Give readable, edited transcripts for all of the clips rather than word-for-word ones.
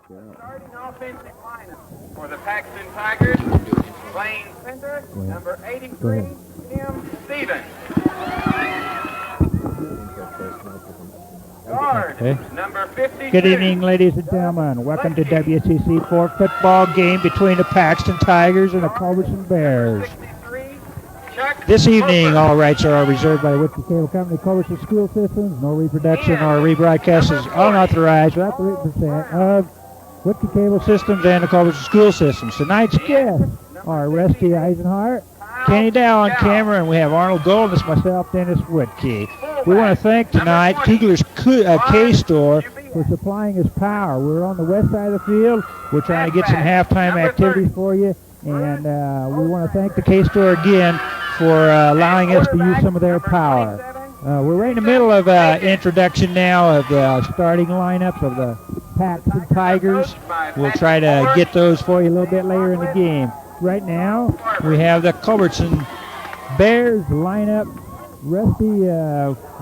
Starting offensive lineup for the Paxton Tigers, playing center, number 83, Tim Stevens. Guard, number 52. Good evening, ladies and gentlemen. Welcome to WCC4 football game between the Paxton Tigers and the Culbertson Bears. This evening, all rights are reserved by the Wudtke Cable Company, Culbertson School Systems. No reproduction or rebroadcast is unauthorized without the written consent of Wudtke Cable Systems and the Culbertson School Systems. Tonight's guests are Rusty Eisenhart, Kenny Dow on camera, and we have Arnold Gold, and it's myself, Dennis Wudtke. We want to thank tonight Kugler's K-Store for supplying us power. We're on the west side of the field. We're trying to get some halftime activities for you, and we want to thank the K-Store again for allowing us to use some of their power. We're right in the middle of introduction now of the starting lineups of the Paxton Tigers. We'll try to get those for you a little bit later in the game. Right now, we have the Culbertson Bears lineup. Rusty,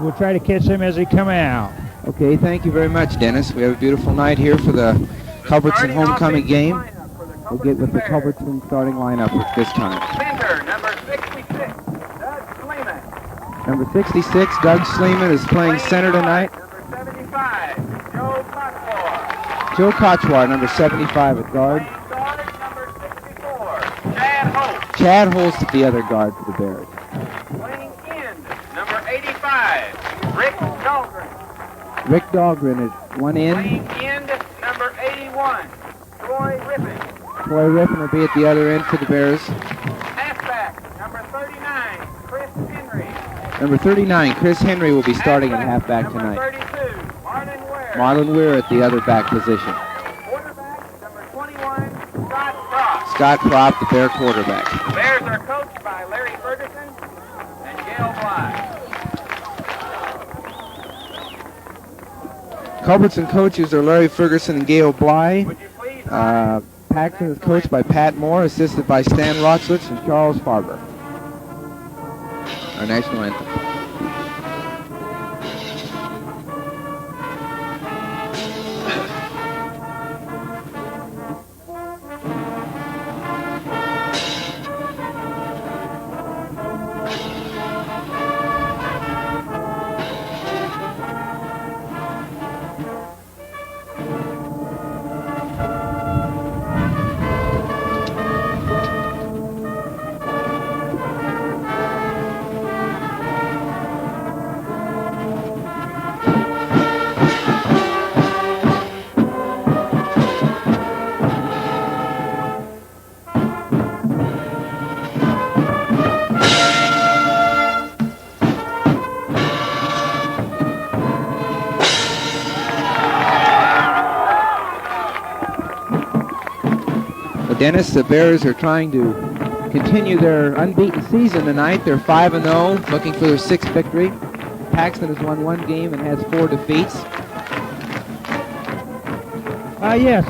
we'll try to catch them as they come out. Okay, thank you very much, Dennis. We have a beautiful night here for the Culbertson homecoming game. We'll get with the Culbertson starting lineup at this time. Center, number 66, Doug Sleeman. Number 66, Doug Sleeman, is playing center tonight. Number 75, Joe Kochwar. Joe Kochwar, number 75 at guard. Guard, number 64, Chad Holt. Chad Holst at the other guard for the Bears. Playing end, number 85, Rick Dahlgren. Rick Dahlgren is one in. Playing end, number 81, Troy Rippin. Troy Rippin will be at the other end for the Bears. Halfback, number 39, Chris Henry. Number 39, Chris Henry, will be starting at halfback tonight. Number 32, Marlon Ware. Marlon Weir at the other back position. Quarterback, number 21, Scott Frost. Scott Propp, the Bear quarterback. The Bears are coached by Larry Ferguson and Gail Bly. Culbertson coaches are Larry Ferguson and Gail Bly. Would you please Paxton is coached by Pat Moore, assisted by Stan Rotzlitz and Charles Farber. Our national anthem. Dennis, the Bears are trying to continue their unbeaten season tonight. They're 5-0, looking for their 6th victory. Paxton has won 1 game and has 4 defeats. Yes,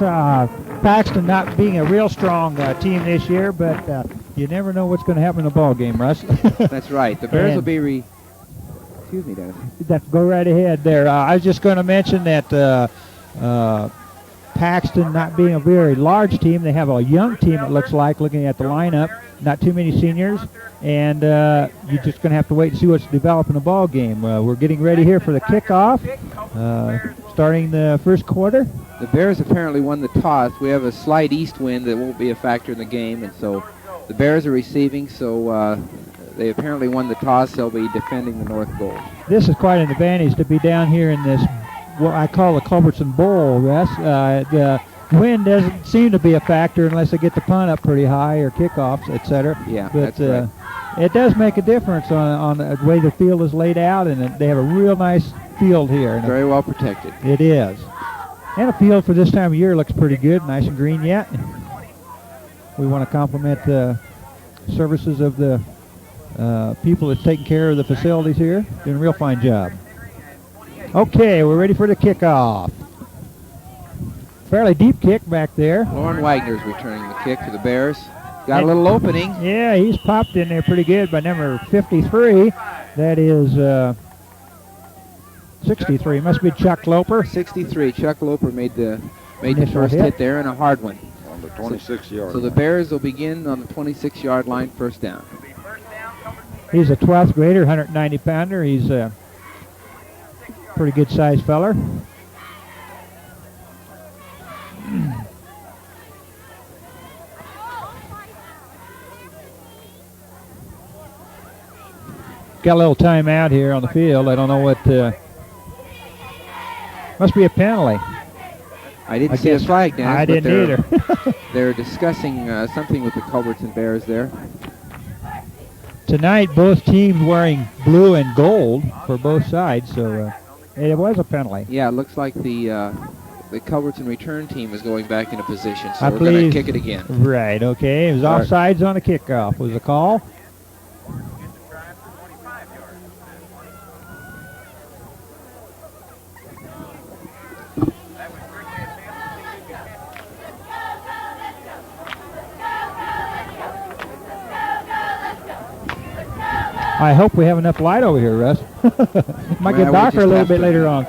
Paxton not being a real strong team this year, but you never know what's going to happen in the ball game, Russ. That's right. The Bears will be excuse me, Dennis. Go right ahead there. I was just going to mention that Paxton not being a very large team, they have a young team, it looks like, looking at the lineup. Not too many seniors, and you're just going to have to wait and see what's developing the ball game. We're getting ready here for the kickoff, starting the first quarter. The Bears apparently won the toss. We have a slight east wind that won't be a factor in the game, and so the Bears are receiving, so they apparently won the toss. They'll be defending the north goal. This is quite an advantage to be down here in this, what I call the Culbertson Bowl, Russ. The wind doesn't seem to be a factor unless they get the punt up pretty high or kickoffs, etc. Yeah, but that's right. It does make a difference on the way the field is laid out, and they have a real nice field here. Very well protected. It is. And the field for this time of year looks pretty good, nice and green yet. We want to compliment the services of the people that's taking care of the facilities here. Doing a real fine job. Okay, we're ready for the kickoff. Fairly deep kick back there. Lauren Wagner's returning the kick for the Bears. Got a little opening. Yeah, he's popped in there pretty good by number 53. That is 63. Must be Chuck Loper. 63. Chuck Loper made the made the Initial first hit. hit there, and a hard one. On the 26-yard So the Bears will begin on the 26-yard line, first down. He's a 12th grader, 190-pounder. He's a pretty good-sized feller. Got a little timeout here on the field. I don't know what. Must be a penalty. I didn't see a flag, Dennis. I but didn't either. They're discussing something with the Culbertson Bears there. Tonight, both teams wearing blue and gold for both sides, so it was a penalty. Yeah, it looks like the Culbertson return team is going back into position, so I we're going to believe- kick it again. Right, okay. It was All right. offsides on the kickoff was the call. I hope we have enough light over here, Russ. Might get Well, we'll darker a just little have bit to- later on.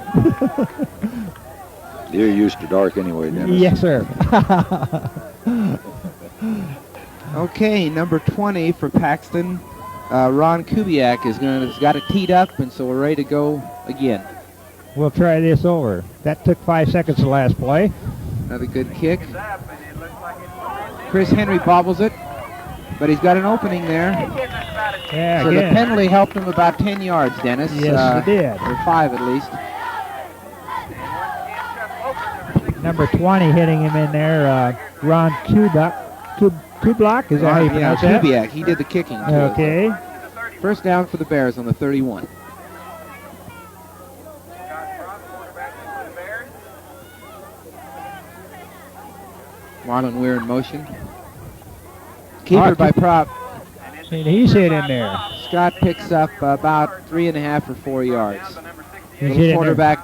You're used to dark anyway, Dennis. Yes, sir. Okay, number 20 for Paxton. Ron Kubiak has got it teed up, and so we're ready to go again. We'll try this over. That took 5 seconds the last play. Another good kick. Chris Henry bobbles it, but he's got an opening there. Yeah, So the again. penalty helped him about 10 yards, Dennis. Yes, it did. Or 5 at least. Number 20 hitting him in there, Ron Kublak. Kublak, is that how you Yeah, pronounce that? Kubiak. He did the kicking, too. Okay. First down for the Bears on the 31. Marlon Weir in motion. Keeper by prop. And he's hit in there. Scott picks up about 3.5 or 4 yards. He's hit Little in there. quarterback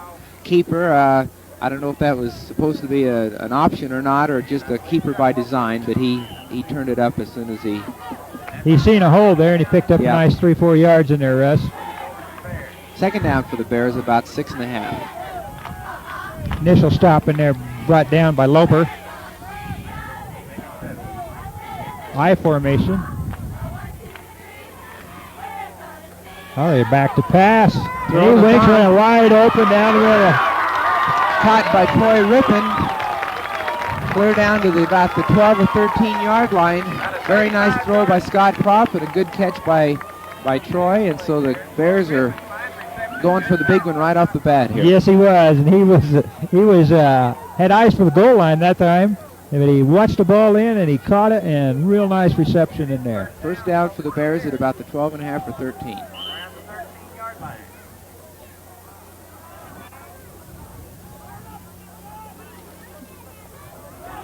keeper. I don't know if that was supposed to be an option or not, or just a keeper by design, but he turned it up as soon as he... He's seen a hole there, and he picked up Yeah. a nice 3-4 yards in there, Russ. Second down for the Bears, about 6.5. Initial stop in there brought down by Loper. I formation. Oh, they're back to pass. Throw He the wings bomb. went wide open down the middle. Caught by Troy Rippon. Clear down to about the 12 or 13-yard line. Very nice throw by Scott Propp and a good catch by Troy. And so the Bears are going for the big one right off the bat here. Yes, he was, and he was had eyes for the goal line that time. But he watched the ball in, and he caught it, and real nice reception in there. First down for the Bears at about the 12.5 or 13.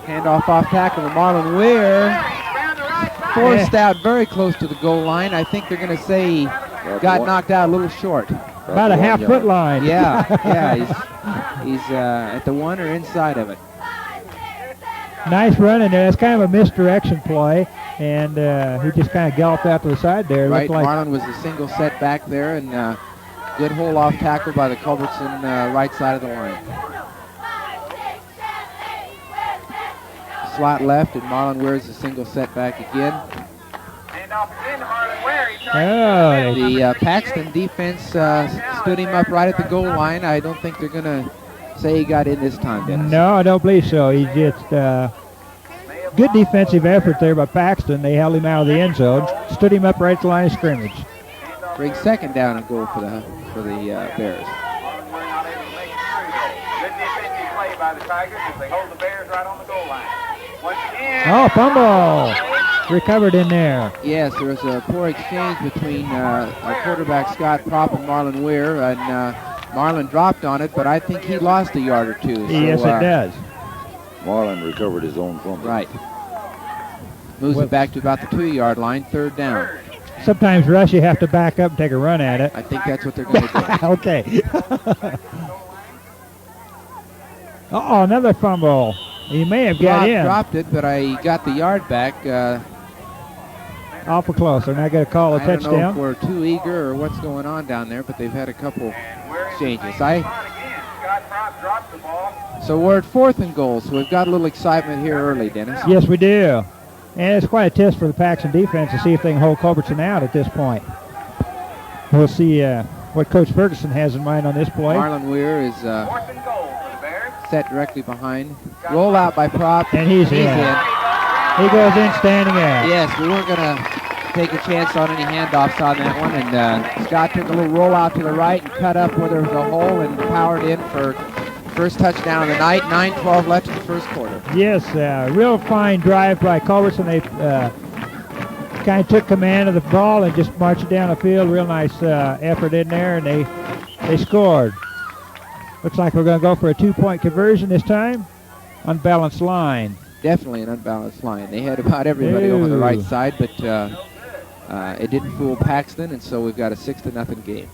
Handoff off tackle to Marlon Weir. Forced out very close to the goal line. I think they're going to say he got knocked out a little short. About a half-foot line. Yeah, yeah, he's at the 1 or inside of it. Nice run in there. That's kind of a misdirection play, and he just kind of galloped out to the side there. Right, Looked like Marlon was a single set back there, and good hole off tackle by the Culbertson right side of the line. Slot left, and Marlon wears a single set back again. Oh, The Paxton defense stood him up right at the goal line. I don't think they're going to say he got in this time, Dennis. no, I don't believe so. He just good defensive effort there by Paxton. They held him out of the end zone, stood him up right at the line of scrimmage. Brings second down and goal for the Bears. Good defensive play by the Tigers as they hold the Bears right on the goal line. Once again. Oh, fumble! Recovered in there. Yes, there was a poor exchange between quarterback Scott Propp and Marlon Weir, and Marlon dropped on it, but I think he lost a yard or two. So, Yes, it does. Marlon recovered his own fumble. Right. Moves it back to about the 2-yard line, third down. Sometimes, Russ, you have to back up and take a run at it. I think that's what they're going to do. Okay. Uh-oh, another fumble. He may have got in. Dropped it, but I got the yard back. Awful close. They're not going to call a I don't know if touchdown. we're too eager or what's going on down there, but they've had a couple exchanges. out, dropped the ball. So we're at 4th and goal, so we've got a little excitement here early, Dennis. Yes, we do. And it's quite a test for the Paxton defense to see if they can hold Culbertson out at this point. We'll see what Coach Ferguson has in mind on this play. Marlon Weir is 4th and goal for the Bears. set directly behind. Roll out by Prop. And he's in. He goes in standing out. Yes, we weren't going to take a chance on any handoffs on that one. And Scott took a little roll out to the right and cut up where there was a hole and powered in for first touchdown of the night. 9:12 left in the first quarter. Yes, real fine drive by Culbertson. They kind of took command of the ball and just marched it down the field. Real nice effort in there, and they scored. Looks like we're going to go for a 2-point conversion this time. Unbalanced line. Definitely an unbalanced line. They had about everybody over the right side, but it didn't fool Paxton, and so we've got a 6-0 game.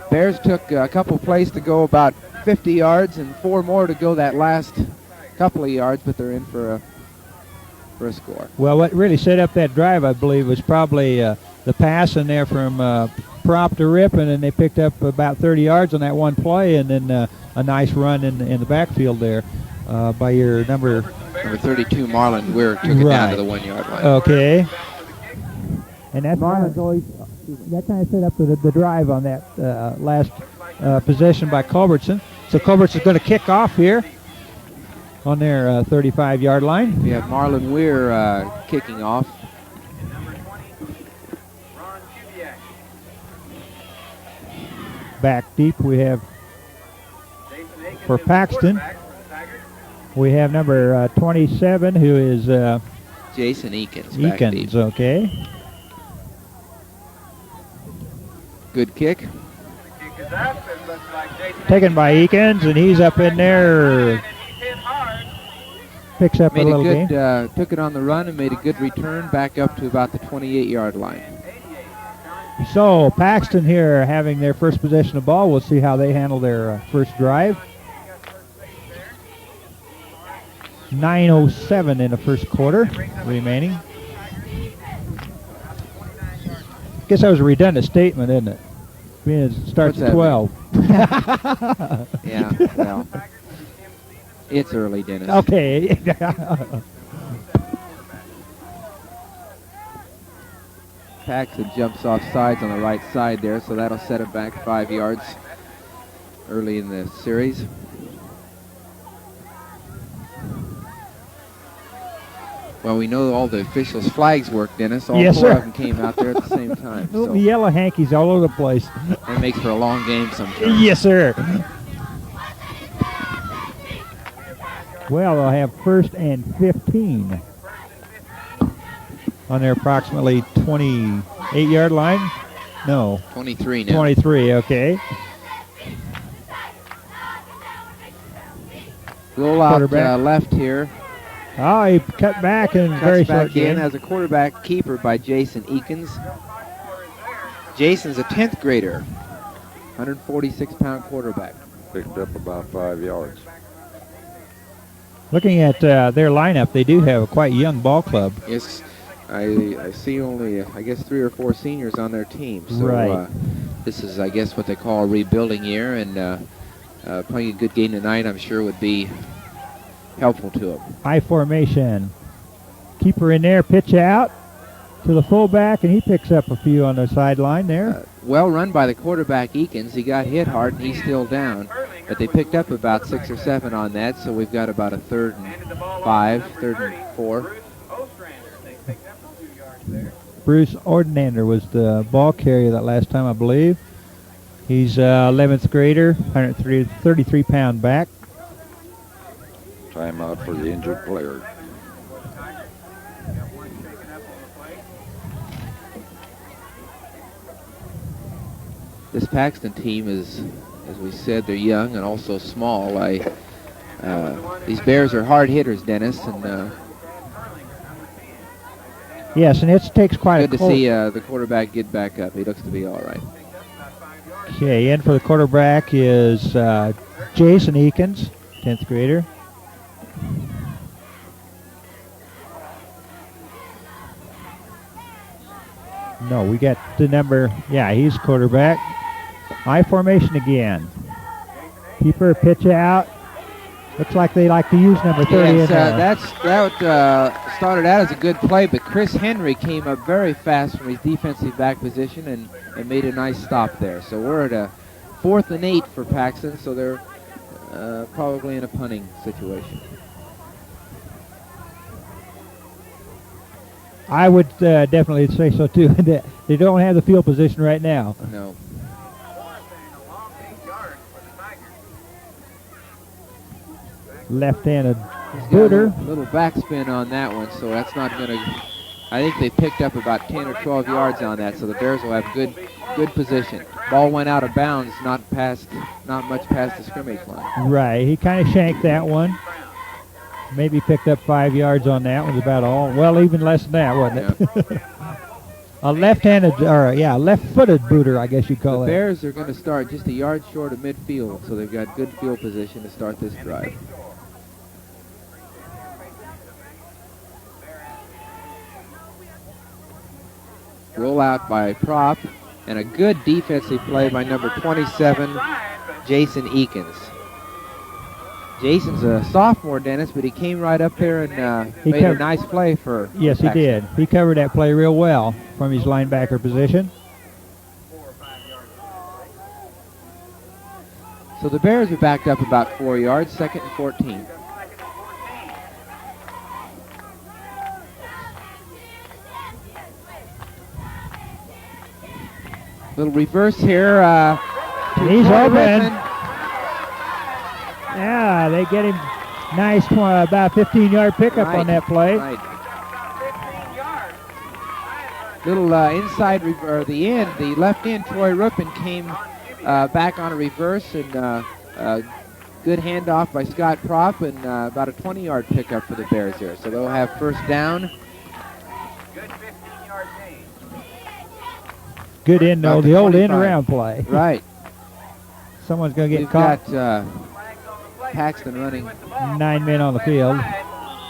Bears took a couple plays to go about 50 yards and 4 more to go that last couple of yards, but they're in for a score. Well, what really set up that drive, I believe, was probably the pass in there from Prop to Rippon, and they picked up about 30 yards on that one play, and then a nice run in the backfield there by your number 32, Marlon Weir, took it down to the 1-yard line. Okay. And that's always, that kind of set up the drive on that last possession by Culbertson. So Culbertson's going to kick off here on their 35-yard line. We have Marlon Weir kicking off. Back deep we have for Paxton. We have number 27, who is Jason Eakins. Back deep. Eakins, okay. Good kick. Taken by Eakins, and he's up in there. Picks up a little gain. Took it on the run and made a good return back up to about the 28-yard line. So Paxton here having their first possession of ball. We'll see how they handle their first drive. 9:07 in the first quarter remaining. Guess that was a redundant statement, isn't it? Being it starts at 12. Yeah, well, it's early, Dennis. Okay. Paxton jumps off sides on the right side there, so that'll set it back 5 yards early in the series. Well, we know all the officials' flags work, Dennis. All yes, 4 sir. of them came out there at the same time. Little yellow hankies all over the place. That makes for a long game sometimes. Yes, sir. Well, they'll have 1st and 15 on their approximately 28-yard line. No. 23 now. 23, okay. Roll out left here. Oh, he cut back in very short in game. as a quarterback keeper by Jason Eakins. Jason's a 10th grader, 146-pound quarterback. Picked up about 5 yards. Looking at their lineup, they do have a quite young ball club. Yes, I see only, I guess, 3 or 4 seniors on their team. So right. This is, I guess, what they call a rebuilding year, and playing a good game tonight, I'm sure, would be helpful to them. High formation. Keeper in there, pitch out to the fullback, and he picks up a few on the sideline there. Well run by the quarterback, Eakins. He got hit hard, and he's still down. But they picked up about 6 or 7 on that, so we've got about a 3rd and 5, 3rd and 4. Bruce Ordinander was the ball carrier that last time, I believe. He's 11th grader, 133-pound back. Timeout for the injured player. This Paxton team is, as we said, they're young and also small. These Bears are hard hitters, Dennis, and yes, and it takes quite good to see the quarterback get back up. He looks to be all right. Okay, in for the quarterback is Jason Eakins, 10th grader. No, we got the number, yeah, he's quarterback. High formation again. Keeper pitch out. Looks like they like to use number 30 in Yes, there. that started out as a good play, but Chris Henry came up very fast from his defensive back position and made a nice stop there. So we're at a 4th and 8 for Paxton, so they're probably in a punting situation. I would definitely say so too. They don't have the field position right now. No. Left-handed He's got booter. a little backspin on that one, so that's not going to. I think they picked up about 10 or 12 yards on that, so the Bears will have good position. Ball went out of bounds, not much past the scrimmage line. Right, he kind of shanked that one. Maybe picked up 5 yards on that was about all. Well, even less than that, wasn't it? A left-handed, or left-footed booter, I guess you call The it. Bears are going to start just a yard short of midfield, so they've got good field position to start this drive. Roll out by Prop, and a good defensive play by number 27, Jason Eakins. Jason's a sophomore, Dennis, but he came right up there and made a nice play for Yes, Paxton. he did. He covered that play real well from his linebacker position. So the Bears are backed up about 4 yards, 2nd and 14. Little reverse here. He's Troy open. Rickman. Yeah, they get him nice, about 15-yard pickup on that play. Right. Little inside, the end, the left end, Troy Rickman came back on a reverse, and good handoff by Scott Prop, and about a 20-yard pickup for the Bears here. So they'll have first down. Good end, though, About the old 25. end-around play. Right. Someone's going to get We've caught. got Paxton running. 9 men on the field.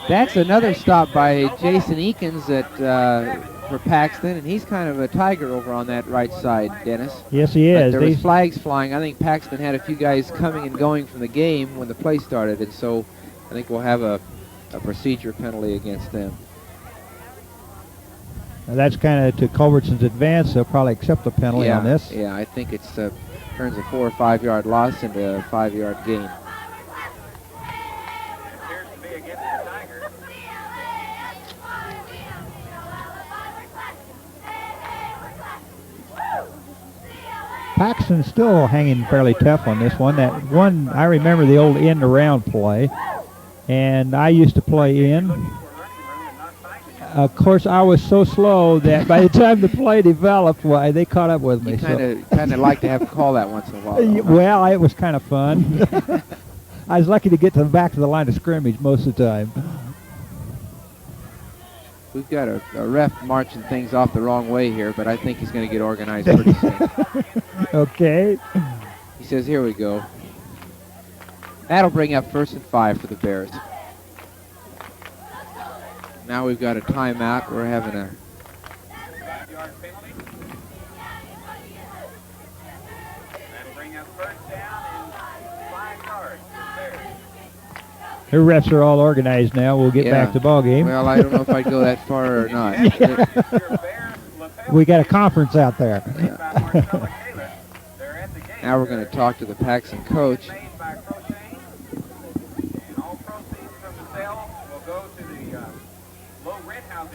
That's another stop by Jason Eakins for Paxton, and he's kind of a tiger over on that right side, Dennis. Yes, he But is. there was flags flying. I think Paxton had a few guys coming and going from the game when the play started, and so I think we'll have a procedure penalty against them. Now that's kind of to Culbertson's advance. They'll probably accept the penalty on this. Yeah, I think it's turns a 4 or 5 yard loss into a 5-yard gain. Paxton's still hanging fairly tough on this one. That one, I remember the old end around play, and I used to play in. Of course, I was so slow that by the time the play developed, why they caught up with me. You kind of like to have a call that once in a while. Though, huh? Well, it was kind of fun. I was lucky to get to the back of the line of scrimmage most of the time. We've got a ref marching things off the wrong way here, but I think he's going to get organized pretty soon. Okay. He says, here we go. That'll bring up 1st and 5 for the Bears. Now we've got a timeout. We're having a... Their refs are all organized now. We'll get back to ball game. Well, I don't know if I'd go that far or not. We got a conference out there. Yeah. Now we're going to talk to the Paxton coach.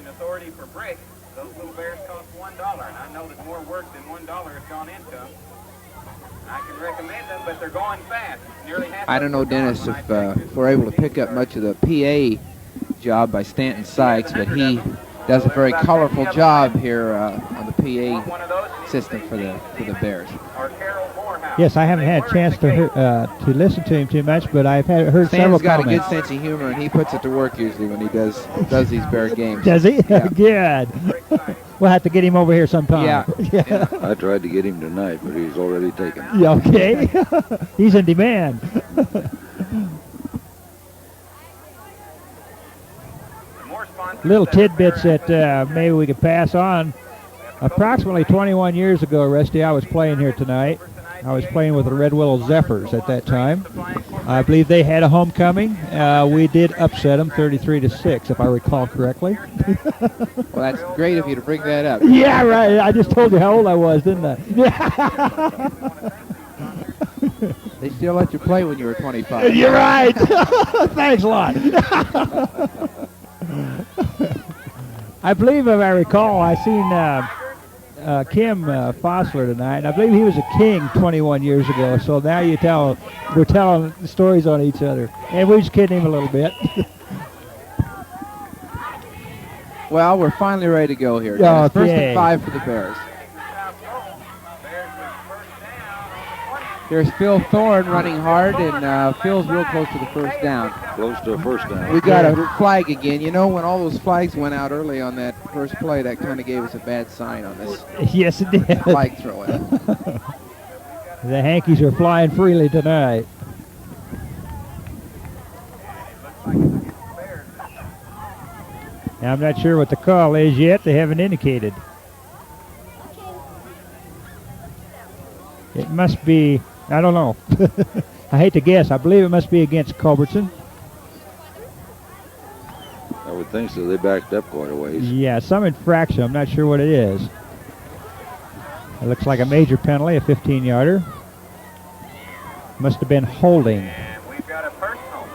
Authority for bricks. Those little bears cost $1, and I know that more work than $1 has gone into them. I can recommend them, but they're going fast. Nearly half. I don't know, Dennis, if we're able to pick up much of the PA job by Stanton Sykes, but he does a very colorful job here on the PA system for the Bears. Yes, I haven't had a chance to listen to him too much, but I've heard several Stanton's got comments. a good sense of humor, and he puts it to work usually when he does these Bear games. Does he? Yeah. Good. We'll have to get him over here sometime. Yeah. I tried to get him tonight, but he's already taken. Yeah, okay. He's in demand. Little tidbits that maybe we could pass on. Approximately 21 years ago, Rusty, I was playing here tonight, I was playing with the Red Willow Zephyrs at that time. I believe they had a homecoming. We did upset them 33-6, if I recall correctly. Well, that's great of you to bring that up. Yeah, right. I just told you how old I was, didn't I? They still let you play when you were 25. You're right. Thanks a lot. I believe, if I recall, I seen Kim Fossler tonight, and I believe he was a king 21 years ago. So now we're telling stories on each other, and we're just kidding him a little bit. Well, we're finally ready to go here. Okay. First and 5 for the Bears. There's Phil Thorne running hard, and Phil's real close to the first down. Close to a first down. We got a flag again. You know, when all those flags went out early on that first play, that kind of gave us a bad sign on this Yes, it did. flag throwing. The Hankies are flying freely tonight. Now, I'm not sure what the call is yet. They haven't indicated. It must be, I don't know. I hate to guess. I believe it must be against Culbertson. I would think so. They backed up quite a ways. Yeah, some infraction. I'm not sure what it is. It looks like a major penalty, a 15-yarder. Must have been holding. And we've got a personal.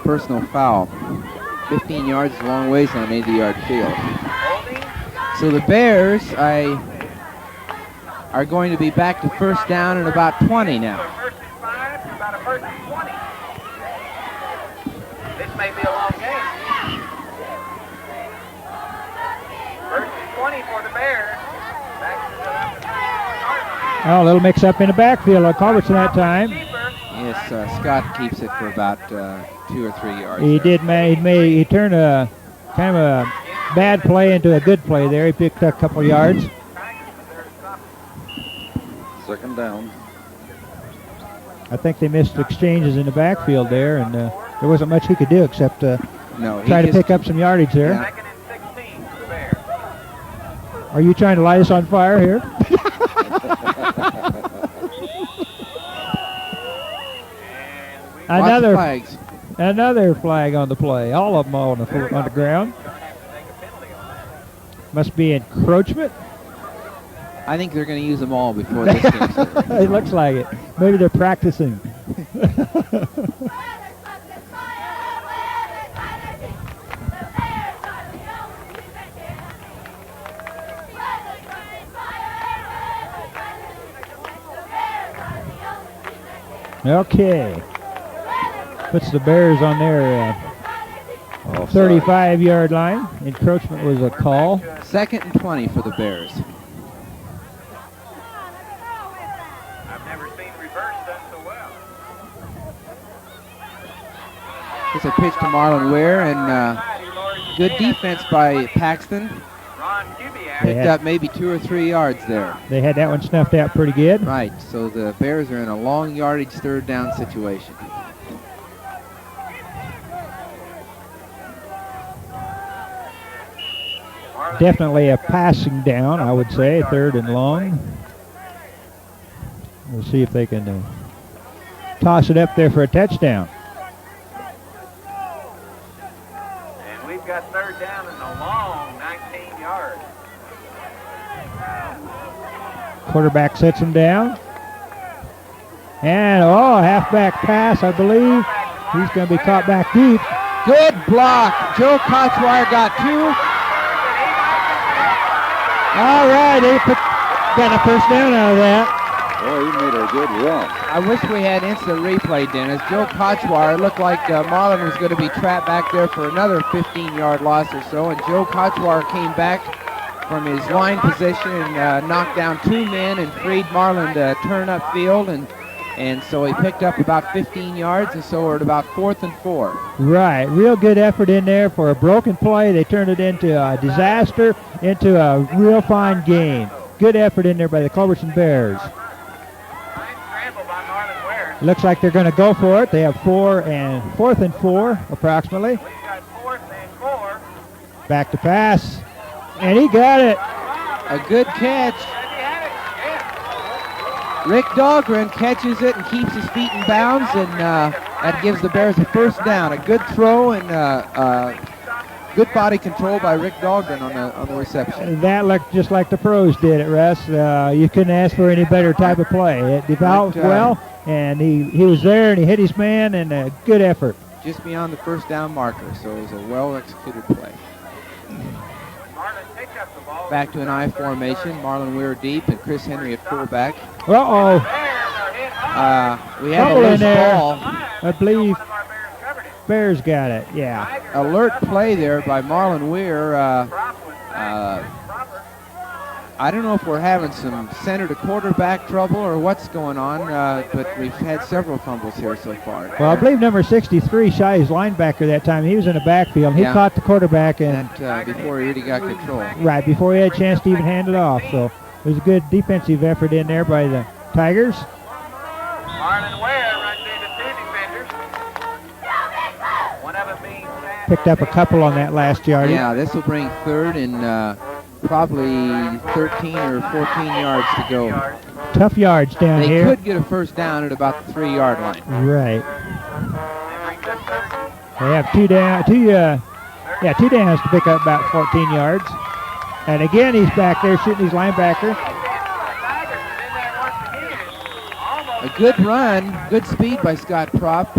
Personal foul. 15 yards is a long ways on an 80-yard field. Holding. So the Bears are going to be back to first down at about 20 now. First and 5, about a first and 20. This may be a long game. First and 20 for the Bears. Back to the 3-yard line. Oh, a little mix-up in the backfield of Culbertson that time. Yes, Scott keeps it for about 2 or 3 yards. He there. did. He turned a kind of a bad play into a good play there. He picked up a couple yards. Second down. I think they missed exchanges in the backfield there, and there wasn't much he could do except try to pick up some yardage there. Yeah. Second and 16 for the Bears. Are you trying to light us on fire here? Lots of flags. Another flag on the play. All of them on the ground. Must be encroachment. I think they're going to use them all before this game's over. It looks like it. Maybe they're practicing. Okay. Puts the Bears on their 35-yard line. Encroachment was a call. Second and 20 for the Bears. I've never seen reverse done so well. It's a pitch to Marlon Ware, and good defense by Paxton. Ron Kubiak. Picked up maybe 2 or 3 yards there. They had that one snuffed out pretty good. Right, so the Bears are in a long yardage third down situation. Definitely a passing down, I would say, third and long. We'll see if they can toss it up there for a touchdown. And we've got third down in the long 19 yards. Quarterback sets him down. And, halfback pass, I believe. He's going to be caught back deep. Good block. Joe Kotzweier got 2. All right, they got a first down out of that. Oh, he made a good run. I wish we had instant replay, Dennis. Joe Kotzweier looked like Marlon was going to be trapped back there for another 15-yard loss or so, and Joe Kotzweier came back from his line position and knocked down 2 men and freed Marlon to turn up field, and so he picked up about 15 yards, and so we're at about 4th and 4. Right, real good effort in there for a broken play. They turned it into a disaster, into a real fine game. Good effort in there by the Culbertson Bears. Looks like they're going to go for it. They have 4th and 4 approximately. We've got 4th and 4. Back to pass, and he got it. A good catch. Rick Dahlgren catches it and keeps his feet in bounds, and that gives the Bears a first down. A good throw and good body control by Rick Dahlgren on the reception. That looked just like the pros did it, Russ. You couldn't ask for any better type of play. It developed well, and he was there, and he hit his man, and a good effort. Just beyond the first down marker, so it was a well-executed play. Back to an I formation. Marlon Weir deep and Chris Henry at fullback. Uh-oh. We have a loose ball. I believe Bears got it, yeah. Alert play there by Marlon Weir. I don't know if we're having some center to quarterback trouble or what's going on, but we've had several fumbles here so far. Well, I believe number 63, Shy's linebacker that time, he was in the backfield. He caught the quarterback and before he really got control. Right, before he had a chance to even hand it off. So it was a good defensive effort in there by the Tigers. Marlon Ware runs into two defenders. One of them being Picked up a couple on that last yard. Yeah, this will bring third and probably 13 or 14 yards to go. Tough yards down they here. They could get a first down at about the 3-yard line. Right. They have two downs to pick up about 14 yards. And again, he's back there shooting his linebacker. A good run, good speed by Scott Propp.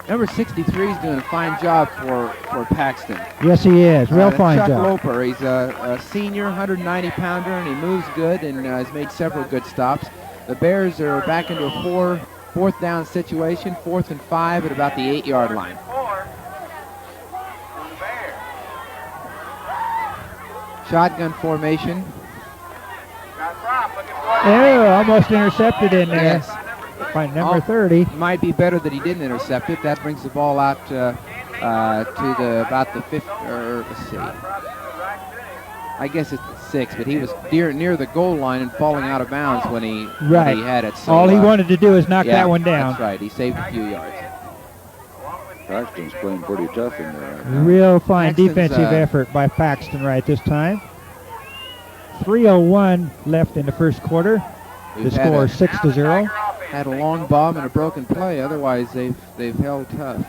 Number 63 is doing a fine job for Paxton. Yes, he is. Real fine Chuck job. Loper, he's a senior, 190-pounder, and he moves good and has made several good stops. The Bears are back into a fourth down situation, 4th and 5 at about the 8-yard line. Shotgun formation. Oh, almost intercepted in there. Yes. By number 30. Might be better that he didn't intercept it. That brings the ball out to about the 5th, or let's see. I guess it's the 6th, but he was near the goal line and falling out of bounds when he had it. So, all he wanted to do is knock that one down. That's right. He saved a few yards. Paxton's playing pretty tough in there right now. Real fine Paxton's, defensive effort by Paxton right this time. 3:01 left in the first quarter. The score is 6-0. Had a long bomb and a broken play. Otherwise, they've held tough.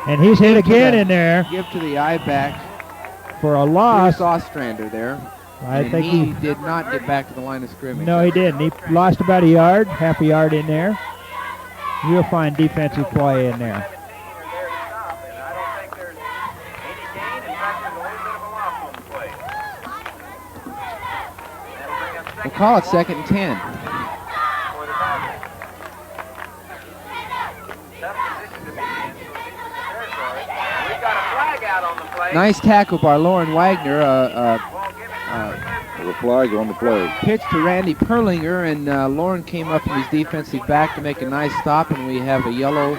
And he's hit again in there. Give to the eye back for a loss. Ostrander there. I think he did not get back to the line of scrimmage. No, he didn't. He lost about a yard, half a yard in there. Real fine defensive play in there. We'll call it 2nd and 10. Nice tackle by Lauren Wagner. There's a flag on the play. Pitch to Randy Perlinger, and Lauren came up from his defensive back to make a nice stop, and we have a yellow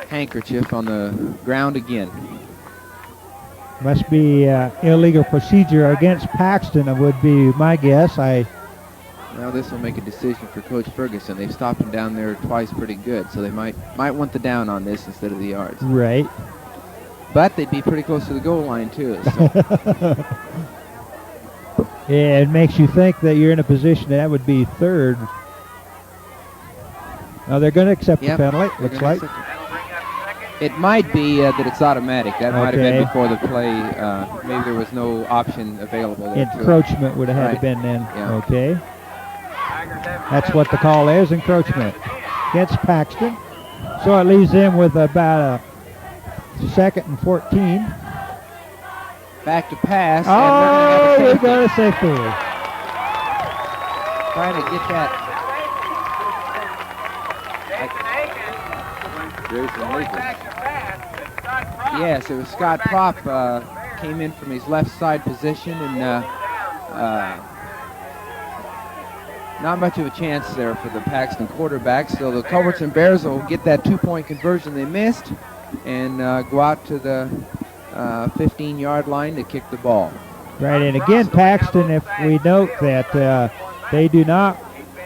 handkerchief on the ground again. Must be illegal procedure against Paxton, would be my guess. Well, this will make a decision for Coach Ferguson. They've stopped him down there twice pretty good, so they might want the down on this instead of the yards. Right. But they'd be pretty close to the goal line, too. So. Yeah, it makes you think that you're in a position that would be third. Now they're going to accept the penalty, looks like. It might be that it's automatic. That might have been before the play. Maybe there was no option available there. Encroachment would have had to been then. Yeah. Okay. That's what the call is, encroachment against Paxton. So it leaves them with about a 2nd and 14. Back to pass. Oh, they're going to safety. Trying to get that. Yes, it was Scott Propp came in from his left side position, and not much of a chance there for the Paxton quarterback. So the Culbertson Bears will get that 2-point conversion they missed and go out to the 15-yard line to kick the ball. Right, and again, Paxton, if we note that they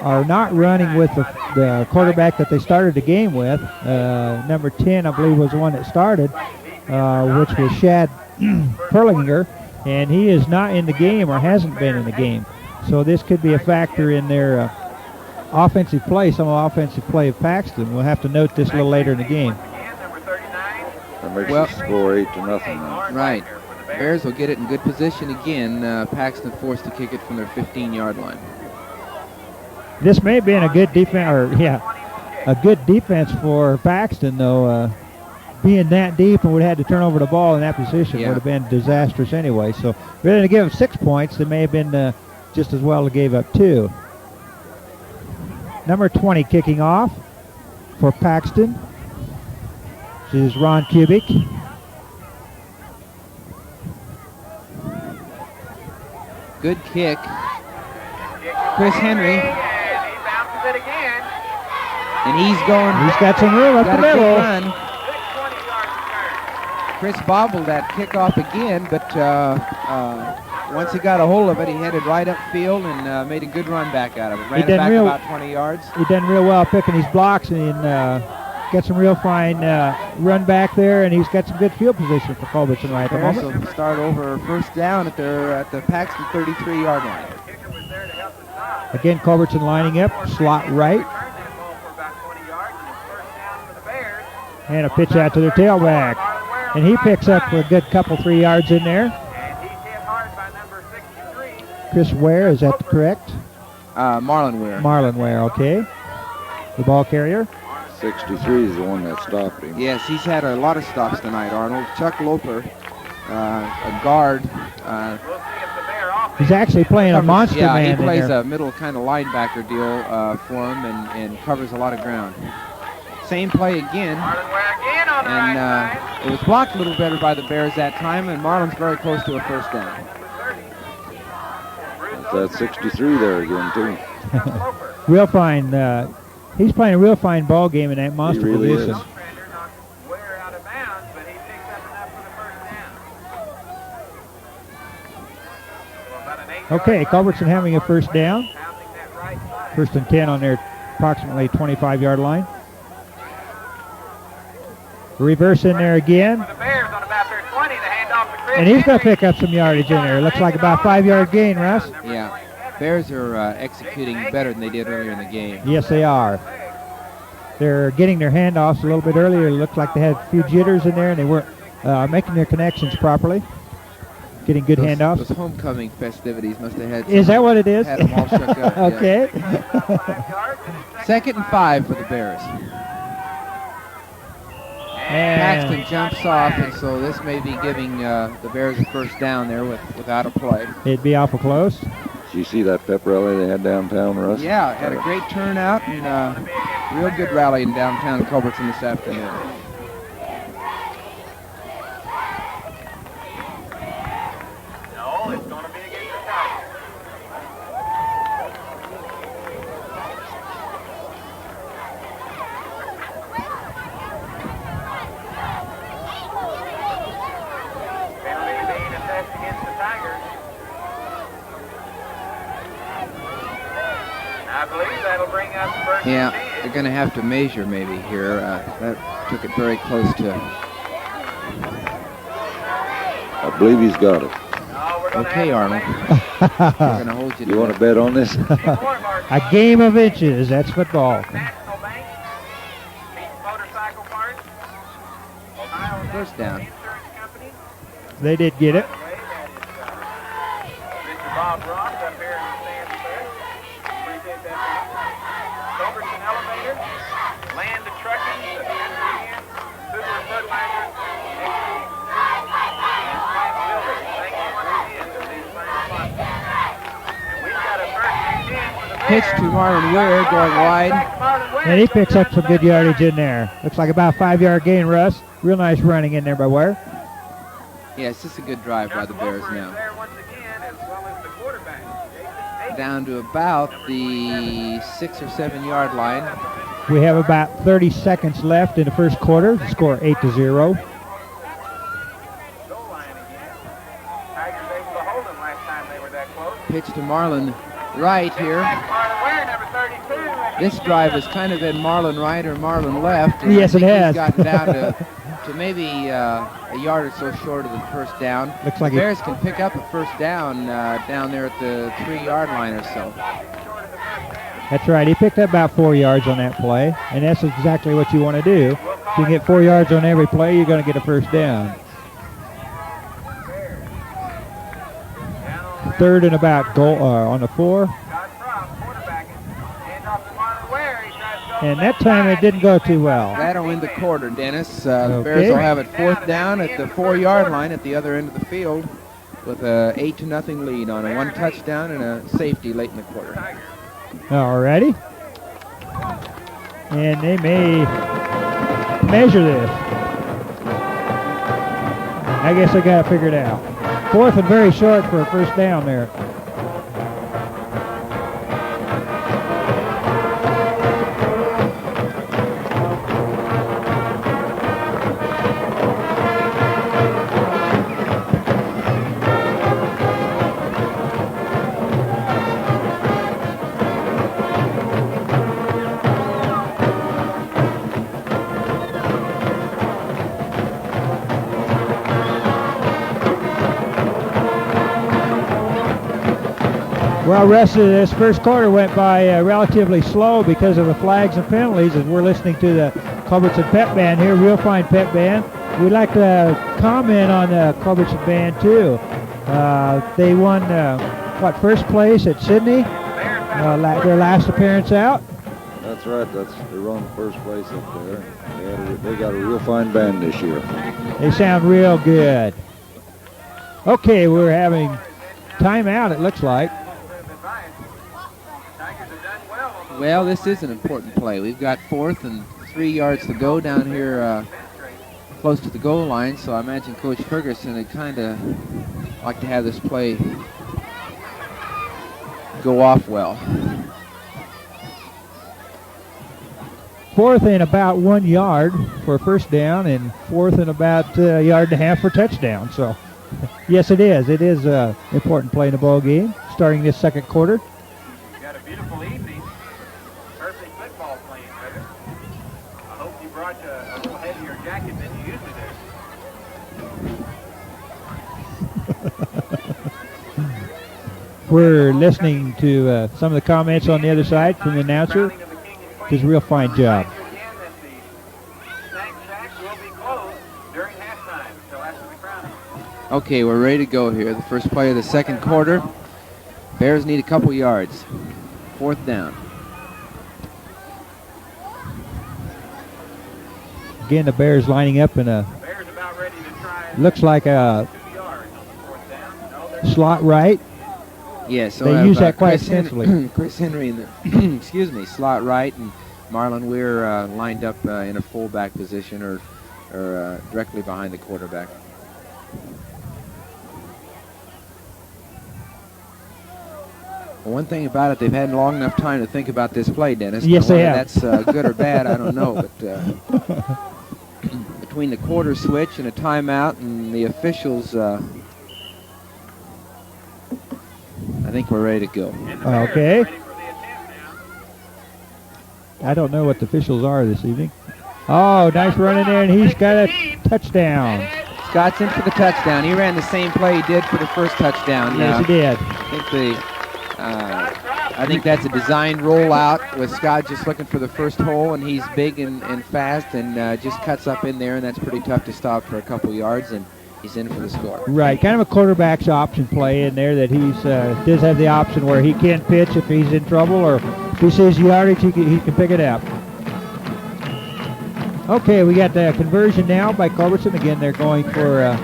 are not running with the quarterback that they started the game with. Number 10, I believe, was the one that started, which was Shad Perlinger, and he is not in the game or hasn't been in the game. So this could be a factor in their offensive play, some offensive play of Paxton. We'll have to note this a little later in the game. That makes the score 8-0 now. Right. Bears will get it in good position again. Paxton forced to kick it from their 15-yard line. This may have been a good defense, a good defense for Paxton, though. Being that deep and would have had to turn over the ball in that position would have been disastrous anyway. So rather than give up 6 points, they may have been just as well to gave up 2. Number 20 kicking off for Paxton. This is Ron Kubik. Good kick. Chris Henry. And he's going. He's got some room up the middle. Run. Chris bobbled that kickoff again, but once he got a hold of it, he headed right upfield and made a good run back out of it. Ran it back about 20 yards. He done real well picking his blocks and got some real fine run back there, and he's got some good field position for Culbertson right at the moment. Will start over first down at the Paxton 33-yard line. Again, Culbertson lining up, slot right. And a pitch out to their tailback. And he picks up a good couple, 3 yards in there. Chris Ware, is that correct? Marlon Ware. Marlon Ware, okay. The ball carrier. 63 is the one that stopped him. Yes, he's had a lot of stops tonight, Arnold. Chuck Loper, a guard. He's actually playing a monster man. Yeah, he plays a middle kind of linebacker deal for him and covers a lot of ground. Same play again, and it was blocked a little better by the Bears that time, and Marlon's very close to a first down. That's 63 there again, too. Real fine. He's playing a real fine ball game in that monster really position. Is. Okay, Culbertson having a first down. First and 10 on their approximately 25-yard line. Reverse in there again. And he's going to pick up some yardage in there. Looks like about a 5-yard gain, Russ. Yeah. Bears are executing better than they did earlier in the game. Yes, they are. They're getting their handoffs a little bit earlier. It looked like they had a few jitters in there, and they weren't making their connections properly. Getting good handoffs. Those homecoming festivities must have had. Is that what it is? Had them all shook up. Okay. Second and 5 for the Bears. And Paxton jumps off, and so this may be giving the Bears a first down there without a play. It'd be awful close. Did you see that pep rally they had downtown, Russ? Yeah, had a great turnout and real good rally in downtown Culbertson this afternoon. No, it's going to be against the Tigers. Penalty being assessed against the Tigers. I believe that'll bring up first and 10. They're going to have to measure maybe here. That took it very close to. I believe he's got it. Okay, Arnold. We're going to hold you to You want to bet on this? A game of inches. That's football. National Bank, Pete's Motorcycle Parts, Ohio First down. Insurance Company. They did get it. Mr. Bob Ross up here in the stands there. Appreciate that. Culbertson Elevator, Land Trucking, the Country Inn, Super Fertilizers, and Plant Builders. Thank you once again to these fine sponsors. And we've got a first and 10 for the Pitch Bears. to Marlon Ware going wide. And he picks up some good yardage in there. Looks like about a 5-yard gain, Russ. Real nice running in there by Ware. Yeah, it's just a good drive by the Bears now. There once again, as well as the quarterback. Down to about the 6 or 7 yard line. We have about 30 seconds left in the first quarter. The score 8-0. Goal line again. Tigers able to hold them last time they were that close. Pitch to Marlon right here. Marlon Ware, number 32. And This drive has kind of been Marlon right or Marlon left. And Yes, I think it has. He's gotten down to to maybe a yard or so short of the first down. Looks like the Bears can pick up a first down down there at the 3-yard line or so. That's right. He picked up about 4 yards on that play, and that's exactly what you want to do. If you get 4 yards on every play, you're going to get a first down. 3rd and about goal on the 4. And that time it didn't go too well. That'll end the quarter, Dennis. The Bears will have it 4th down at the 4-yard line at the other end of the field with a 8-0 lead on a 1 touchdown and a safety late in the quarter. Alrighty. And they may measure this. I guess I got it figured out. 4th and very short for a first down there. Well, Russ, this first quarter went by relatively slow because of the flags and penalties as we're listening to the Culbertson pep band here, real fine pep band. We'd like to comment on the Culbertson band too. They won, first place at Sydney, their last appearance out. That's right. They won first place up there. They got a real fine band this year. They sound real good. Okay, we're having timeout, it looks like. Well, this is an important play. We've got 4th and 3 yards to go down here close to the goal line, so I imagine Coach Ferguson would kind of like to have this play go off well. 4th and about 1 yard for a first down, and 4th and about a yard and a half for touchdown. So, yes, it is. It is an important play in the ball game, starting this second quarter. You got a beautiful evening. Perfect football playing, brother. I hope you brought a little heavier jacket than you usually do. We're listening to some of the comments on the other side from the announcer. Does a real fine job. Okay, we're ready to go here. The first play of the second quarter. Bears need a couple yards. 4th down. Again, the Bears lining up in a, looks like a slot right. Yes, so they use that quite extensively. Chris Henry in the excuse me, slot right, and Marlon Weir lined up in a fullback position or directly behind the quarterback. Well, one thing about it, they've had long enough time to think about this play, Dennis. Yes, they have. That's good or bad, I don't know, but between the quarter switch and a timeout and the officials, I think we're ready to go. Okay. I don't know what the officials are this evening. Oh, nice run in there, and he's got a touchdown. Scott's in for the touchdown. He ran the same play he did for the first touchdown. Yes, he did. I think that's a designed rollout with Scott just looking for the first hole, and he's big and fast and just cuts up in there, and that's pretty tough to stop for a couple yards, and he's in for the score. Right, kind of a quarterback's option play in there that he's does have the option where he can pitch if he's in trouble, or if he sees yardage, he can pick it up. Okay, we got the conversion now by Culbertson. Again, they're going for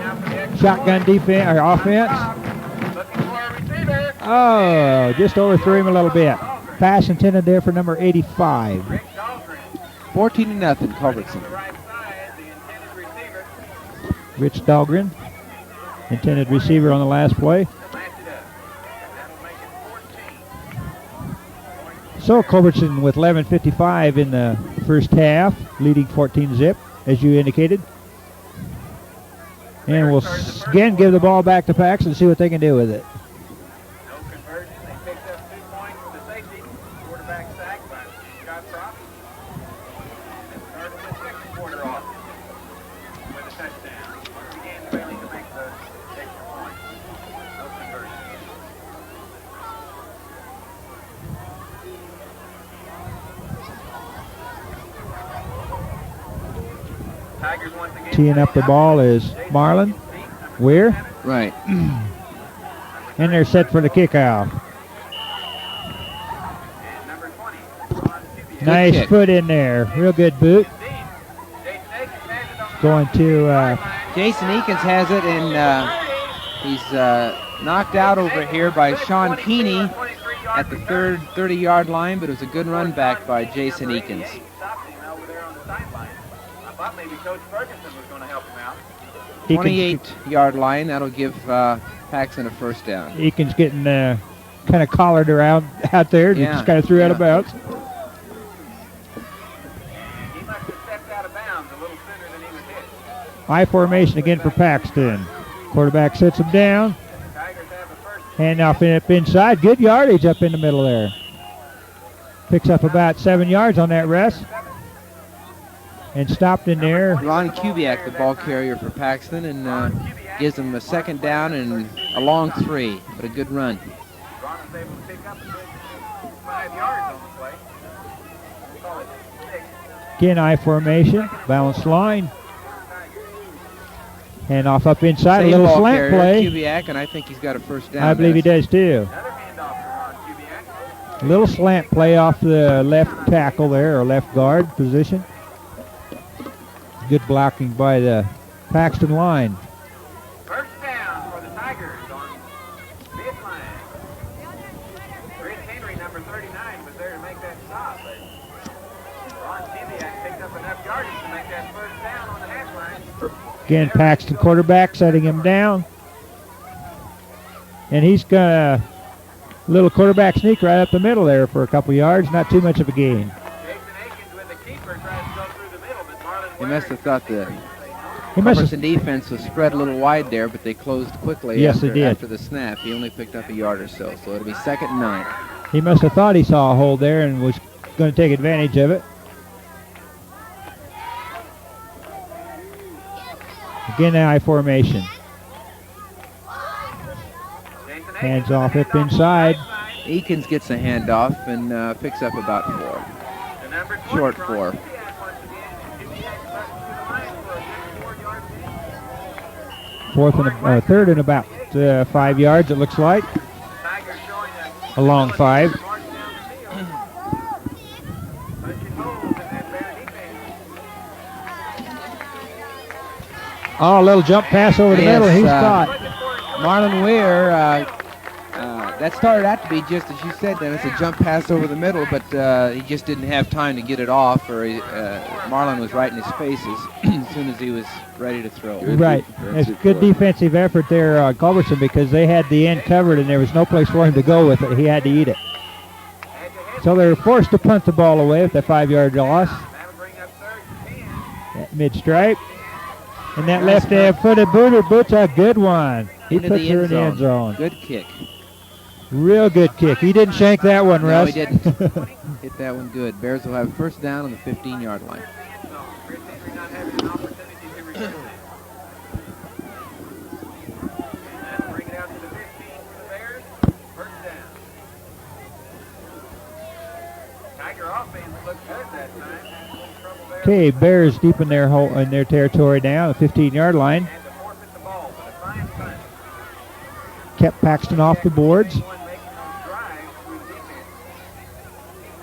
shotgun defense or offense. Oh, just overthrew him a little bit. Pass intended there for number 85. 14-0, Culbertson. Rich Dahlgren, intended receiver on the last play. So Culbertson with 11:55 in the first half, leading 14-zip, as you indicated. And we'll again give the ball back to Paxton and see what they can do with it. No conversion. They picked up 2 points for the safety. Quarterback sack by Scott Dow. And started the second quarter off with Tigers once again. Teeing up the ball is Marlon Weir. Right. And they're set for the kickoff. And number 20, Ron Kubiak. Nice kick. foot in there. Real good boot. Jason Akins has it on the Going to Jason Eakins has it, and he's knocked out over here by Sean Keeney at the 30-yard line, but it was a good run back by Jason Eakins. Stopped him over there on the sideline. I thought maybe Coach Ferguson was going to help him out. 28-yard line. That'll give Paxton a first down. Eakins getting kind of collared around out there. Yeah, Just kind of threw out of bounds. He must have stepped out of bounds a little sooner than he was hit. I formation again for Paxton. Quarterback sits him down. Tigers have a first. Hand off up inside. Good yardage up in the middle there. Picks up about 7 yards on that rest. And stopped in there. Ron Kubiak, the ball carrier for Paxton, and gives them a second down and a long 3, but a good run. Ron was able to pick up a good 5 yards on the play. We'll call it 6. Again, I formation. Balanced line. Hand off up inside. Same a little ball slant carrier, play. Kubiak, and I think he's got a first down. I believe he does too. Another handoff for Ron Kubiak. A little slant play off the left tackle there, or left guard position. Good blocking by the Paxton line. First down for the Tigers on midline. Chris Henry, number 39, was there to make that stop, but Ron Kubiak picked up enough yardage to make that first down on the half line. Again, Paxton quarterback setting him down. And he's got a little quarterback sneak right up the middle there for a couple yards. Not too much of a gain. Jason Akins with the keeper tries to go through the middle, but Marlon He must have thought the He must have, Culbertson defense was spread a little wide there, but they closed quickly Yes, after, they did. after the snap. He only picked up a yard or so, so it'll be 2nd and 9. he must have thought he saw a hole there and was going to take advantage of it. Again, I formation. Hands off up inside. Eakins gets a handoff and picks up about 4. Short 4. Third and about 5 yards, it looks like. A long 5. Oh, a little jump pass over the Yes, middle. He's caught. Marlon Weir, that started out to be just as you said, Dennis, a jump pass over the middle, but he just didn't have time to get it off, or Marlon was right in his faces as soon as he was ready to throw. Right. It's good defensive effort there on Culbertson because they had the end covered and there was no place for him to go with it. He had to eat it. So they were forced to punt the ball away with that 5-yard loss at mid-stripe. And that left-footed boot's a good one. He Into puts the her end in the end zone. Good kick. Real good kick. He didn't shank that one, No, Russ. he didn't. Hit that one good. Bears will have first down on the 15-yard line. Okay, Bears deep in their hole in their territory now, the 15-yard line. Kept Paxton off the boards.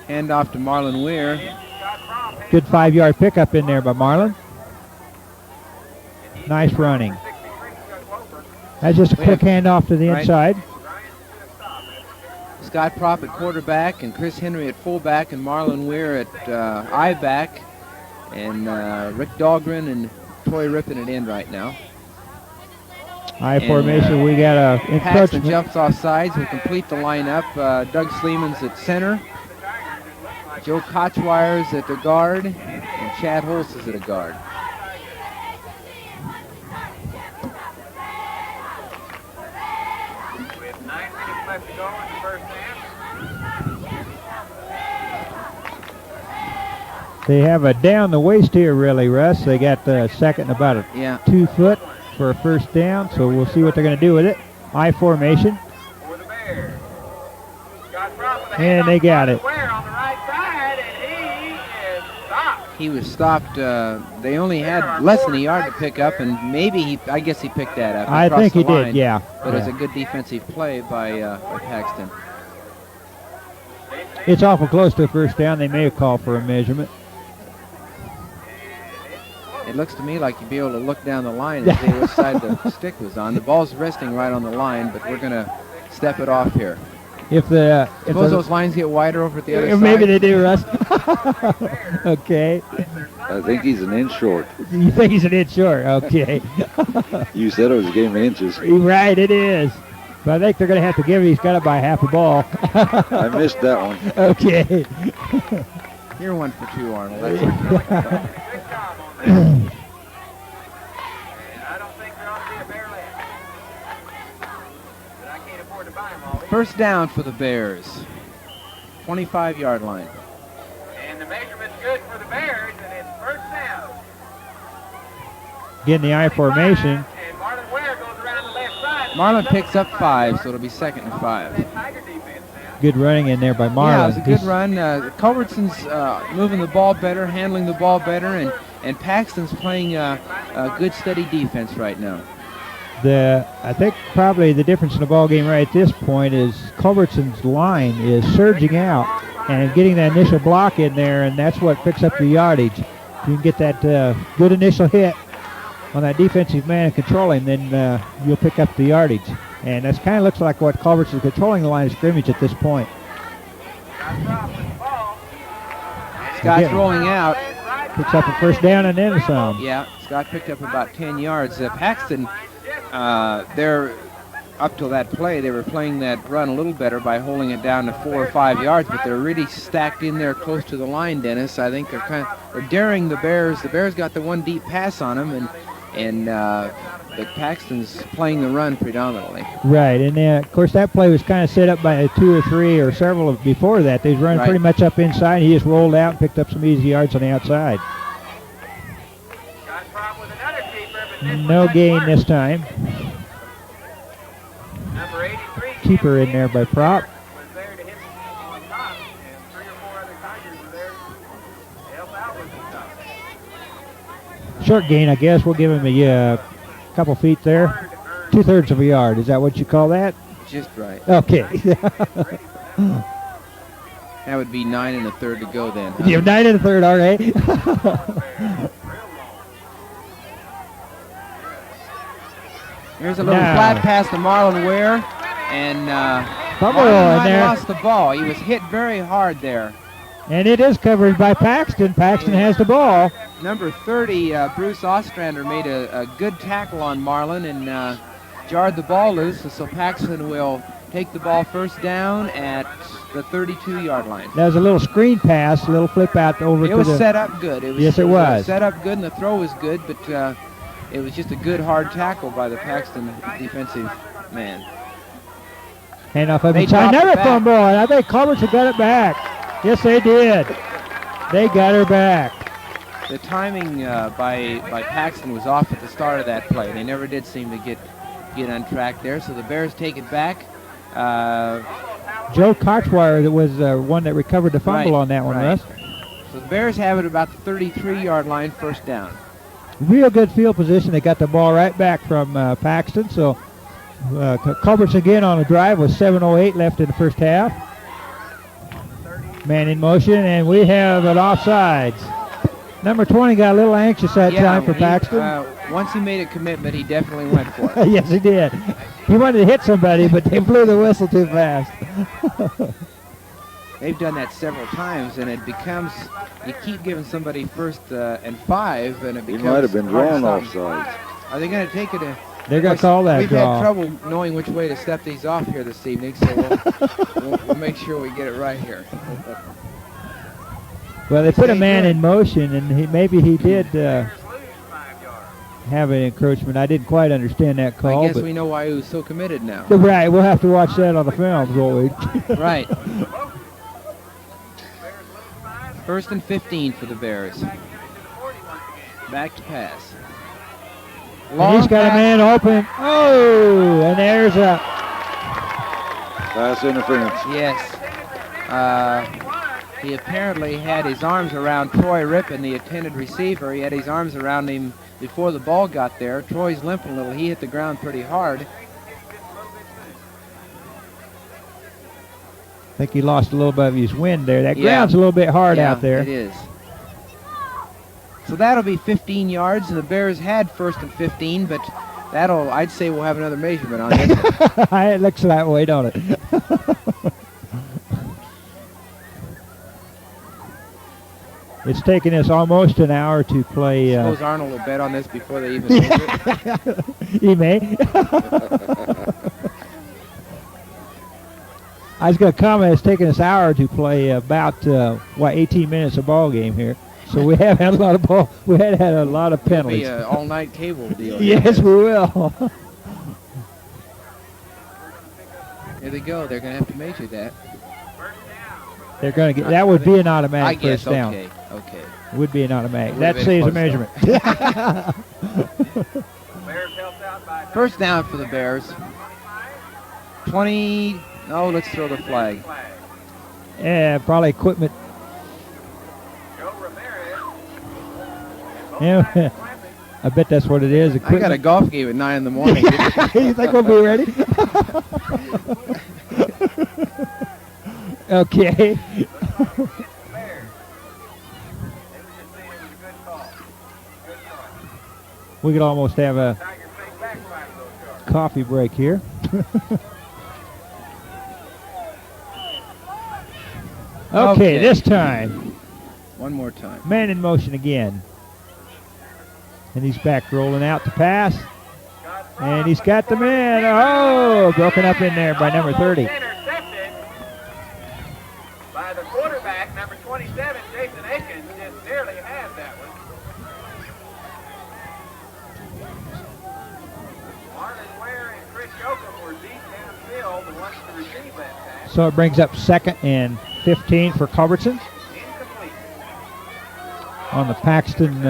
Hand off to Marlon Weir. Good 5-yard pickup in there by Marlon. Nice running. That's just a quick handoff to the inside. Scott Propp at quarterback and Chris Henry at fullback and Marlon Weir at I-back. And Rick Dahlgren and Troy Rippon at end right now. I formation, we got a Paxton encroachment. jumps off sides. We'll complete the lineup. Doug Sleeman's at center. Joe Kochwire's at the guard. And Chad Holst is at a guard. With 9 minutes left to go in the first half. They have a down the waist here, really, Russ. They got the second about a 2 foot for a first down, so we'll see what they're going to do with it. I formation. For the Bears. Scott Propp with a And they got it. Ware on the right side, and he is stopped. He was stopped. They only had less than a yard to pick up, and maybe I guess he picked that up. I think he line, did, yeah. But it was a good defensive play by Paxton. It's awful close to a first down. They may have called for a measurement. It looks to me like you'd be able to look down the line and see which side the stick was on. The ball's resting right on the line, but we're going to step it off here. Suppose those lines get wider over at the other side. Maybe they do, Russ. Okay. I think he's an inch short. You think he's an inch short? Okay. You said it was a game of inches. Right, it is. But I think they're going to have to give it. He's got it by half a ball. I missed that one. Okay. You're 1 for 2, Arnold. That's I don't think there ought to be a bear left. But I can't afford to buy them all. First down for the Bears. 25-yard line. And the measurement's good for the Bears, and it's first down. Getting the I formation. And Marlon Ware goes around the left side. Marlon picks up 5, so it'll be 2nd and 5. Tiger defense now. Good running in there by Marlon. Yeah, it was a good run. Culbertson's moving the ball better, handling the ball better, and Paxton's playing a good, steady defense right now. I think probably the difference in the ball game right at this point is Culbertson's line is surging out and getting that initial block in there, and that's what picks up the yardage. If you can get that good initial hit on that defensive man and control him, then you'll pick up the yardage. And that kind of looks like what Culbertson's controlling the line of scrimmage at this point. Scott's rolling out. Picks up a first down and then some. Yeah, Scott picked up about 10 yards. Paxton, they're up till that play, they were playing that run a little better by holding it down to 4 or 5 yards, but they're really stacked in there close to the line, Dennis. I think they're daring the Bears. The Bears got the one deep pass on them, but Paxton's playing the run predominantly. Right, and of course that play was kind of set up by 2 or 3 or several before that. They was running pretty much up inside. He just rolled out and picked up some easy yards on the outside. No gain this time. Number 83. Keeper in there by Prop. Was there to hit on top, and 3 or 4 other Tigers were there to help out with the stuff. Short gain, I guess. We'll give him a couple feet there. 2/3 of a yard. Is that what you call that? Just right. Okay. That would be 9 1/3 to go then. You have 9 1/3, all right. Here's a little flat pass to Marlon Ware, and Marlon lost the ball. He was hit very hard there. And it is covered by Paxton. Paxton has the ball. Number 30, Bruce Ostrander, made a good tackle on Marlon and jarred the ball loose, so Paxton will take the ball first down at the 32-yard line. That was a little screen pass, a little flip out over to the... It was set up good. Yes, it was. Set up good, and the throw was good, but it was just a good hard tackle by the Paxton defensive man. Hand off of inside. Another fumble, and I think Culbertson got it back. Yes, they did. They got her back. The timing by Paxton was off at the start of that play. They never did seem to get on track there, so the Bears take it back. Joe Kochwire was one that recovered the fumble on that one, Russ. So the Bears have it about the 33-yard line, first down. Real good field position. They got the ball right back from Paxton. So Culbertson again on the drive with 7:08 left in the first half. Man in motion, and we have an offsides. Number 20 got a little anxious that time for Paxton. Once he made a commitment, he definitely went for it. Yes, he did. He wanted to hit somebody, but they blew the whistle too fast. They've done that several times, and it becomes, you keep giving somebody 1st and 5, and it becomes... He might have been drawn offsides. Are they going to take it? They're going to call that draw. We've had trouble knowing which way to step these off here this evening, so we'll make sure we get it right here. Well, they put a man in motion, and maybe he did have an encroachment. I didn't quite understand that call. I guess we know why he was so committed now. Right, we'll have to watch that on the film, won't we? Right. 1st and 15 for the Bears. Back to pass. And he's got a man open. Oh, and there's a pass interference. Yes. He apparently had his arms around Troy Rippon, the intended receiver. He had his arms around him before the ball got there. Troy's limping a little. He hit the ground pretty hard. I think he lost a little bit of his wind there. That ground's a little bit hard out there. It is. So that'll be 15 yards, and the Bears had first and 15, but that'll, I'd say we'll have another measurement on this. It looks that way, don't it? It's taken us almost an hour to play. I suppose Arnold will bet on this before they even measure it. He may. I was going to comment, it's taken us an hour to play about 18 minutes of ball game here. So we have had a lot of ball. We had a lot of penalties. It'll be an all-night cable deal. Yes, we will. Here they go. They're going to have to measure that. They're going to get. That would be an automatic first down. Okay. Would be an automatic. That saves a measurement. First down for the Bears. 20. Oh, let's throw the flag. Yeah, probably equipment. Yeah, I bet that's what it is. I got a golf game at 9 in the morning. You think we'll be ready? Okay. We could almost have a coffee break here. Okay, this time. One more time. Man in motion again. And he's back rolling out to pass. And he's got the man. Oh, broken up in there by number 30. Intercepted by the quarterback, number 27, Jason Akins, just nearly had that one. Marlon Ware and Chris Yoakum were deep downfield, the ones to receive that pass. So it brings up 2nd and 15 for Culbertson. Incomplete. On the Paxton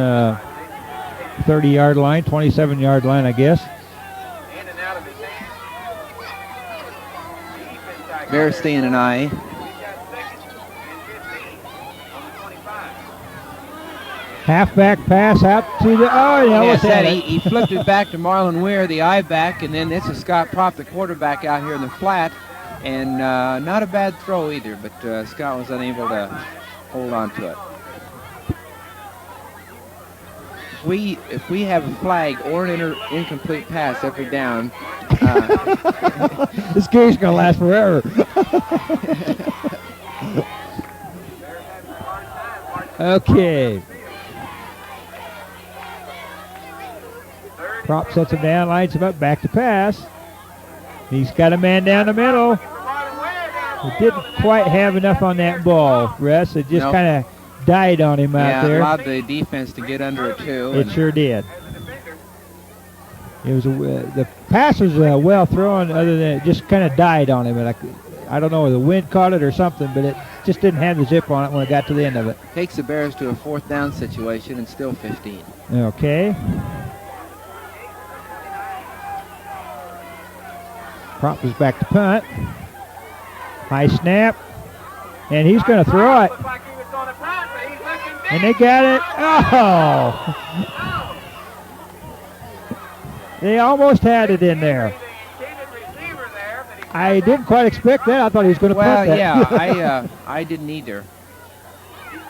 30-yard line, 27-yard line, I guess. In and out of his hands. Bears staying an eye. He's got 2nd and 15 on the 25. Halfback pass out to the. Oh, yeah, Yes, that he flipped it back to Marlon Ware, the eye back, and then this is Scott Propp, the quarterback, out here in the flat. And not a bad throw either, but Scott was unable to hold on to it. If we have a flag or an incomplete pass every down, this game's gonna last forever. Okay. Prop sets him down, lines him up, back to pass. He's got a man down the middle. He didn't quite have enough on that ball, Russ. It just kind of died on him out there. Yeah, allowed the defense to get under it too. It sure did. It was the pass was well thrown, other than it just kind of died on him. And I don't know if the wind caught it or something, but it just didn't have the zip on it when it got to the end of it. Takes the Bears to a 4th down situation and still 15. Okay. Prop is back to punt. High snap. And he's going to throw it. And they got it. Oh! They almost had it in there. I didn't quite expect that. I thought he was going to punt that. Well, yeah, I didn't either.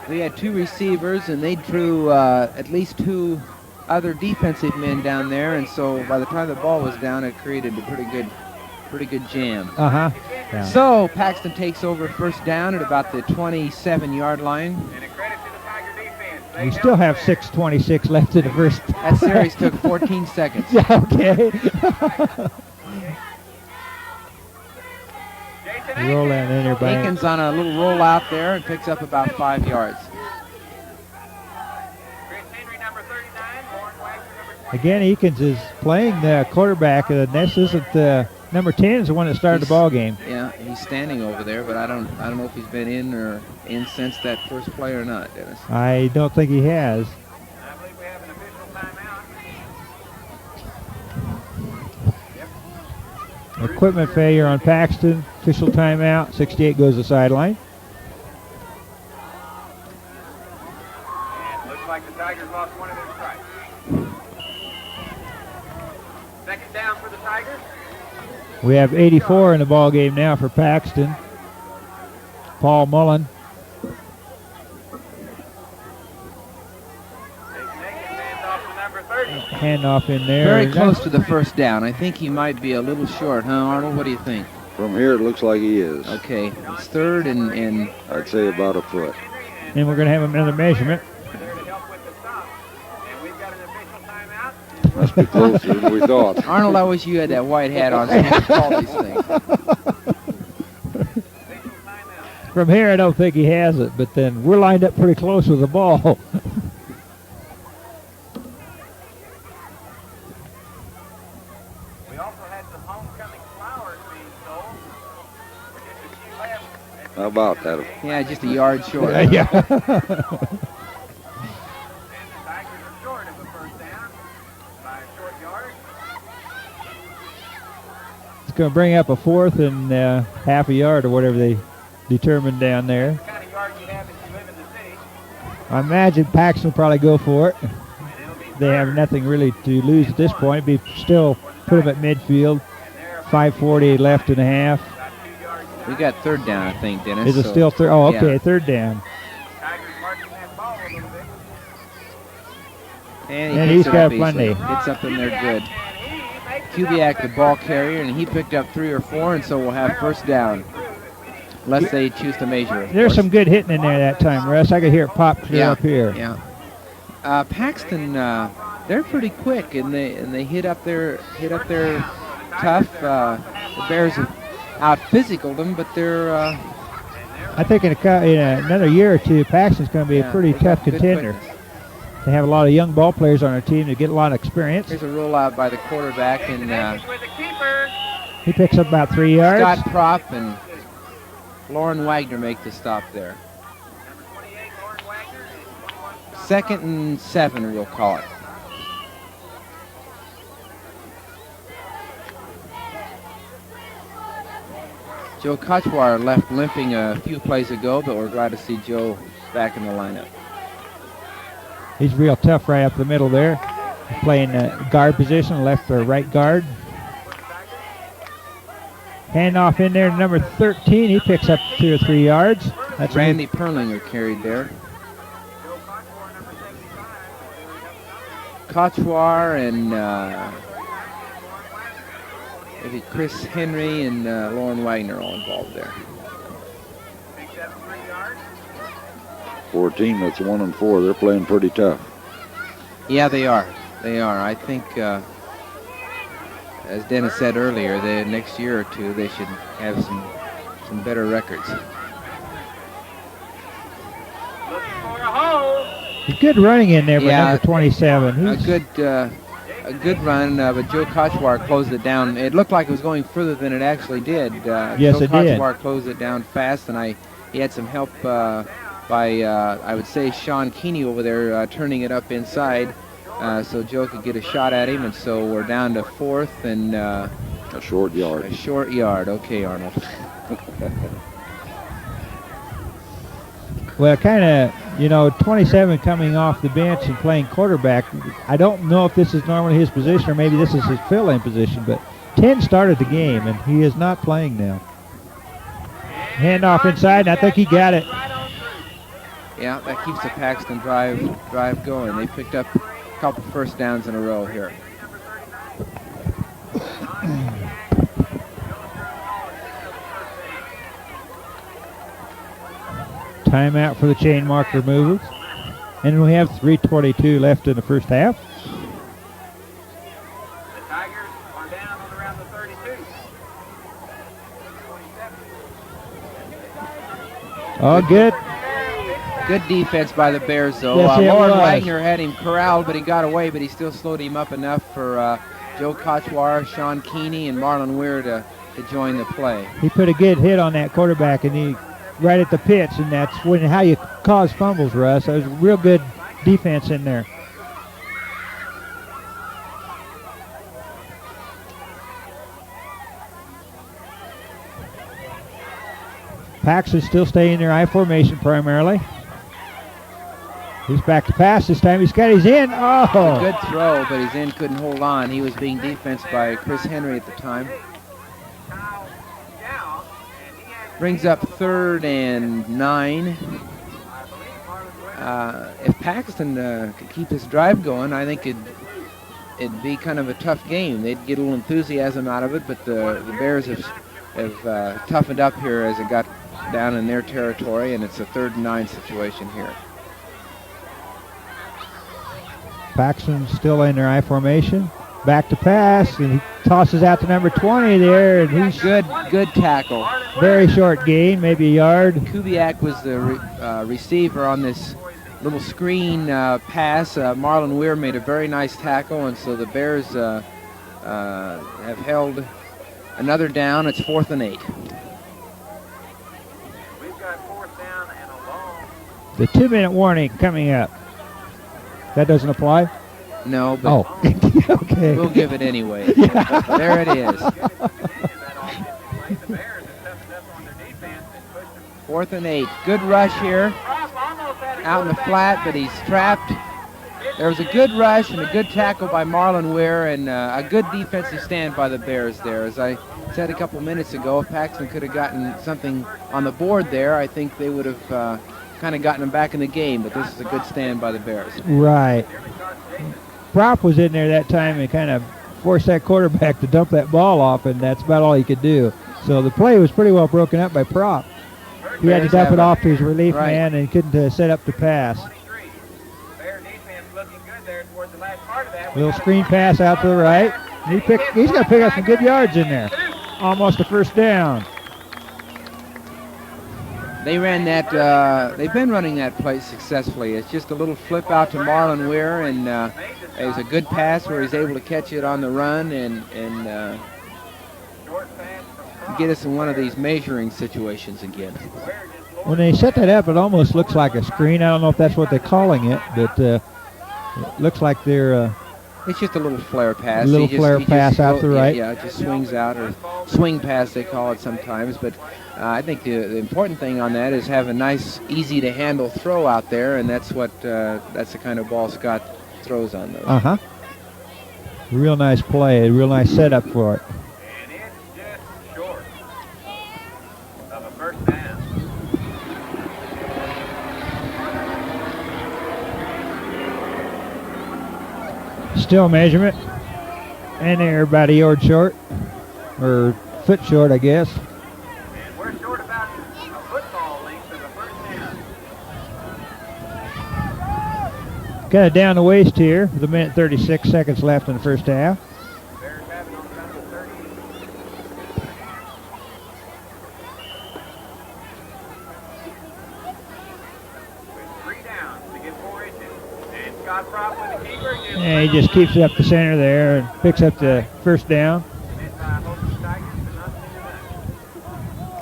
We had 2 receivers, and they drew at least 2 other defensive men down there, and so by the time the ball was down, it created a pretty good jam. Uh-huh. Yeah. So Paxton takes over first down at about the 27-yard line. We still have 6:26 left in the first. That series took 14 seconds. Yeah, okay. Roll that in there, buddy. Akins on a little roll out there and picks up about 5 yards. Again, Akins is playing the quarterback, and this isn't number 10 is the one that started the ball game. Yeah, he's standing over there, but I don't know if he's been in since that first play or not, Dennis. I don't think he has. I believe we have an official timeout. Equipment failure on Paxton. Official timeout. 68 goes to the sideline. Tigers. We have 84 in the ball game now for Paxton. Paul Mullen. Handoff in there. Very close to the first down. I think he might be a little short, huh, Arnold? What do you think? From here, it looks like he is. Okay, it's third and I'd say about a foot. And we're going to have another measurement. Must be closer than we thought. Arnold, I wish you had that white hat on so you could call these things. From here, I don't think he has it, but then we're lined up pretty close with the ball. We also had some homecoming flowers being sold. We're just a few left. How about that? Yeah, just a yard short. Yeah. And the Tigers are short of a first down by a short yard. It's going to bring up a fourth and half a yard or whatever they determined down there. What kind of yard you have if you live in the city? I imagine Paxton will probably go for it. They have nothing really to lose at this point. Be still put them at midfield. 5:40 left and a half. We got third down, I think, Dennis. Is it still third? Oh, okay, yeah. third down. Tigers marking that ball a little bit. And he's got easily. plenty. Gets up in there good. Kubiak, the ball carrier, and he picked up 3 or 4, and so we'll have first down. Unless they choose to measure. There's some good hitting in there that time, Russ. I could hear it pop clear up here. Yeah. Paxton, they're pretty quick, and they hit up there tough. The Bears have out-physicaled them, but they're. I think in another year or two, Paxton's going to be a pretty tough contender. Quickness. They have a lot of young ball players on their team to get a lot of experience. Here's a rollout by the quarterback, and he picks up about 3 yards. Scott Prop and Lauren Wagner make the stop there. 2nd and 7, we'll call it. Joe Kochwar left limping a few plays ago, but we're glad to see Joe back in the lineup. He's real tough right up the middle there. Playing guard position, left or right guard. Handoff in there to number 13. He picks up 2 or 3 yards. That's Randy Perlinger carried there. Kochwar and maybe Chris Henry and Lauren Wagner all involved there. For a team that's 1-4, they're playing pretty tough. Yeah, they are. They are. I think, as Dennis said earlier, the next year or two they should have some better records. Good running in there by number 27. A good run, but Joe Kochwar closed it down. It looked like it was going further than it actually did. Yes, Joe it did. Kochwar closed it down fast, and he had some help by, I would say, Sean Kearney over there turning it up inside, so Joe could get a shot at him, and so we're down to 4th and a short yard. A short yard. Okay, Arnold. Well, kind of, 27 coming off the bench and playing quarterback. I don't know if this is normally his position or maybe this is his fill-in position, but 10 started the game, and he is not playing now. Handoff inside, and I think he got it. Yeah, that keeps the Paxton drive going. They picked up a couple first downs in a row here. Timeout for the chain marker movers. And we have 3:22 left in the first half. The Tigers are down on around the 32. Oh, good. Good defense by the Bears, though. Yes, it Lauren was. Wagner had him corralled, but he got away, but he still slowed him up enough for Joe Kochwar, Sean Kearney, and Marlon Weir to join the play. He put a good hit on that quarterback, and he right at the pitch, and that's how you cause fumbles, Russ. That was real good defense in there. Paxton still staying in their I formation primarily. He's back to pass this time. He's got his in. Oh! Good throw, but his end couldn't hold on. He was being defensed by Chris Henry at the time. Brings up 3rd and 9. If Paxton could keep this drive going, I think it'd be kind of a tough game. They'd get a little enthusiasm out of it, but the Bears have toughened up here as it got down in their territory, and it's a 3rd and 9 situation here. Paxton still in their I formation. Back to pass, and he tosses out to number 20 there, and he's good tackle. Very short gain, maybe a yard. Kubiak was the receiver on this little screen pass. Marlon Weir made a very nice tackle, and so the Bears have held another down. It's 4th and 8. We've got 4th down and a long. The 2-minute warning coming up. That doesn't apply? No, but oh. Okay. We'll give it anyway. Yeah. There it is. 4th and 8. Good rush here. Out in the flat, but he's trapped. There was a good rush and a good tackle by Marlon Weir, and a good defensive stand by the Bears there. As I said a couple minutes ago, if Paxton could have gotten something on the board there, I think they would have kind of gotten him back in the game, but this is a good stand by the Bears. Right. Prop was in there that time and kind of forced that quarterback to dump that ball off, and that's about all he could do. So the play was pretty well broken up by Prop. He had to dump it off to his relief man and couldn't set up to pass. Little screen pass out to the right. He's going to pick up some good yards in there. Almost a 1st down. They ran that, they've been running that play successfully. It's just a little flip out to Marlon Weir, and it was a good pass where he's able to catch it on the run and get us in one of these measuring situations again. When they set that up, it almost looks like a screen. I don't know if that's what they're calling it, but it looks like they're... it's just a little flare pass. A little flare pass out to the right. Yeah, it just swings out, or swing pass they call it sometimes. But I think the important thing on that is have a nice, easy-to-handle throw out there, and that's the kind of ball Scott throws on those. Uh-huh. Real nice play, real nice setup for it. And it's just short of a 1st down. Still measurement. And they're about a yard short. Or foot short, I guess. And we're short about a football length of a 1st down. Kind of down the waist here with 1:36 seconds left in the 1st half. Bears have it on about the 30. With 3 downs to get 4 inches. And Scott Prop with the keeper. And he just keeps it up the center there and picks up the 1st down.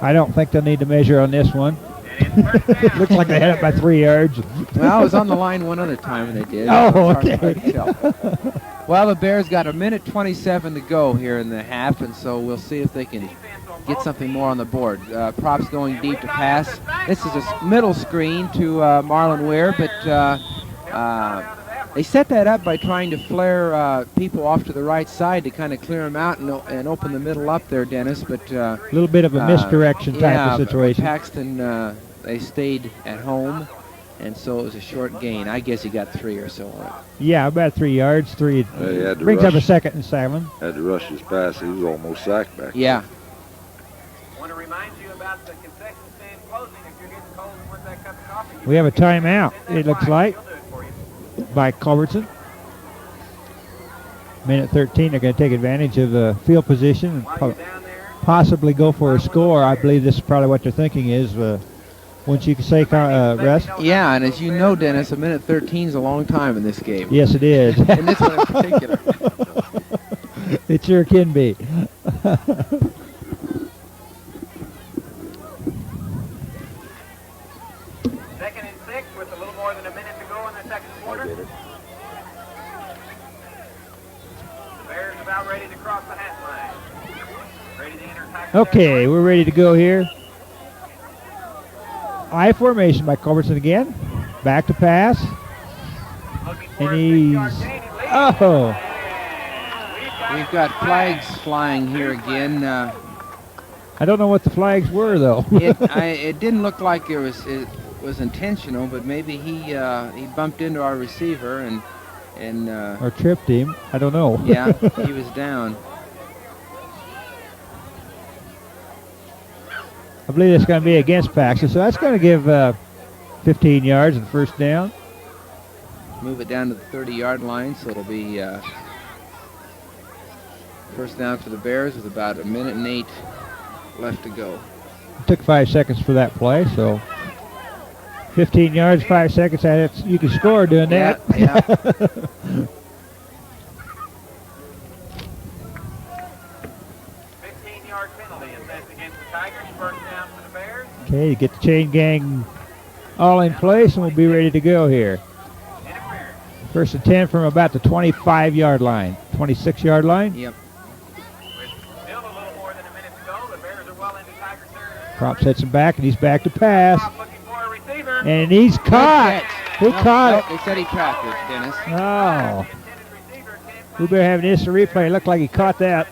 I don't think they'll need to measure on this one. It looks like they had it by 3 yards. Well, I was on the line one other time and they did. Oh, okay. Well, the Bears got 1:27 to go here in the half, and so we'll see if they can get something more on the board. Prop's going deep to pass. This is a middle screen to Marlon Weir, but they set that up by trying to flare people off to the right side to kind of clear them out and open the middle up there, Dennis. But a little bit of a misdirection type of situation. Paxton, they stayed at home, and so it was a short gain. I guess he got 3 or so on it. Yeah, about 3 yards. 3 brings up a 2nd and 7. Had to rush his pass. He was almost sacked back. Yeah. I want to remind you about the concession stand closing. If you're getting cold and want that cup of coffee, We have a timeout, it looks like, by Culbertson. 1:13, they're going to take advantage of the field position and possibly go for a score. I believe this is probably what they're thinking is, once you can say, Russ? Yeah, and as you know, Dennis, 1:13 is a long time in this game. Yes, it is. In this one in particular. It sure can be. Second and 6 with a little more than a minute to go in the 2nd quarter. The Bears about ready to cross the half line. Ready to enter tackle. Okay, we're ready to go here. I formation by Culbertson again. Back to pass. And he's, oh, We've got flags flying here again. I don't know what the flags were though. It didn't look like it was intentional, but maybe he bumped into our receiver and or tripped him. I don't know. Yeah, he was down. I believe it's going to be against Paxton, so that's going to give 15 yards and first down. Move it down to the 30-yard line, so it'll be first down for the Bears with about 1 minute and 8 left to go. It took 5 seconds for that play, so 15 yards, 5 seconds. You can score doing that. Yeah. 15-yard penalty assessed against the Tigers. First down for the Bears. Okay, you get the chain gang all in place, and we'll be ready to go here. First and 10 from about the 25-yard line, 26-yard line. Yep. Still a little more than a minute to go. The Bears are well into Tiger territory. Prop sets him back, and he's back to pass. Looking for a receiver. And he's caught. Who caught They said he trapped it, Dennis. it? Oh. We better have this replay. It looked like he caught that.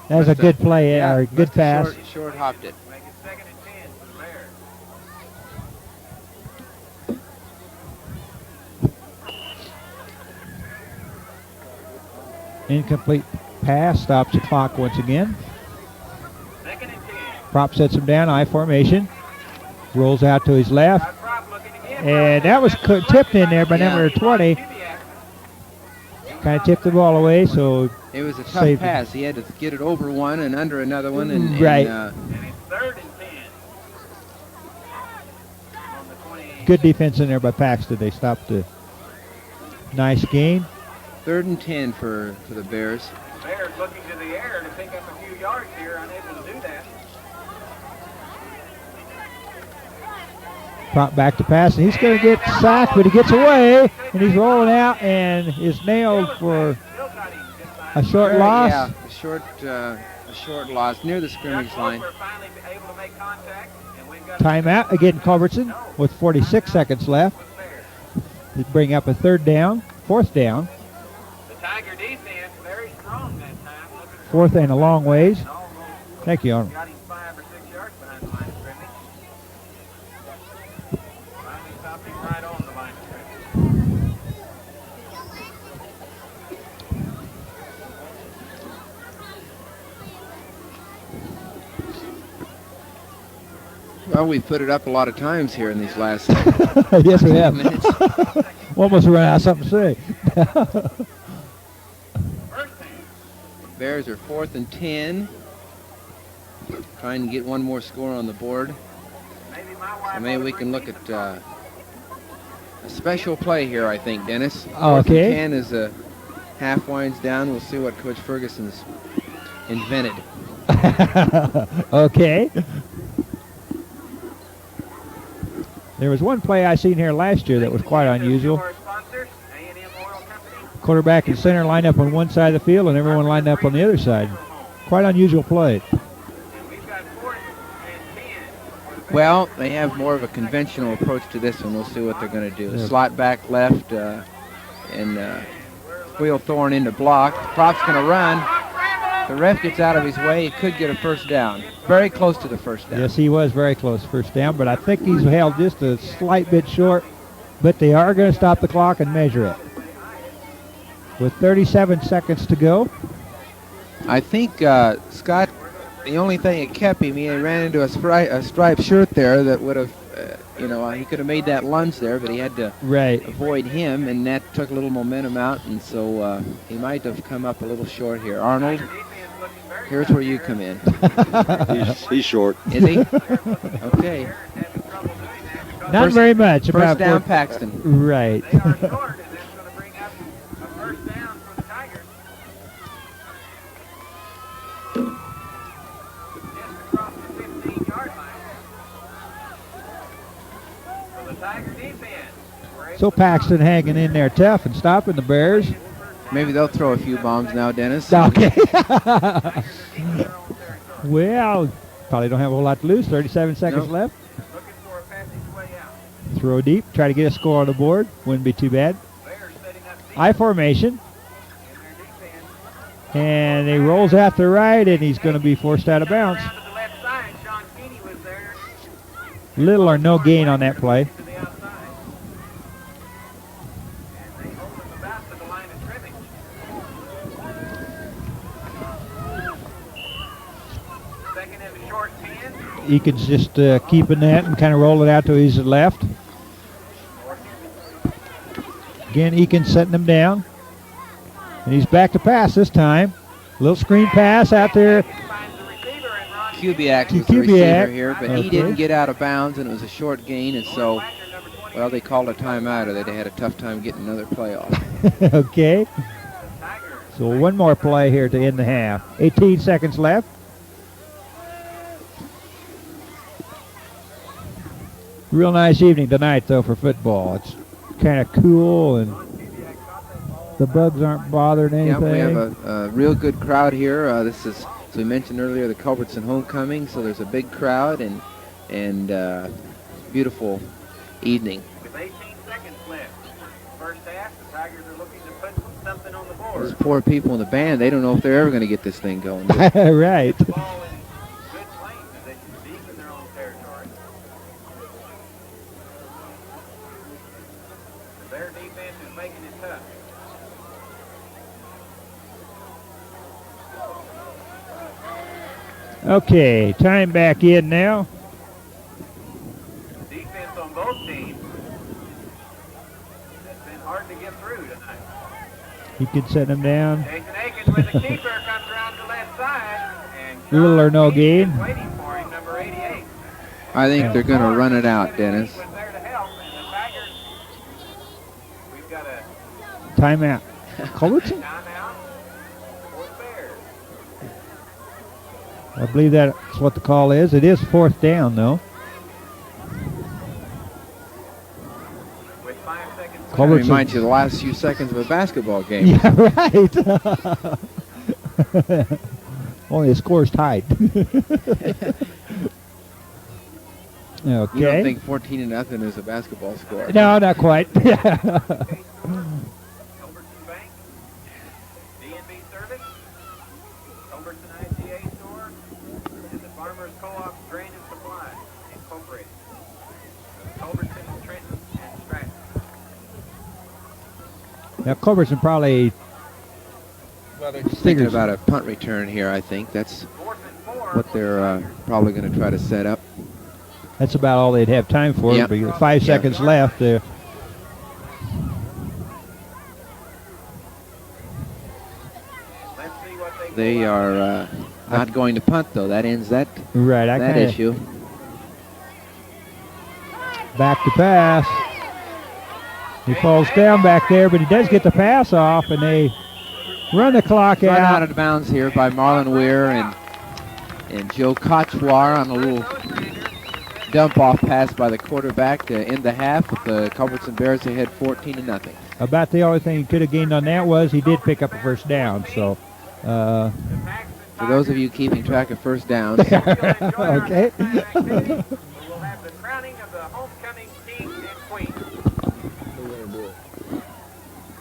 That was a good play, or a good pass. Short hopped it. Make it 2nd and 10 for the Bears. Incomplete pass, stops the clock once again. 2nd and 10. Prop sets him down, I formation. Rolls out to his left. Prop looking again. And that was tipped in there by number 20. Kind of tipped the ball away, so it was a tough saved pass. He had to get it over one and under another one. And right. And it's 3rd and 10. On the 20. Good defense in there by Paxton. They stopped the nice gain. 3rd and 10 for the Bears. Bears looking to the air to pick up a few yards here, unable to do that. Prop back to pass, and he's going to get sacked, but he gets away, and he's rolling out and is nailed for a short loss. Yeah, a short loss near the scrimmage line. Timeout again, Culbertson with 46 seconds left. They bring up a fourth down. The Tiger defense very strong that time. Fourth and a long ways. Thank you, Arnold. Got him 5 or 6 yards behind the line of scrimmage. Finally stopped him right on the line of scrimmage. Well, we've put it up a lot of times here in these last yes, we have. minutes. Almost ran out of something to say. Bears are 4th and 10. Trying to get one more score on the board. So maybe we can look at a special play here, I think, Dennis. Oh, okay. 4th and 10 as a half winds down. We'll see what Coach Ferguson's invented. Okay. There was one play I seen here last year that was quite unusual. Quarterback and center line up on one side of the field and everyone lined up on the other side. Quite unusual play. Well, they have more of a conventional approach to this one. We'll see what they're going to do. Yeah. Slot back left and wheel Thorne into block. Prop's going to run. The ref gets out of his way. He could get a first down. Very close to the first down. Yes, he was very close first down, but I think he's held just a slight bit short. But they are going to stop the clock and measure it. With 37 seconds to go. I think Scott, the only thing that kept him, he ran into a striped shirt there that would have, he could have made that lunge there, but he had to avoid him, and that took a little momentum out, and so he might have come up a little short here. Arnold, here's where you come in. He's short. Is he? Okay. Not very much. First down, Paxton. Right. So Paxton hanging in there tough and stopping the Bears. Maybe they'll throw a few bombs now, Dennis. Okay. Well, probably don't have a whole lot to lose. 37 seconds left. throw deep, try to get a score on the board. Wouldn't be too bad. I formation. And he rolls out the right, and he's going to be forced out of bounds. Little or no gain on that play. Eakin's just keeping that and kind of roll it out to his left. Again, Eakin setting him down. And he's back to pass this time. Little screen pass out there. Kubiak was the receiver here, but he didn't get out of bounds, and it was a short gain, and so, well, they called a timeout, or they had a tough time getting another play off. Okay. So one more play here to end the half. 18 seconds left. Real nice evening tonight, though, for football. It's kind of cool, and the bugs aren't bothering anything. Yeah, we have a real good crowd here. This is, as we mentioned earlier, the Culbertson homecoming, so there's a big crowd and beautiful evening. With 18 seconds left, first half, the Tigers are looking to put something on the board. Those poor people in the band, they don't know if they're ever going to get this thing going. Right. The ball in good playing position, deep in their own territory. Their defense is making it tough. Okay, time back in now. Defense on both teams has been hard to get through tonight. He could set him down. Jason Akins with the keeper comes around the left side. And Little or no gain. is waiting for him, number 88. I think they're going to run it out, Dennis. Was there to help, and the Tigers, we've got a Timeout. Culbertson? timeout for the Bears. I believe that's what the call is. It is fourth down, though. With 5 seconds left. That reminds you of the last few seconds of a basketball game. Yeah, right. Only the score's tied. Okay. You don't think 14-0 is a basketball score? No, not quite. Culbertson Bank, D&B Service, Culbertson ICA Store, and the Farmers Co-op Grain and Supply Incorporated. Culbertson, Trenton, and Stratton. Now, Culbertson probably Thinking about a punt return here, I think. That's 4th and 4. what they're probably going to try to set up. that's about all they'd have time for. Yep. But 5 seconds left. Let's see what They are not going to punt, though. That ends that Right, that issue. Back to pass. He falls down back there, but he does get the pass off, and they run the clock Run out out. of bounds here by Marlon Weir and Joe Kochwar on a little dump-off pass by the quarterback to end the half with the Culbertson Bears ahead 14-0. About the only thing he could have gained on that was he did pick up a first down. So, For those of you keeping track of first downs, okay. We'll have the crowning of the homecoming king and queen.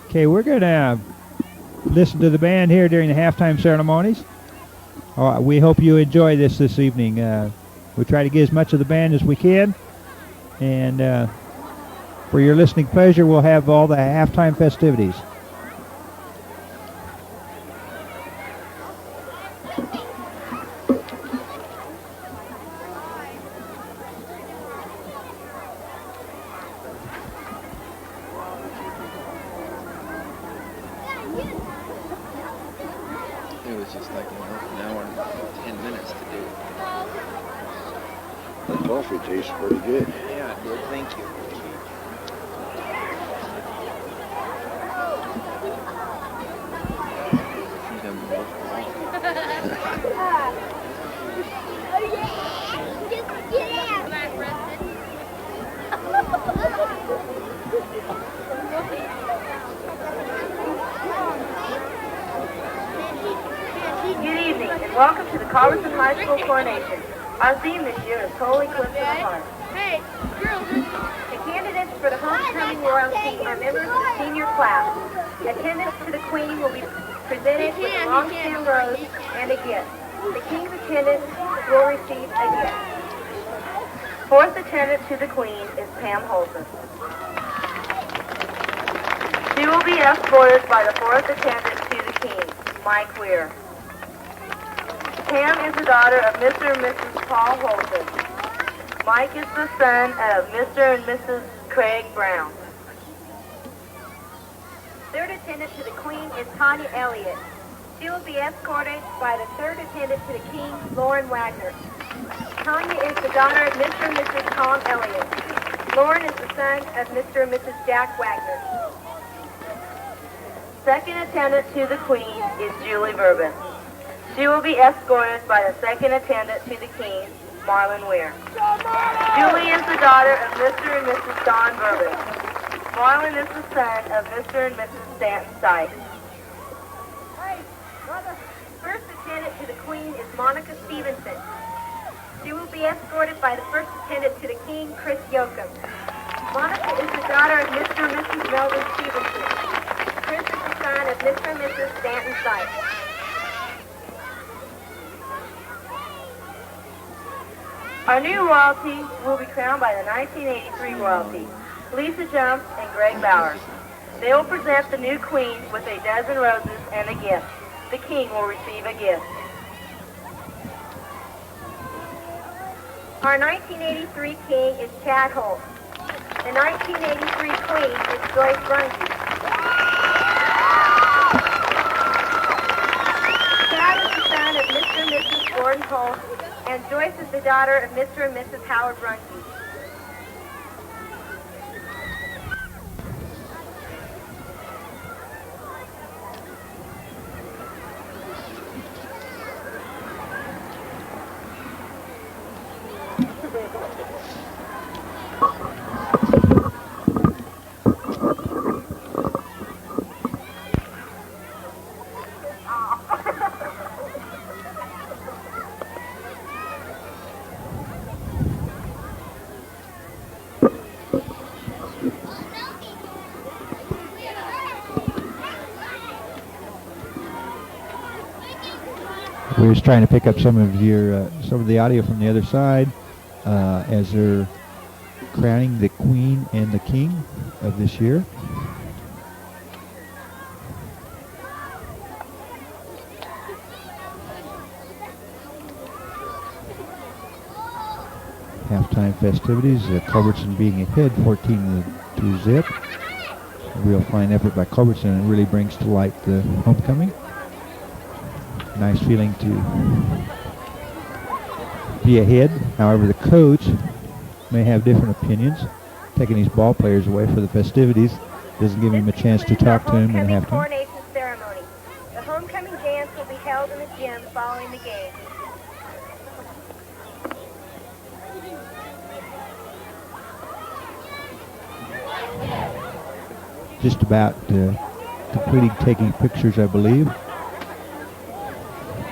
Okay, we're going to listen to the band here during the halftime ceremonies. We hope you enjoy this evening. We try to get as much of the band as we can. And for your listening pleasure, we'll have all the halftime festivities. it was just like an hour and 10 minutes to do. The coffee tastes pretty good. Yeah, it did. Thank you. Good evening, and welcome to the Culbertson High School coronation. Our theme this year is Holy Cliffs of the Heart. Hey, girls. The candidates for the homecoming royalty are members of the senior class. Attendance to the Queen will be presented with a long stem rose and a gift. The King's attendants will receive a gift. Fourth attendant to the Queen is Pam Holton. She will be escorted by the fourth attendant to the King, Mike Weir. Pam is the daughter of Mr. and Mrs. Paul Holton. Mike is the son of Mr. and Mrs. Craig Brown. Third attendant to the Queen is Tanya Elliott. She will be escorted by the third attendant to the King, Lauren Wagner. Tanya is the daughter of Mr. and Mrs. Tom Elliott. Lauren is the son of Mr. and Mrs. Jack Wagner. Second attendant to the Queen is Julie Bourbon. She will be escorted by the second attendant to the King, Marlon Weir. Julie is the daughter of Mr. and Mrs. Don Bourbon. Marlon is the son of Mr. and Mrs. Stanton Sykes. First attendant to the Queen is Monica Stevenson. She will be escorted by the first attendant to the King, Chris Yoakum. Monica is the daughter of Mr. and Mrs. Melvin Stevenson. Chris is the son of Mr. and Mrs. Stanton Sykes. Our new royalty will be crowned by the 1983 royalty, Lisa Jumps and Greg Bauer. They will present the new Queen with a dozen roses and a gift. The King will receive a gift. Our 1983 King is Chad Holt. The 1983 Queen is Joyce Brunke. Chad is the son of Mr. and Mrs. Gordon Holt, and Joyce is the daughter of Mr. and Mrs. Howard Brunke. We're just trying to pick up some of the audio from the other side as they're crowning the Queen and the King of this year. Halftime festivities, Culbertson being ahead 14-0. A real fine effort by Culbertson, and it really brings to light the homecoming. Nice feeling to be ahead. However, the coach may have different opinions. Taking these ball players away for the festivities doesn't give him a chance to talk to him and have to. Coronation ceremony. The homecoming dance will be held in the gym following the game. Just about completing taking pictures, I believe,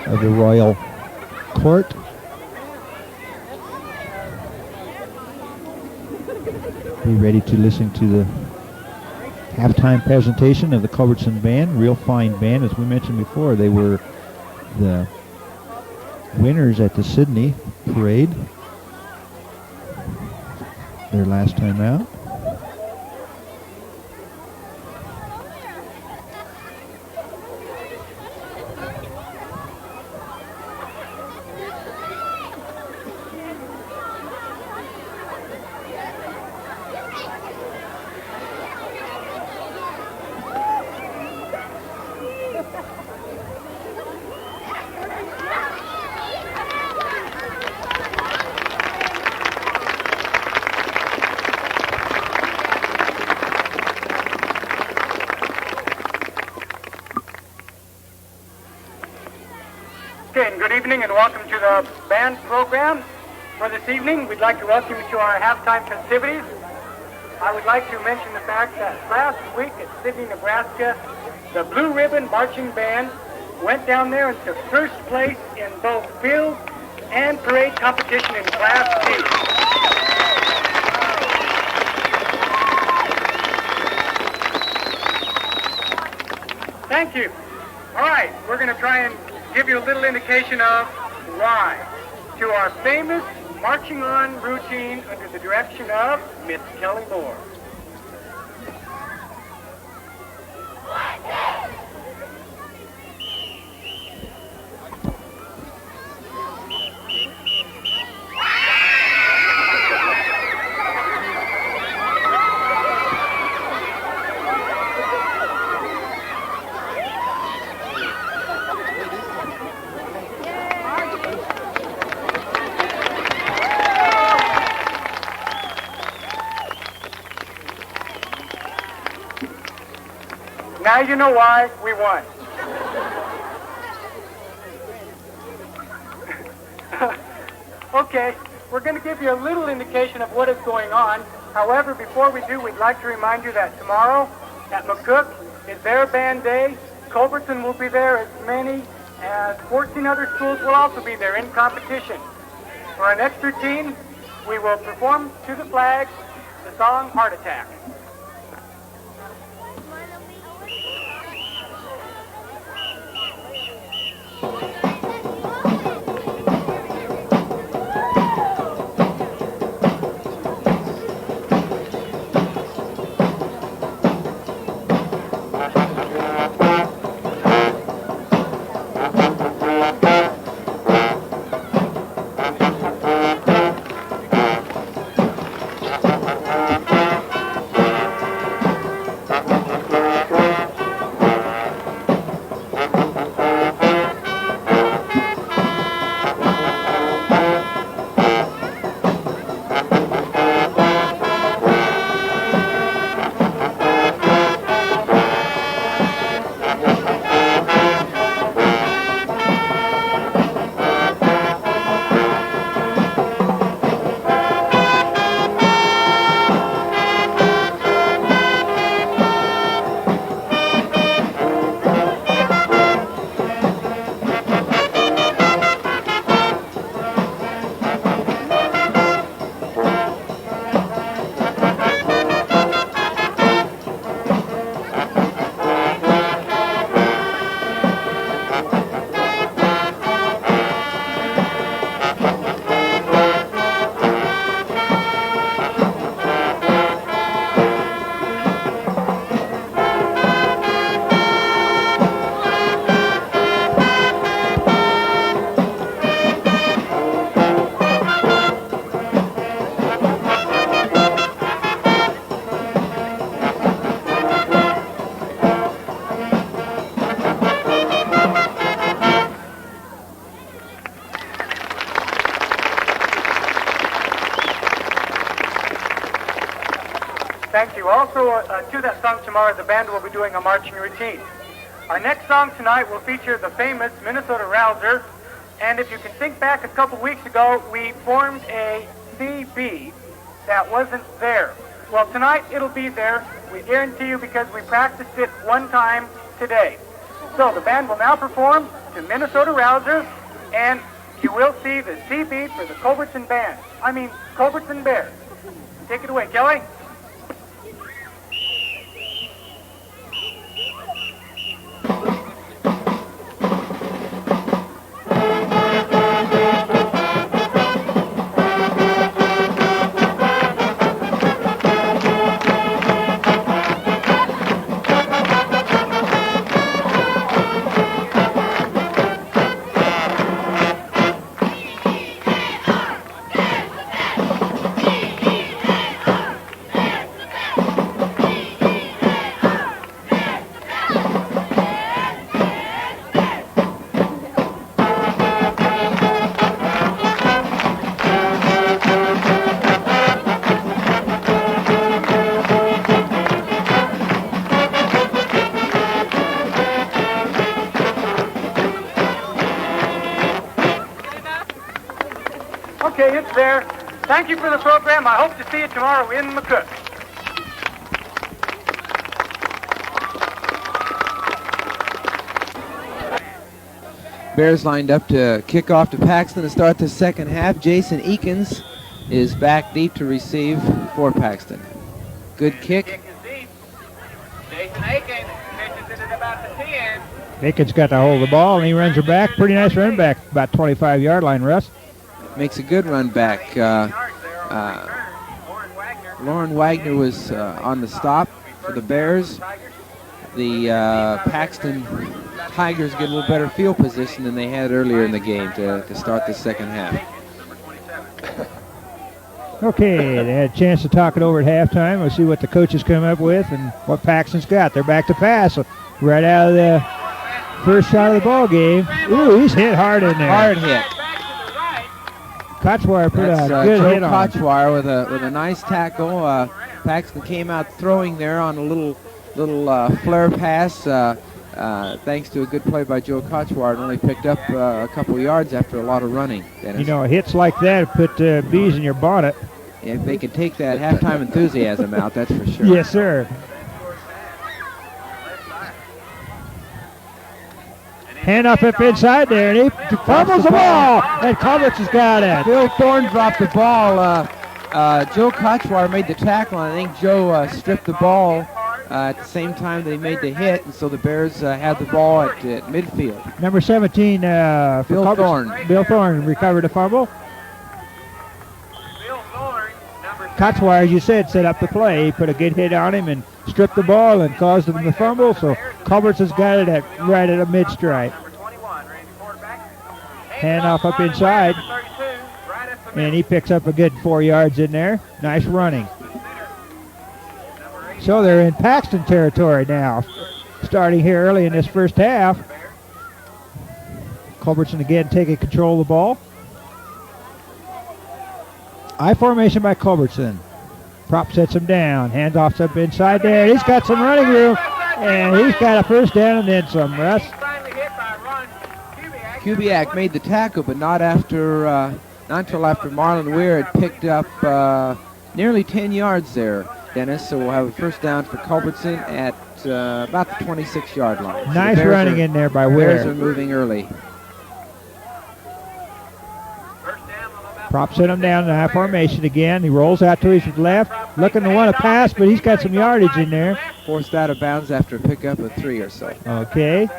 of the royal court. Be ready to listen to the halftime presentation of the Culbertson band. Real fine band, as we mentioned before. They were the winners at the Sydney parade their last time out. Good evening and welcome to the band program for this evening. We'd like to welcome you to our halftime festivities. I would like to mention the fact that last week at Sydney, Nebraska, the Blue Ribbon Marching Band went down there and took first place in both field and parade competition in Class C. Thank you. All right, we're going to try and give you a little indication of why. To our famous marching on routine under the direction of Miss Kelly Moore. Now you know why we won. Okay, we're going to give you a little indication of what is going on. However, before we do, we'd like to remind you that tomorrow at McCook is their band day. Culbertson will be there. As many as 14 other schools will also be there in competition. For our next routine, we will perform to the flag the song Heart Attack. Thank you. Also, to that song tomorrow, the band will be doing a marching routine. Our next song tonight will feature the famous Minnesota Rouser. And if you can think back a couple weeks ago, we formed a CB that wasn't there. Well, tonight it'll be there. We guarantee you because we practiced it one time today. So the band will now perform to Minnesota Rouser, and you will see the CB for the Culbertson Band. Culbertson Bears. Take it away, Kelly. Okay, it's there. Thank you for the program. I hope to see you tomorrow in McCook. Bears lined up to kick off to Paxton to start the second half. Jason Eakins is back deep to receive for Paxton. Good kick. Kick is deep. Jason Eakins pitches it at about the 10. Bacon's got to hold the ball, and he runs her back. Pretty nice run back, about 25-yard line, Russ. Makes a good run back. Lauren Wagner was on the stop for the Bears. The Paxton Tigers get a little better field position than they had earlier in the game to start the second half. Okay, they had a chance to talk it over at halftime. We'll see what the coaches come up with and what Paxton's got. They're back to pass right out of the first shot of the ball game. Ooh, he's hit hard in there. Hard hit. Kochwar put That's, a good Joe hit on. Kochwar with a nice tackle. Paxton came out throwing there on a little flare pass. Thanks to a good play by Joe Kochwar, and only picked up a couple yards after a lot of running. Dennis. You know, hits like that put bees in your bonnet. If they can take that halftime enthusiasm out, that's for sure. Yes, sir. Hand up inside there, and he fumbles the ball, and Culbertson's got it. Bill Thorne dropped the ball. Joe Kochwar made the tackle, and I think Joe stripped the ball at the same time that he made the hit, and so the Bears had the ball at midfield. Number 17, Bill Thorne. Bill Thorne recovered a fumble. Kochwar, as you said, set up the play. He put a good hit on him and stripped the ball and caused him to fumble, so Culbertson's got it right at a mid-stripe. Hand off up inside, and he picks up a good 4 yards in there. Nice running. So they're in Paxton territory now, starting here early in this first half. Culbertson again taking control of the ball. I formation by Culbertson. Prop sets him down. Hands off up inside there. He's got some running room, and he's got a first down and then some, Russ. Kubiak made the tackle, but not until after Marlon Weir had picked up nearly 10 yards there, Dennis. So we'll have a first down for Culbertson at about the 26-yard line. So nice running in there by Weir. Bears are moving early. Prop set him down in the high formation again. He rolls out to his left, looking to want to pass, but he's got some yardage in there. Forced out of bounds after a pickup of 3 or so. Okay.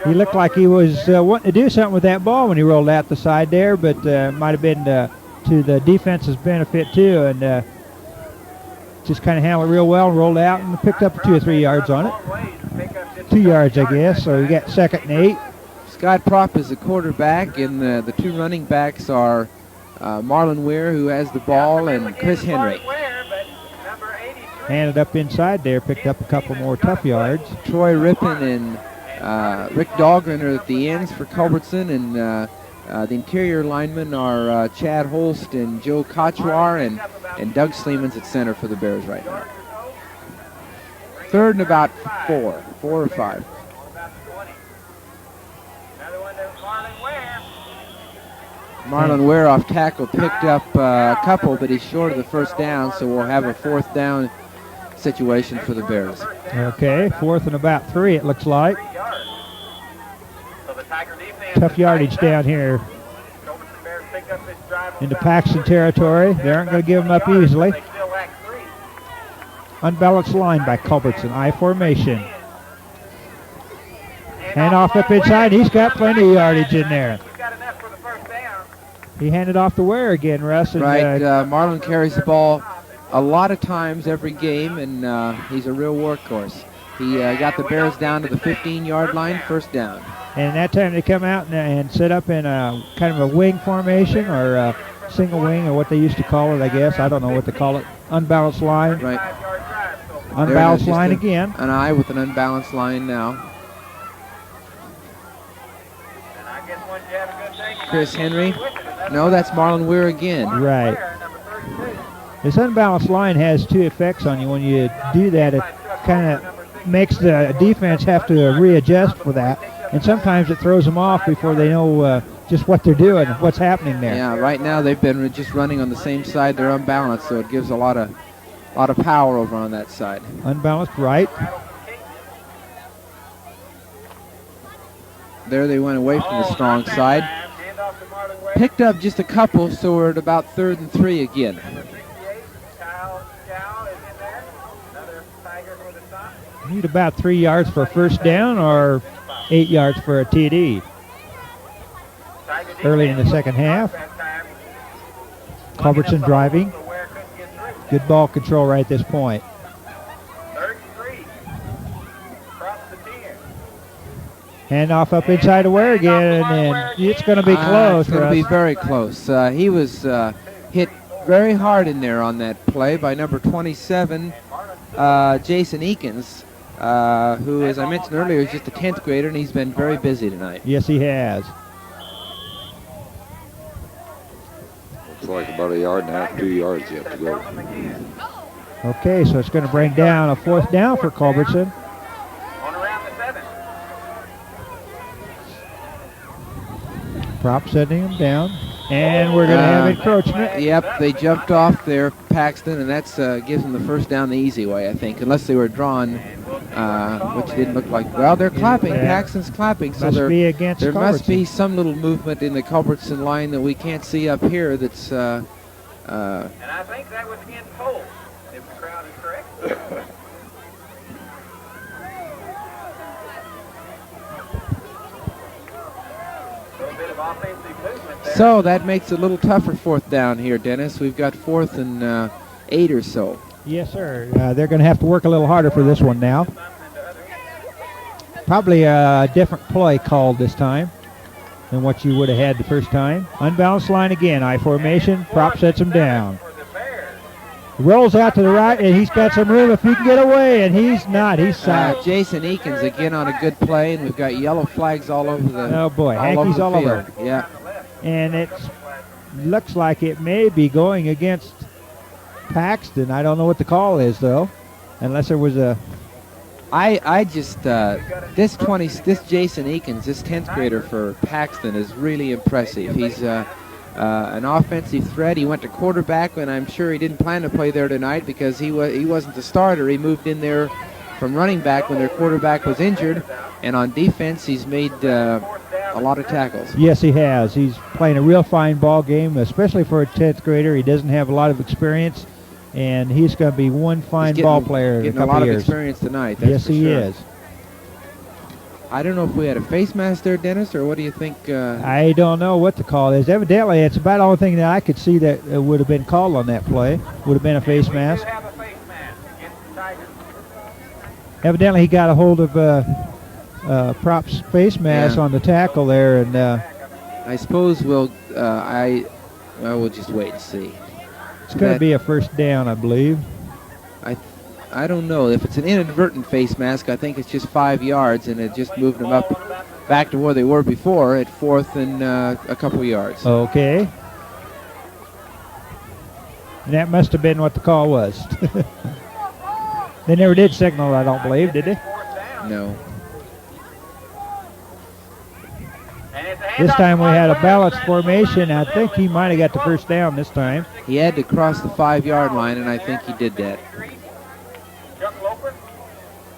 He looked like he was wanting to do something with that ball when he rolled out the side there, but might have been to the defense's benefit too, and just kind of handled it real well and rolled out and picked up 2 or 3 yards on it. 2 yards, I guess, so you got 2nd and 8. Scott Propp is the quarterback, and the 2 running backs are Marlon Weir, who has the ball, and Chris Henry. Handed up inside there, picked up a couple more tough yards. Troy Rippon and Rick Dahlgren are at the ends for Culbertson, and the interior linemen are Chad Holst and Joe Kochwar, and Doug Sleeman's at center for the Bears right now. 3rd and about 4 or 5. Marlon Weir off tackle picked up a couple, but he's short of the first down, so we'll have a 4th down situation for the Bears. Okay, 4th and about 3 it looks like. Tough yardage down here into Paxton territory. They aren't going to give them up easily. Unbalanced line by Culbertson, I formation. Hand off up inside, he's got plenty of yardage in there. He handed off the Ware again, Russ. And, right, Marlon carries the ball a lot of times every game, and he's a real workhorse. He got the Bears down to the 15-yard line, 1st down. And that time they come out and set up in a kind of a wing formation or a single wing or what they used to call it, I guess. I don't know what they call it. Unbalanced line. Right. Unbalanced line again. An eye with an unbalanced line now. Chris Henry. No, that's Marlon Weir again. Right. This unbalanced line has 2 effects on you. When you do that, it kind of makes the defense have to readjust for that. And sometimes it throws them off before they know just what they're doing, what's happening there. Yeah, right now they've been just running on the same side. They're unbalanced, so it gives a lot of power over on that side. Unbalanced right. There they went away from the strong side. Picked up just a couple, so we're at about 3rd and 3 again. Need about 3 yards for a first down or 8 yards for a TD. Early in the second half. Culbertson driving. Good ball control right at this point. Handoff up inside to Ware again, and it's going to be close. It's going to be very close. He was hit very hard in there on that play by number 27, Jason Eakins, who, as I mentioned earlier, is just a 10th grader, and he's been very busy tonight. Yes, he has. Looks like about 1.5 yards, 2 yards you have to go. Okay, so it's going to bring down a 4th down for Culbertson. Prop setting him down, and we're going to have encroachment. Yep, they jumped off there, Paxton, and that's gives them the first down the easy way, I think, unless they were drawn, which didn't look like. Well, they're clapping. Yeah. Paxton's clapping, so Must be against there Culbertson. must be some little movement in the Culbertson line that we can't see up here. That's. And I think that was against Holt, if the crowd is correct. So that makes it a little tougher 4th down here, Dennis. We've got 4th and 8 or so. Yes, sir. They're going to have to work a little harder for this one now. Probably a different play called this time than what you would have had the first time. Unbalanced line again. I formation. Prop sets him down. Rolls out to the right, and he's got some room if he can get away, and he's not. He's sacked. Jason Eakins again on a good play, and we've got yellow flags all over the. Oh boy, hankies all over. Yeah. And it looks like it may be going against Paxton. I don't know what the call is though, unless there was a. I just this Jason Eakins, this 10th grader for Paxton is really impressive. He's an offensive threat. He went to quarterback, and I'm sure he didn't plan to play there tonight because he wasn't the starter. He moved in there from running back when their quarterback was injured, and on defense he's made a lot of tackles. Yes, he has. He's playing a real fine ball game, especially for a 10th grader. He doesn't have a lot of experience, and he's going to be one fine ball player in a couple lot years. Of experience tonight. That's yes, for he sure. is. I don't know if we had a face mask there, Dennis, or what do you think? I don't know what the call is. Evidently, it's about the only thing that I could see that would have been called on that play. Would have been a face mask. Evidently, he got a hold of Prop's face mask on the tackle there, and I suppose we'll just wait and see. It's going to be a first down, I believe. I don't know. If it's an inadvertent face mask, I think it's just 5 yards, and it just moved them up back to where they were before at 4th and a couple yards. Okay. And that must have been what the call was. They never did signal, I don't believe, did they? No. This time we had a balanced formation. I think he might have got the first down this time. He had to cross the 5-yard line, and I think he did that.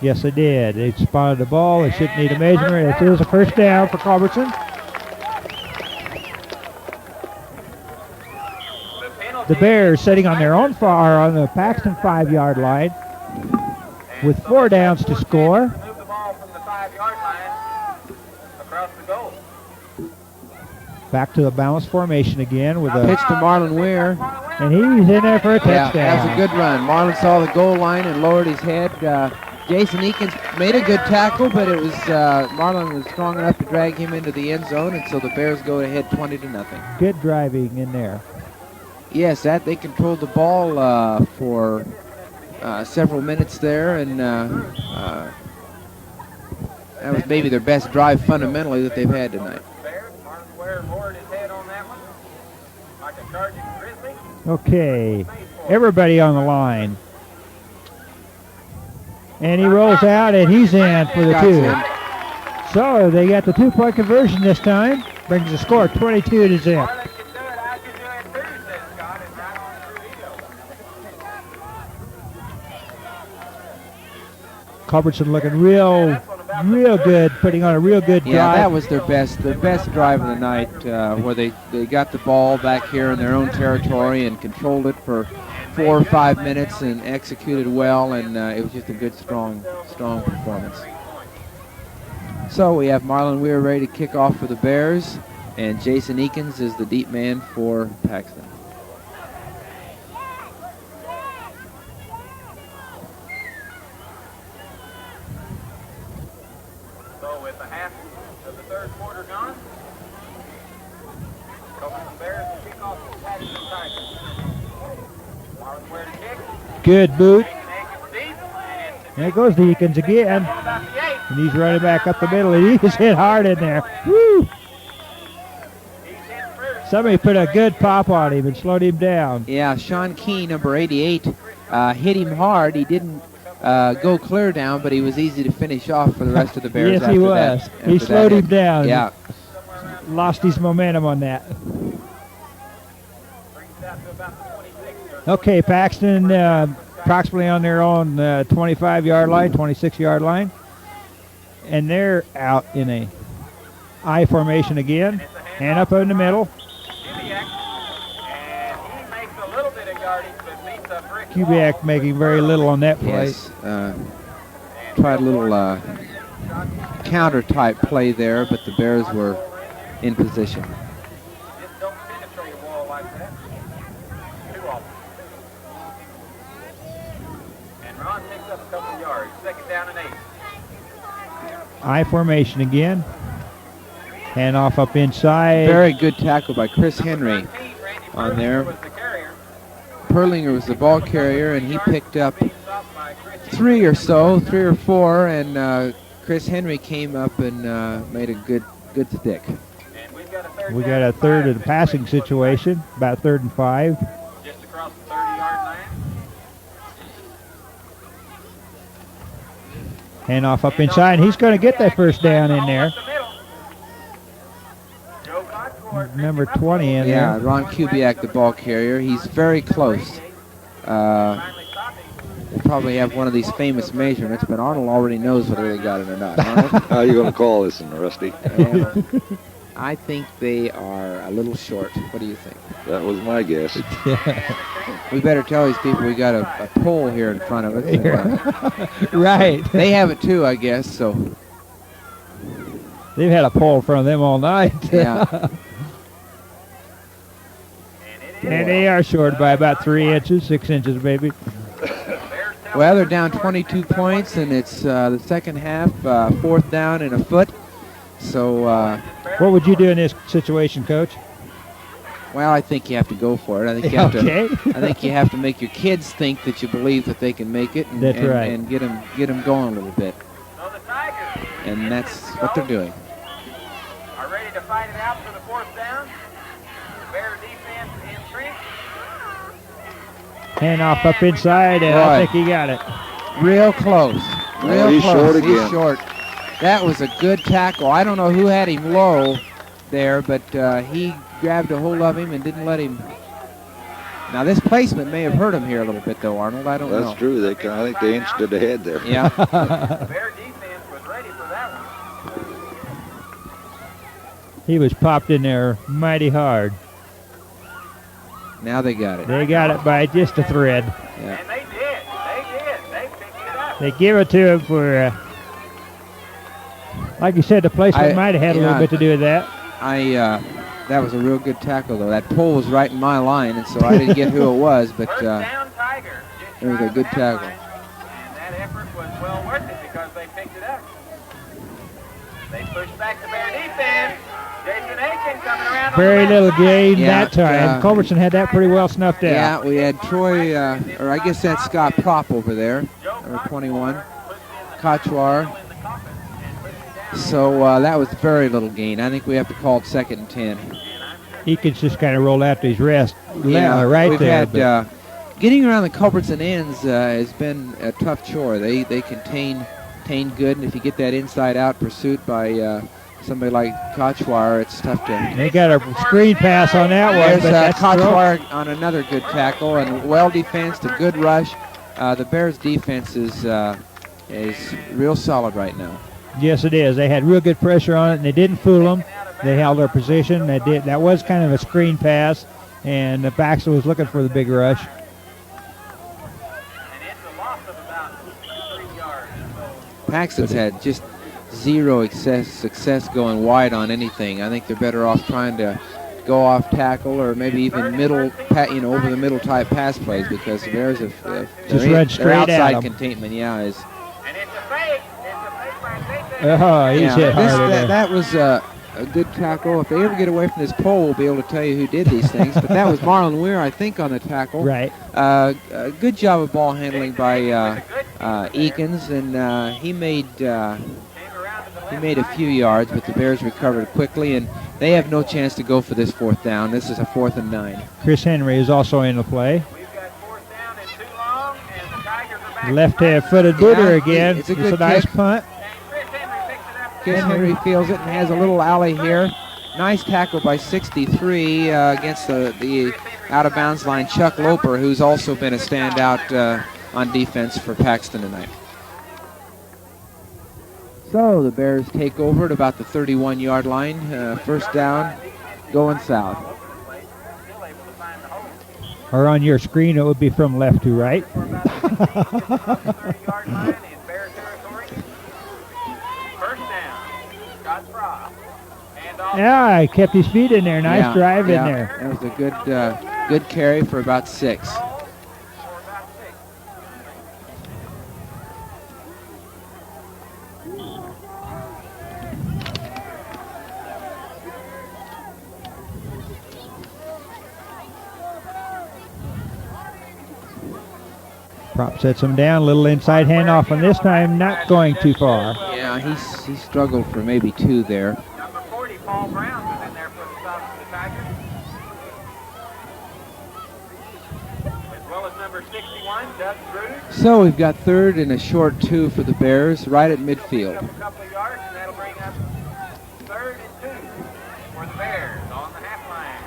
Yes, they did. They spotted the ball. They shouldn't need a measurement. It is a first down for Culbertson. The Bears sitting on their own on the Paxton 5-yard line with 4 downs to score. Move the ball from the 5-yard line across the goal. Back to the balanced formation again with a pitch to Marlon Weir. And he's in there for a touchdown. Yeah, that was a good run. Marlon saw the goal line and lowered his head. Jason Eakins made a good tackle, but it was Marlon was strong enough to drag him into the end zone, and so the Bears go ahead 20-0. Good driving in there. Yes, they controlled the ball for several minutes there, and that was maybe their best drive fundamentally that they've had tonight. Okay, everybody on the line. And he rolls out, and he's in for the 2. So they got the 2-point conversion this time. Brings the score 22-0. Culbertson looking real good, putting on a real good drive. Yeah, that was their best drive of the night, where they got the ball back here in their own territory and controlled it for 4 or 5 minutes and executed well, and it was just a good, strong performance. So we have Marlon Weir ready to kick off for the Bears, and Jason Eakins is the deep man for Paxton. So with the half of the third quarter gone, Culbertson Bears will kick off the Paxton Tigers. Marlon Weir to kick. Good boot. Eakins deep, and There goes the Eakins again. about the 8. And he's running back up the middle, and he was hit hard in there. Woo! He's in first. Somebody put a good pop on him and slowed him down. Yeah, Sean Key, number 88, hit him hard. He didn't go clear down, but he was easy to finish off for the rest of the Bears. Yes, he was. He slowed him down. Yeah. Lost his momentum on that. Brings it out to about the 26. Okay, Paxton approximately on their own 25-yard line, 26-yard line. And they're out in a I formation again. Hand up in the middle. Kubiak, and he makes a little bit of yardage, but beats a brick Kubiak making very little on that play. Yes. Tried a little counter-type play there, but the Bears were in position. Just don't penetrate a wall like that. Too often. And Ron picks up a couple of yards. Second down and 8. I formation again. Hand off up inside. Very good tackle by Chris Henry 13, Randy on there. was the carrier. Perlinger was the ball carrier, and he picked up Being stopped by Chris 3 or 4, and Chris Henry came up and made a good stick. And we've got a third We down got a and third 5. of the passing situation, about 3rd and 5. Just across the 30-yard line. Hand off up inside. He's going to get that first down in there. Number 20 in Yeah, there. Ron Kubiak, the ball carrier. He's very close. We'll probably have one of these famous measurements, but Arnold already knows whether they got it or not. Arnold? How are you going to call this one, Rusty? I think they are a little short. What do you think? That was my guess. We better tell these people we got a pole here in front of us. Right. They have it too, I guess, so. They've had a pole in front of them all night. Yeah. And they are short by about 3 inches, 6 inches maybe. Well, they're down 22 points, and it's the second half, 4th down and a foot. So, What would you do in this situation, Coach? well, I think you have to go for it. I think you have Okay. to. I think you have to make your kids think that you believe that they can make it, and, That's right. and get them going a little bit. So the Tigers And that's what they're doing. are ready to fight it out for the 4th down. The Bear defense entrenched. Hand off up inside, and I Boy. think he got it. Real close. Real he's close. short He's again. short. That was a good tackle. I don't know who had him low there, but he grabbed a hold of him and didn't let him. Now, this placement may have hurt him here a little bit, though, Arnold. I don't know. That's true. I think they inched it ahead there. Yeah. The Bear defense was ready for that one. He was popped in there mighty hard. Now they got it. They got it by just a thread. Yeah. And they did. They picked it up. They give it to him for, like you said, the placement might have had a little bit to do with that. That was a real good tackle, though. That pole was right in my line, and so I didn't get who it was, but First down Tigers. Just it was shy a of good half tackle. line. And that effort was well worth it because they picked it up. They pushed back the Bear defense. Jason Aiken coming around on Very the little left side. gain Yeah, that time. yeah. Culbertson had that pretty well snuffed out. Yeah, we had Troy, or I guess that's Scott Prop over there, number 21, Kochwar. So that was very little gain. I think we have to call it 2nd and 10. Eakins just kind of rolled out to his rest. Yeah, Right we've there. had, getting around the Culbertson ends has been a tough chore. They contain good, and if you get that inside-out pursuit by somebody like Kochwar, it's tough to. They got a screen pass on that one, There's but that's throw. Kochwar on another good tackle, and well defensed, a good rush. The Bears' defense is real solid right now. Yes, it is. They had real good pressure on it, and they didn't fool them. They held their position. They did. That was kind of a screen pass, and Paxton was looking for the big rush. Paxton's had just zero success going wide on anything. I think they're better off trying to go off tackle or maybe even middle, over the middle type pass plays, because the Bears have just run straight outside at containment. Yeah, is. And it's a fake. Oh, he's hit harder there. That was a good tackle. If they ever get away from this pole, we'll be able to tell you who did these things. But that was Marlon Weir, I think, on the tackle. Right. A good job of ball handling by Eakins, and he made a few yards, but the Bears recovered quickly, and they have no chance to go for this 4th down. This is a 4th and 9. Chris Henry is also in the play. We've got 4th down and 2 long, and the Tigers are back. Left-footed booter again. It's a good nice kick. punt. Chris Henry feels it and has a little alley here. Nice tackle by 63 against the out-of-bounds line, Chuck Loper, who's also been a standout on defense for Paxton tonight. So the Bears take over at about the 31-yard line. 1st down, going south. Or on your screen, it would be from left to right. Yeah, he kept his feet in there. Nice drive in there. That was a good carry for about 6. Prop sets him down. Little inside handoff, and this time not going too far. Yeah, he struggled for maybe 2 there. Number 40, Paul Brown, was in there for the stop for the Tigers. As well as number 61, Doug Bruce. So we've got 3rd and a short 2 for the Bears, right at midfield. A couple of yards, and that'll bring up 3rd and 2 for the Bears on the half line.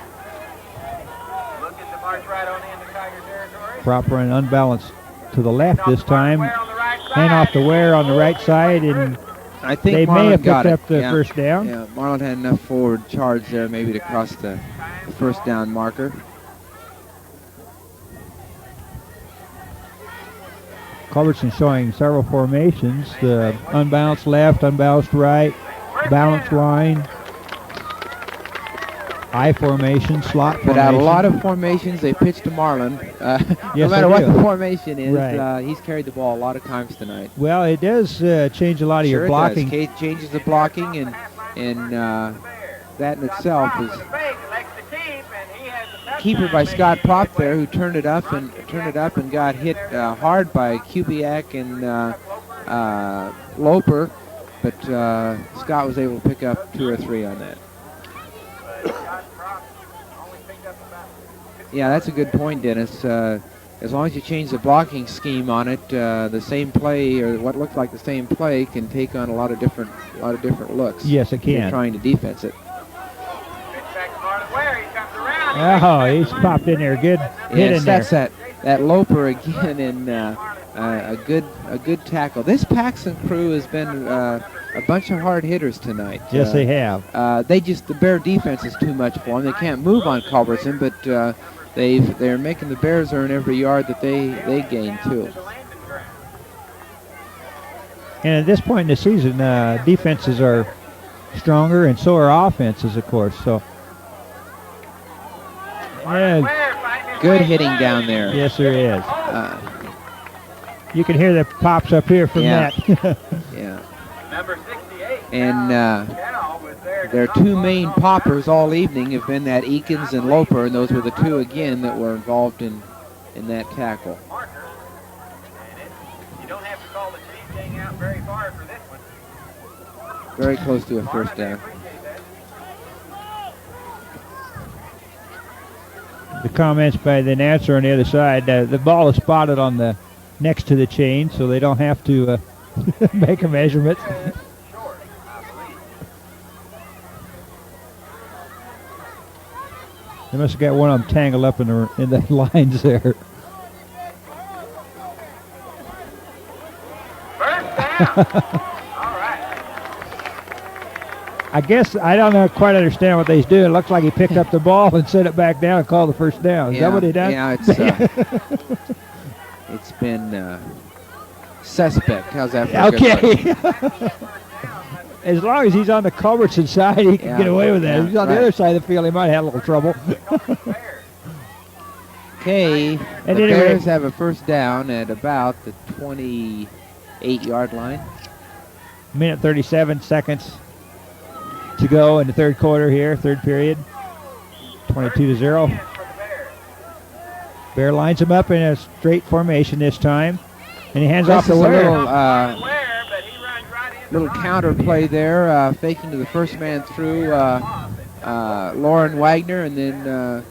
Looking to march right on into Tiger territory. Proper and unbalanced to the left this time. Hand off to Ware on the right side, and I think they Marlon may have got picked up it. the first down. Yeah, Marlon had enough forward charge there maybe to cross the 1st down marker. Culbertson showing several formations. The unbalanced left, unbalanced right, balanced line, I formation, slot formation. But out of a lot of formations, they pitched to Marlon. Yes, no matter what do. the formation is, Right. He's carried the ball a lot of times tonight. Well, it does change a lot of Sure your blocking. It does. Kate changes the blocking, and that in itself is keeper by Scott Prop there, who turned it up and got hit hard by Kubiak and Loper, but Scott was able to pick up 2 or 3 on that. Yeah, that's a good point, Dennis. As long as you change the blocking scheme on it, the same play or what looks like the same play can take on a lot of different looks. Yes, it can. You're trying to defense it. Oh, he's popped in there. Good hit in there. That's that Loper again, and a good tackle. This Paxton crew has been a bunch of hard hitters tonight. Yes, they have. The Bear defense is too much for them. They can't move on Culbertson, but they're making the Bears earn every yard that they gain too. And at this point in the season, defenses are stronger, and so are offenses, of course. So, good hitting down there. Yes, there is. You can hear the pops up here from that. Yeah. Number 68. And their 2 main poppers all evening have been that Eakins and Loper, and those were the 2 again that were involved in that tackle. You don't have to call the cheese thing out very far for this one. Very close to a 1st down. The comments by the announcer on the other side, the ball is spotted on the next to the chain, so they don't have to make a measurement. They must have got one of them tangled up in the lines there. First down. All right. I guess I don't quite understand what they's doing. It looks like he picked up the ball and set it back down and called the first down. Is that what he done? Yeah, it's been suspect. How's that for a good Okay. As long as he's on the Culbertson side, he can get away with that. Yeah, If he's on the other side of the field, he might have a little trouble. Okay, At the any Bears rate- have a first down at about the 28-yard line. Minute 37 seconds to go in the third quarter here, third period. 22-0. Bear lines him up in a straight formation this time. And he hands off This to is a Ware. little counter play there, faking to the first man through Lauren Wagner, and then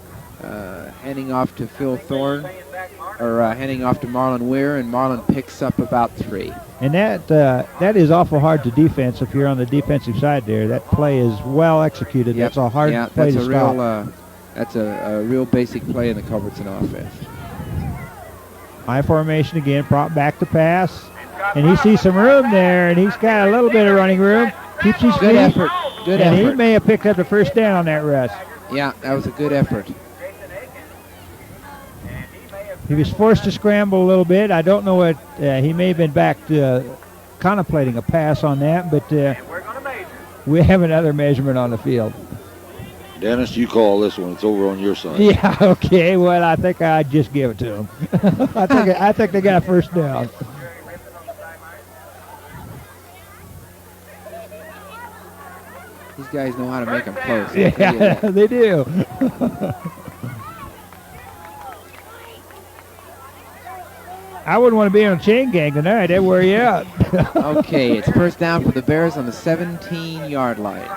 handing off to Phil Thorne, or handing off to Marlon Weir, and Marlon picks up about 3. And that is awful hard to defense if you're on the defensive side there. That play is well executed. Yep. That's a hard yeah, play that's to a stop. real, that's a real basic play in the Culbertson offense. High formation again, prop back to pass. And he sees some room there, and he's got a little bit of running room. Keeps his Good feet. effort. Good And effort. he may have picked up the first down on that rush. Yeah, that was a good effort. He was forced to scramble a little bit. I don't know what, he may have been back contemplating a pass on that, but we have another measurement on the field. Dennis, you call this one. It's over on your side. Yeah, okay. Well, I think I'd just give it to him. I think they got a first down. These guys know how to make them close. Yeah, they do. I wouldn't want to be on a chain gang tonight. They'd wear you out. Okay, it's first down for the Bears on the 17-yard line.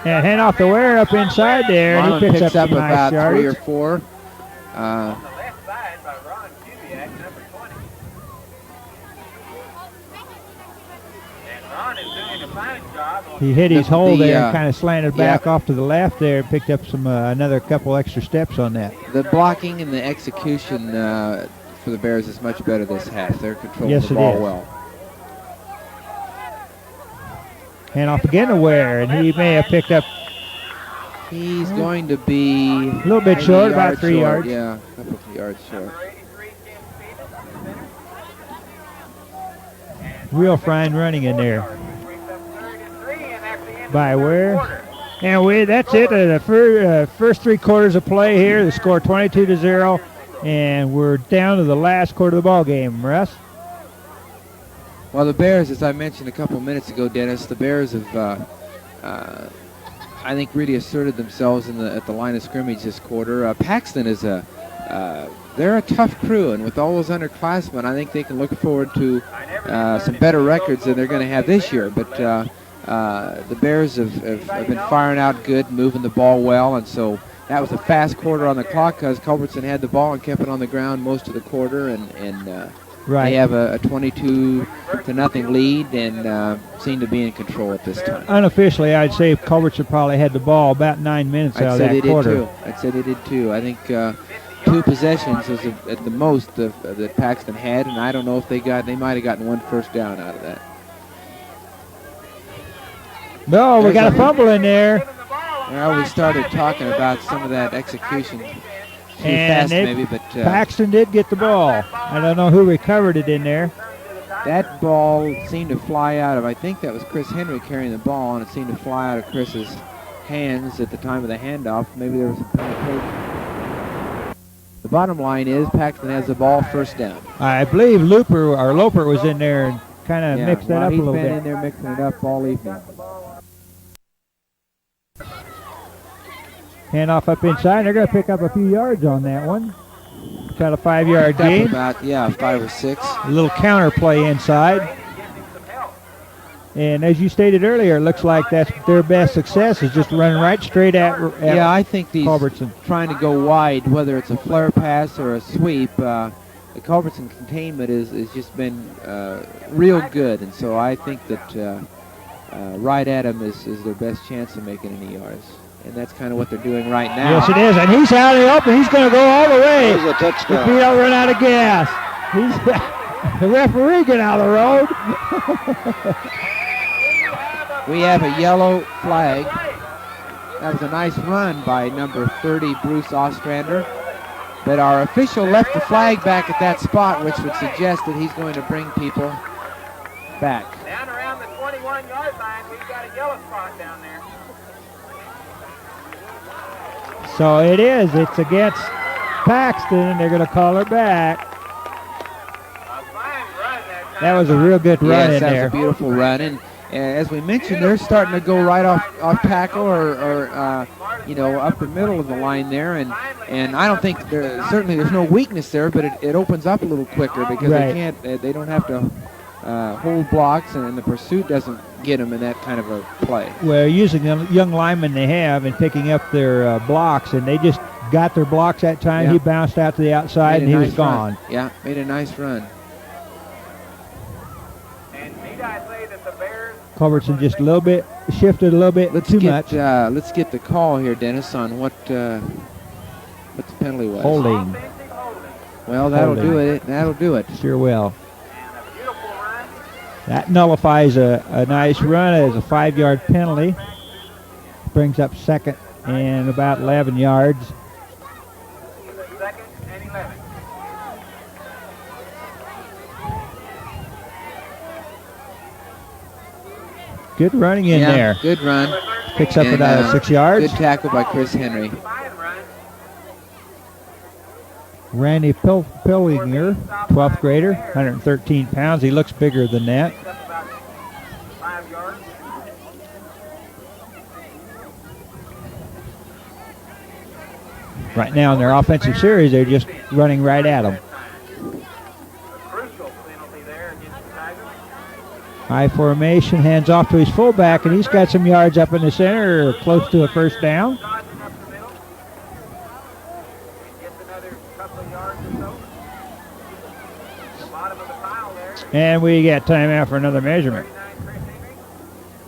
And hand off the Ware up inside there, and Marlon he picks up up some nice about 3 or yardage. 4. He hit his hole there and kind of slanted back yeah. off to the left there and picked up some another couple extra steps on that. The blocking and the execution for the Bears is much better this half. They're controlling Yes, the it ball is. well. Hand off again to Ware, and he may have picked up He's going to be a little bit short, about 3 yards. Yeah, a couple of yards short. Real fine running in there by Ware. And that's it. The first 3 quarters of play here. The score 22-0, and we're down to the last quarter of the ball game. Russ? Well, the Bears, as I mentioned a couple minutes ago, Dennis, the Bears have, I think, really asserted themselves at the line of scrimmage this quarter. Paxton is they're a tough crew, and with all those underclassmen, I think they can look forward to some better records than they're going to have this year. But the Bears have been firing out good, moving the ball well, and so that was a fast quarter on the clock because Culbertson had the ball and kept it on the ground most of the quarter, and Right. they have a 22-0 lead and seem to be in control at this time. Unofficially, I'd say Culbertson probably had the ball about 9 minutes out of that quarter. I'd say they did too. I think 2 possessions was at the most that Paxton had, and I don't know if they might have gotten 1 first down out of that. No, we got a fumble in there. Well, we started talking about some of that execution too And fast maybe, but Paxton did get the ball. I don't know who recovered it in there. that ball seemed to fly out of, I think that was Chris Henry carrying the ball, and it seemed to fly out of Chris's hands at the time of the handoff. Maybe there was some penetration. The bottom line is Paxton has the ball, first down. I believe Loper was in there and kind of mixed that up a little He's been bit. in there mixing it up all evening. Handoff up inside. They're going to pick up a few yards on that one. Got a 5-yard Picked up gain. about 5 or 6. A little counter play inside. And as you stated earlier, it looks like that's their best success is just running right straight at Yeah, I think these Culbertson. trying to go wide, whether it's a flare pass or a sweep, the Culbertson containment has just been real good, and so I think that right at him is their best chance of making any yards. And that's kind of what they're doing right now. Yes, it is. And he's out in the open. He's going to go all the way. There's a touchdown. If he don't run out of gas. The referee get out of the road. We have a yellow flag. That was a nice run by number 30, Bruce Ostrander. But our official left the flag back at that spot, which would suggest that he's going to bring people back. Down around the 21-yard line, we've got a yellow spot down there. So it is. It's against Paxton, and they're going to call her back. A fine run that time. That was a real good run Yes, in that there. was a beautiful run. And as we mentioned, they're starting to go right off tackle or you know, up the middle of the line there. And I don't think certainly there's no weakness there, but it opens up a little quicker because they don't have to hold blocks, and the pursuit doesn't get them in that kind of a play. Well, using the young linemen they have and picking up their blocks, and they just got their blocks that time. Yeah. He bounced out to the outside, and he was gone. Yeah, made a nice run. And need I say that the Bears... Culbertson just a little bit, shifted a little bit too much. Let's get the call here, Dennis, on what the penalty was. Holding. Offensive holding. Well, that'll Holding. do it. That'll do it. Sure will. And a beautiful run. That nullifies a nice run as a 5-yard penalty. Brings up second and about 11 yards. Second and 11. Good running in there. Good run. Picks up And, about 6 yards. Good tackle by Chris Henry. Fine run. Randy Pillinger, 12th grader, 113 pounds. He looks bigger than that. Picks up about 5 yards. Right now in their offensive series, they're just running right at him. A crucial penalty there against the Tigers. High formation, hands off to his fullback, and he's got some yards up in the center, close to a first down. Dodging up the middle. Gets another couple of yards or so. The bottom of the pile there. And we got time out for another measurement. 39 Chris Henry.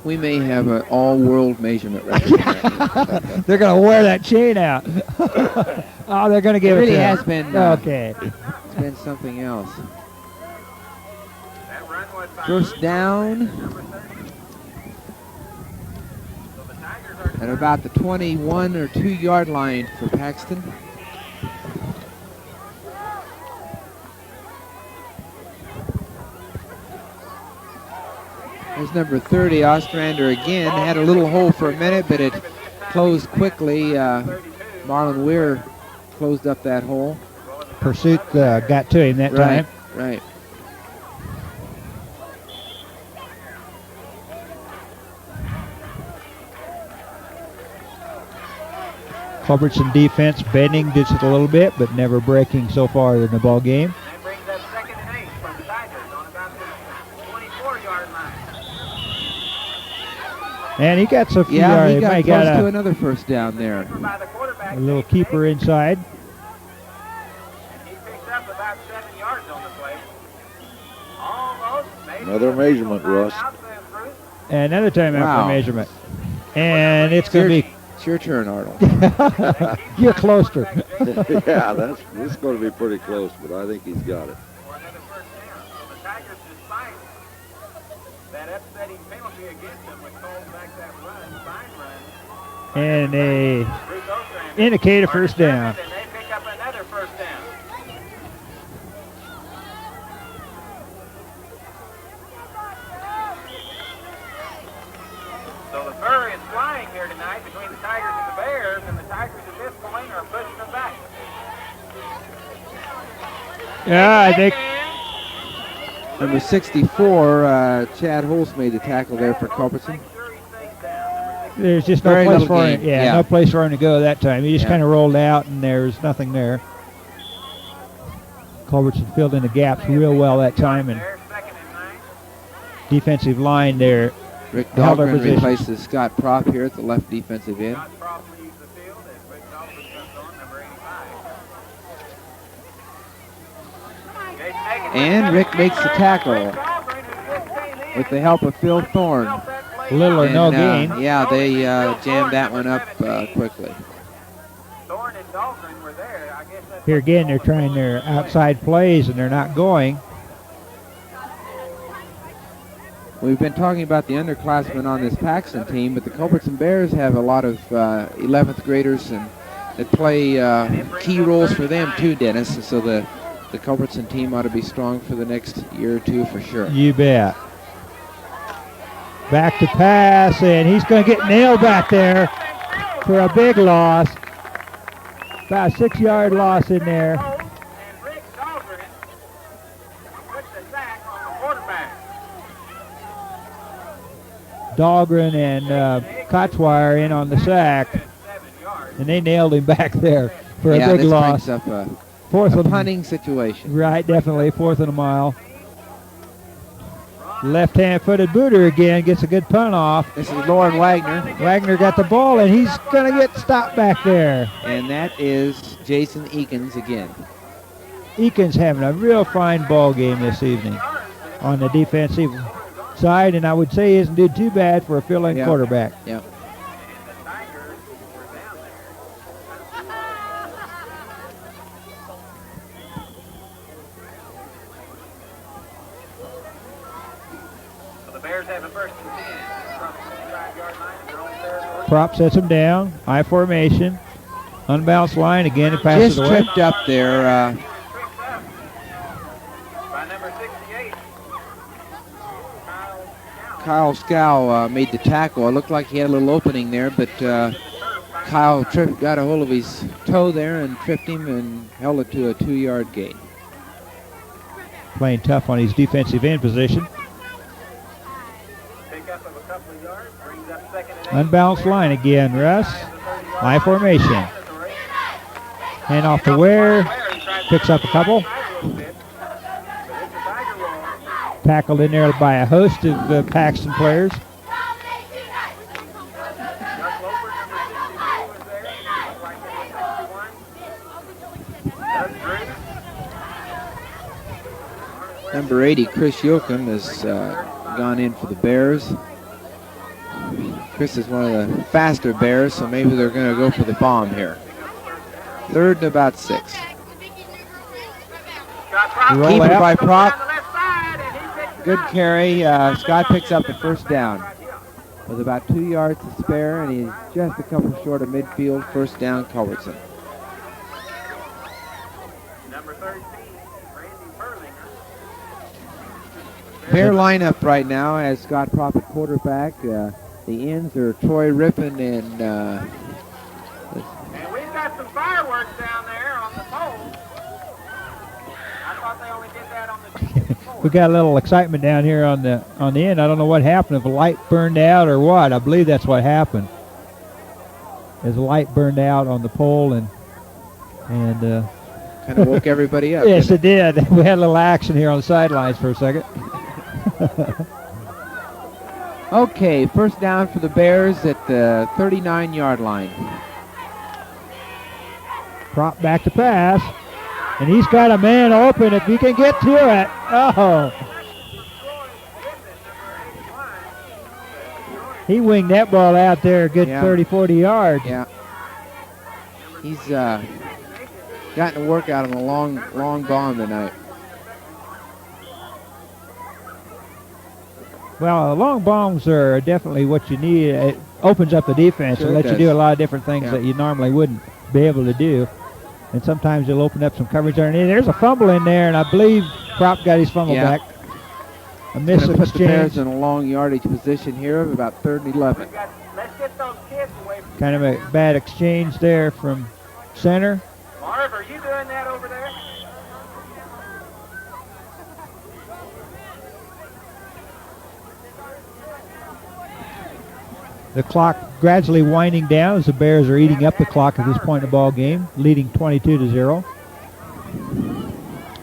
We may have an all-world measurement record. They're going to wear that chain out. Oh, they're going to give it really to him. has been. Okay. It's been something else. That run was by First down number 30. So the Tigers are at about the 21 or 2-yard line for Paxton. There's number 30, Ostrander again. Had a little hole for a minute, but it closed quickly. Marlon Weir closed up that hole. Pursuit got to him that time. Right. Culbertson defense bending just a little bit, but never breaking so far in the ball game. That brings up second and 8 for the Tigers on about the 24-yard line. And he got some few Yeah, yards. he got Might close got to another first down there. By the quarterback. a little keeper inside. And he picked up about 7 yards on the play. Almost. Maybe Another measurement, Russ. And another time out Wow. for measurement. And it's going to be, It's your turn, Arnold. you're closer. Yeah, this is going to be pretty close, but I think he's got it. For another first down. So the Tigers, despite that upsetting penalty against them, would call back that run, fine run. And a Bruce Ostrander. indicate a first down. And they pick up another first down. So the fur is flying here tonight between the Tigers and the Bears, and the Tigers at this point are pushing them back. Yeah, I think Number 64, Chad Holst made the tackle there for Culbertson. Make sure he stays down. Number 6. there's just no Very place little for gain. him. Yeah, Yeah. no place for him to go that time. He just Yeah. kind of rolled out, and there's nothing there. Culbertson filled in the gaps real well that time, and There, second and 9. defensive line there. Rick Held our Dahlgren position. replaces Scott Propp here at the left defensive end. Scott Frost leaves the field as Rick Dahlgren comes on, number 85. And Rick makes the tackle with the help of Phil Thorne. Little or no And, gain. Yeah, they jammed that one up quickly. Thorne and Dahlgren were there. I guess that's Here again, they're trying their outside plays, and they're not going. We've been talking about the underclassmen on this Paxton team, but the Culbertson Bears have a lot of 11th graders and that play key roles for them too, Dennis. So the Culbertson team ought to be strong for the next year or two for sure. You bet. Back to pass, and he's going to get nailed back there for a big loss. About a 6-yard loss in there. Dahlgren and Kotzweier in on the sack, and they nailed him back there for a big loss. Brings up a punting situation. Right, definitely. 4th and a mile. Left-hand-footed booter again, gets a good punt off. This is Lauren Wagner. Wagner got the ball, and he's going to get stopped back there. And that is Jason Eakins again. Eakins having a real fine ball game this evening on the defensive side, and I would say he isn't doing too bad for a fill-in quarterback. Yeah. Prop sets him down. High formation. Unbalanced line again. He passes away. Just tripped up there. Kyle Scow made the tackle. It looked like he had a little opening there, but Kyle got a hold of his toe there and tripped him and held it to a 2-yard gain. Playing tough on his defensive end position. Unbalanced line again, Russ. High formation. Hand off to Ware. Picks up a couple. Tackled in there by a host of Paxton players. Number 80, Chris Yoakum, has gone in for the Bears. Chris is one of the faster Bears, so maybe they're going to go for the bomb here. 3rd and about 6. Keeper by Prop. Good carry. Scott picks up the first down with about 2 yards to spare, and he's just a couple short of midfield. First down, Culbertson. Bear lineup right now as Scott Prop at quarterback. The ends are Troy Rippon and we've got some fireworks down there on the pole. I thought they only did that on the we got a little excitement down here on the end. I don't know what happened, if a light burned out or what. I believe that's what happened. As a light burned out on the pole and kind of woke everybody up. Yes, it did. We had a little action here on the sidelines for a second. Okay, first down for the Bears at the 39-yard line. Prop back to pass, and he's got a man open if he can get to it. Oh. He winged that ball out there a good 30, 40 yards. Yeah. He's gotten to work out on a long bomb tonight. Well, long bombs are definitely what you need. It opens up the defense and lets you do a lot of different things that you normally wouldn't be able to do. And sometimes it'll open up some coverage underneath. There's a fumble in there, and I believe Prop got his fumble back. A miss of put the Bears in a long yardage position here of about 3rd and 11. Let's get those kids away from kind of a bad exchange there from center. Marv, are you doing that over there? The clock gradually winding down as the Bears are eating up the clock at this point in the ball game, leading 22-0.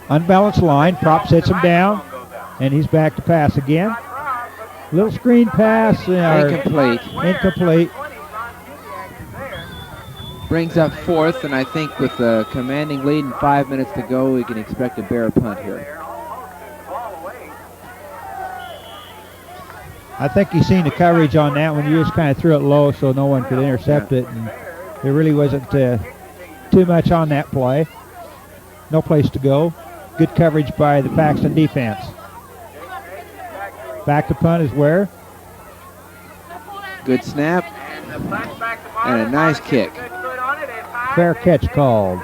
Unbalanced line. Prop sets him down, and he's back to pass again. Little screen pass. Incomplete. Brings up 4th, and I think with the commanding lead and 5 minutes to go, we can expect a Bear punt here. I think you've seen the coverage on that one. You just kind of threw it low so no one could intercept it, and there really wasn't too much on that play. No place to go. Good coverage by the Paxton defense. Back to punt is where? Good snap. And a nice kick. Fair catch called.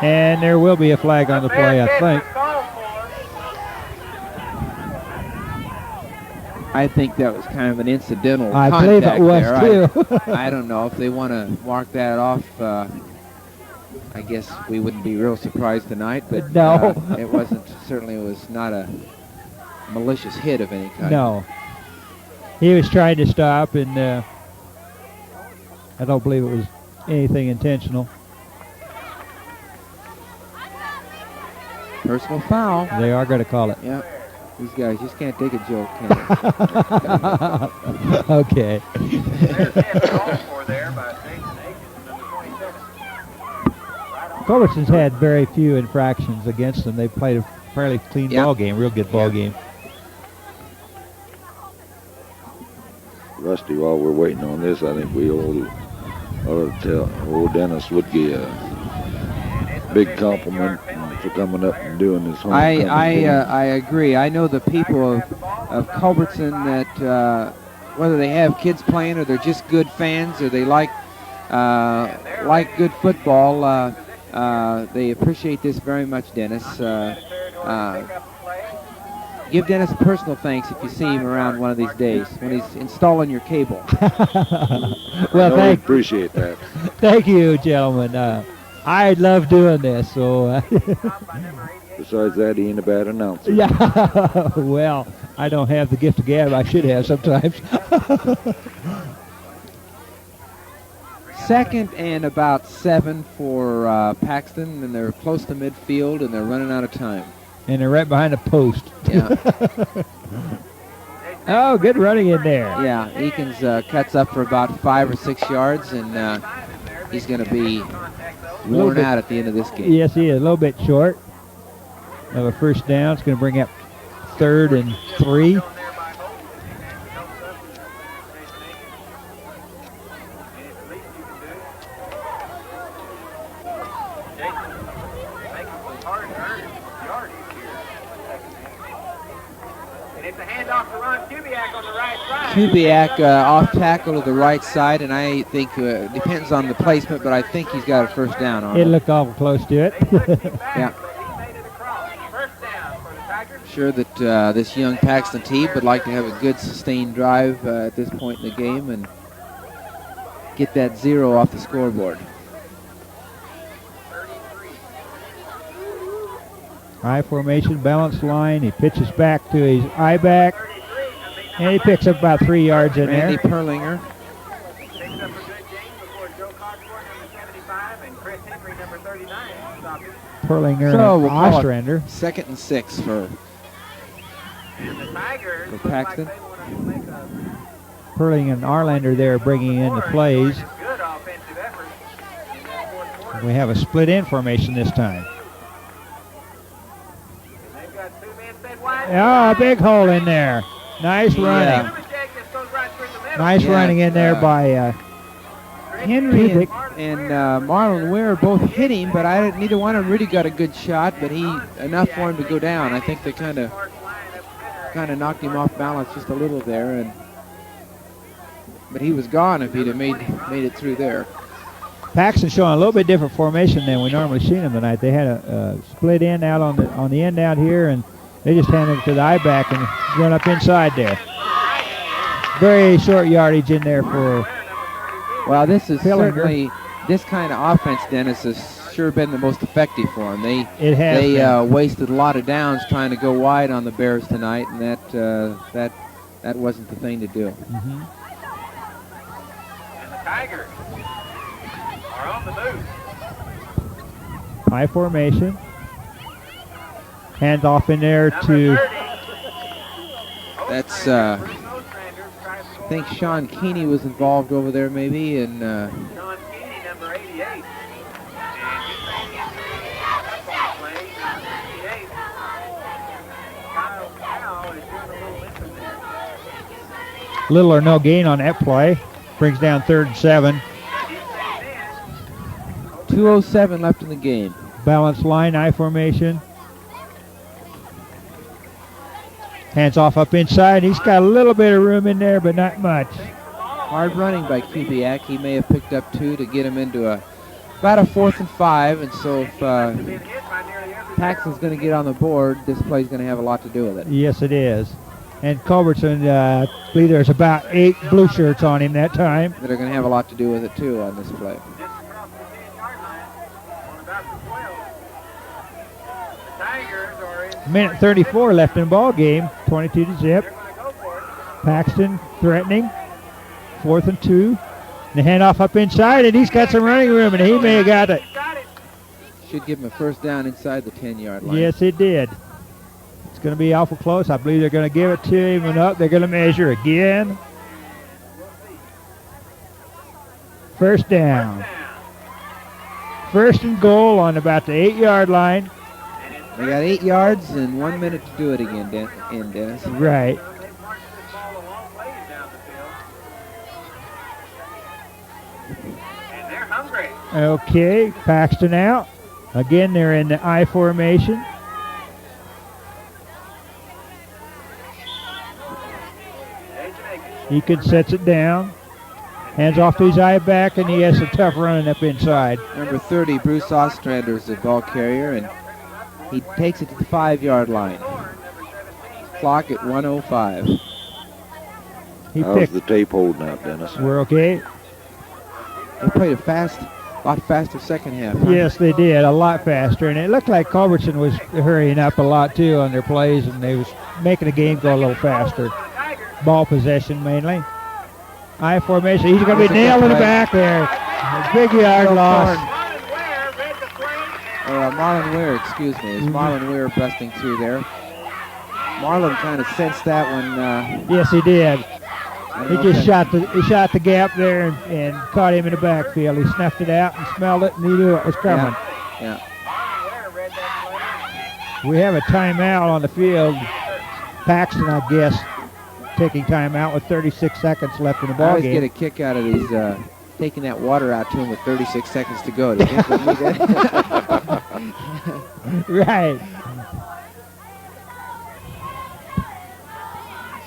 And there will be a flag on the play, I think. I think that was kind of an incidental I contact believe it was there. too. I don't know if they want to mark that off. I guess we wouldn't be real surprised tonight, but No. It wasn't. Certainly, it was not a malicious hit of any kind. No. He was trying to stop, and I don't believe it was anything intentional. Personal foul. They are going to call it. Yep. These guys just can't take a joke, can they? Okay. Culbertson's had very few infractions against them. They've played a fairly clean ball game, real good ball game. Rusty, while we're waiting on this, I think we ought to tell old Dennis Wudtke a big compliment for coming up and doing this. I agree. I know the people of Culbertson that whether they have kids playing or they're just good fans or they like good football, they appreciate this very much, Dennis. Give Dennis a personal thanks if you see him around one of these days when he's installing your cable. Well, I appreciate that. Thank you, gentlemen. I love doing this. So. Besides that, he ain't a bad announcer. Yeah. Well, I don't have the gift of gab I should have sometimes. Second and about 7 for Paxton, and they're close to midfield, and they're running out of time. And they're right behind a post. Yeah. Oh, good running in there. Yeah, Eakins cuts up for about 5 or 6 yards, and he's going to be worn out at the end of this game. Yes, he is. A little bit short of a first down. It's going to bring up 3rd and 3. Kubiak off tackle to the right side, and I think depends on the placement, but I think he's got a first down on it. It looked awful close to it. Yeah. Sure that this young Paxton team would like to have a good sustained drive at this point in the game and get that 0 off the scoreboard. High formation, balanced line. He pitches back to his I-back. And he picks up about 3 yards in Randy there. Perlinger. Perlinger So and we'll call Ostrander. 2nd and 6 for Paxton. Perling and Arlander there bringing in the plays. We have a split in formation this time. Oh, a big hole in there. Nice running. Nice running in there by Henry and Marlon Ware both hit him, but neither one of them really got a good shot, but enough for him to go down. I think they kind of knocked him off balance just a little there, but he was gone if he'd have made it through there. Paxton showing a little bit different formation than we normally see them tonight. They had a split in out on the end out here, and they just handed it to the I-back and run up inside there. Very short yardage in there for. Well, this is Pillinger. certainly this kind of offense, Dennis, has sure been the most effective for them. They wasted a lot of downs trying to go wide on the Bears tonight, and that wasn't the thing to do. Mm-hmm. And the Tigers are on the move. High formation. Hands off in there to. That's. I think Sean Keeney was involved over there, maybe, and. Sean Keeney, number 88. Little or no gain on that play. Brings down 3rd and 7. 2:07 left in the game. Balanced line, I formation. Hands off up inside. He's got a little bit of room in there, but not much. Hard running by Kubiak. He may have picked up 2 to get him into about a 4th and 5. And so if Paxton's going to get on the board, this play's going to have a lot to do with it. Yes, it is. And Culbertson, I believe there's about 8 blue shirts on him that time. That are going to have a lot to do with it, too, on this play. Minute 34 left in the ball game, 22-0. Paxton threatening, 4th and 2. The handoff up inside, and he's got some running room, and he may have got it. Should give him a first down inside the 10-yard line. Yes, it did. It's going to be awful close. I believe they're going to give it to him, and up they're going to measure again. First down. First and goal on about the 8-yard line. They got 8 yards and 1 minute to do it again, Dennis. Right. Okay, Paxton out. Again, they're in the I formation. Eakin sets it down. Hands off to his eye back, and he has some tough running up inside. Number 30, Bruce Ostrander, is the ball carrier, and he takes it to the 5-yard line. Clock at 1:05. How's the tape holding out, Dennis? We're okay. They played a lot faster second half. Huh? Yes, they did, a lot faster. And it looked like Culbertson was hurrying up a lot, too, on their plays, and they was making the game go a little faster. Ball possession, mainly. I formation. He's going to be nailed in the back there. A big yard loss. Marlon Weir, excuse me. It's Marlon Weir busting through there. Marlon kind of sensed that one. Yes, he did. He just shot the gap there and caught him in the backfield. He snuffed it out and smelled it, and he knew it was coming. Yeah. We have a timeout on the field. Paxton, I guess, taking timeout with 36 seconds left in the ball game. I always get a kick out of these taking that water out to him with 36 seconds to go. Do you think we did? Right.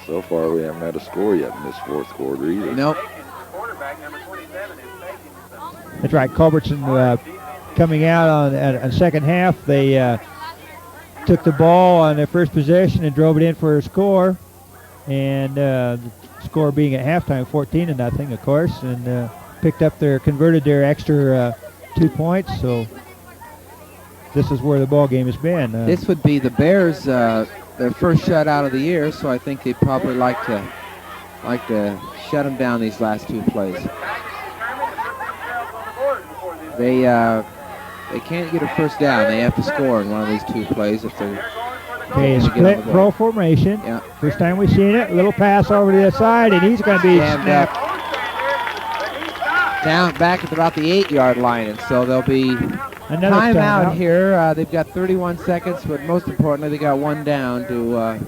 So far, we haven't had a score yet in this 4th quarter either. Nope. That's right. Culbertson coming out on second half. They took the ball on their first possession and drove it in for a score. And the score being at halftime 14-0, of course. And converted their extra 2 points. So this is where the ball game has been. This would be the Bears' their first shutout of the year, so I think they'd probably like to shut them down these last 2 plays. They can't get a first down. They have to score in one of these 2 plays if they're split pro formation. Yeah. First time we've seen it. A little pass over to the side, and he's going to be snapped down back at about the 8-yard line, and so there'll be another timeout here. They've got 31 seconds, but most importantly, they got 1 down to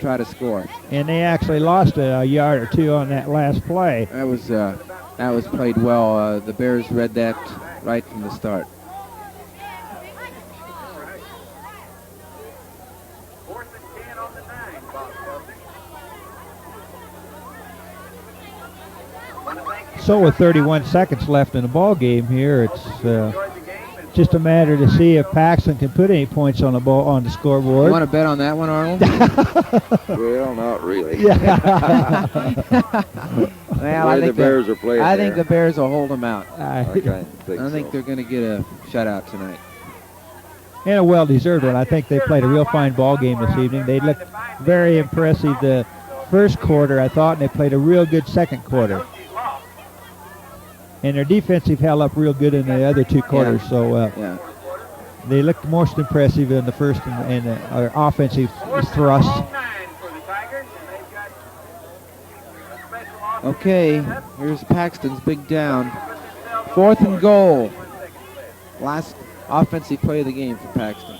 try to score. And they actually lost a yard or 2 on that last play. That was played well. The Bears read that right from the start. So with 31 seconds left in the ball game here, it's just a matter to see if Paxton can put any points on the scoreboard. You want to bet on that one, Arnold? Well, not really. Well, I think the Bears are playing. I think the Bears will hold them out. I think they're going to get a shutout tonight. And a well-deserved one. I think they played a real fine ball game this evening. They looked very impressive the first quarter, I thought, and they played a real good second quarter. And their defensive held up real good in the other 2 quarters. Yeah. So they looked most impressive in the first and our offensive thrust. Okay, here's Paxton's big down. 4th and goal. Last offensive play of the game for Paxton.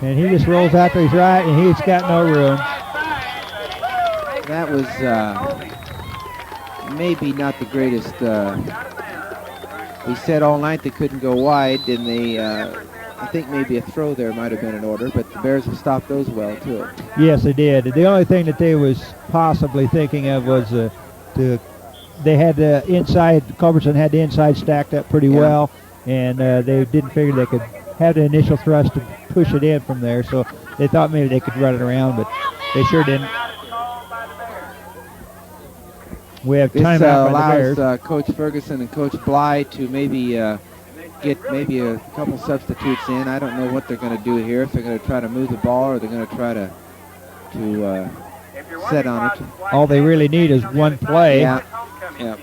And he just rolls out to his right, and he's got no room. That was maybe not the greatest. We said all night they couldn't go wide, and they I think maybe a throw there might have been in order, but the Bears have stopped those well, too. Yes, they did. The only thing that they was possibly thinking of was they had the inside, Culbertson had the inside stacked up pretty well, and they didn't figure they could have the initial thrust to push it in from there, so they thought maybe they could run it around, but they sure didn't. We have time out by the Bears. Allows Coach Ferguson and Coach Bly to maybe get maybe a couple substitutes in. I don't know what they're going to do here, if they're going to try to move the ball or they're going to try to set on it. All they really need is one play. Yeah. Yep.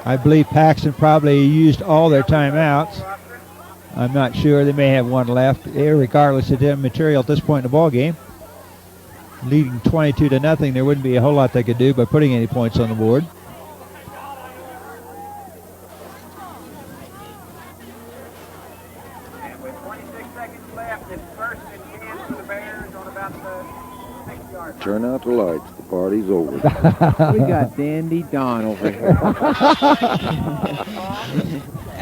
I believe Paxton probably used all their timeouts. I'm not sure. They may have one left. Regardless of their material at this point in the ball game, leading 22-0, there wouldn't be a whole lot they could do by putting any points on the board. And with 26 seconds left, it's first and 10 for the Bears on about the 6-yard line. Turn out the lights. The party's over. We got Dandy Don over here.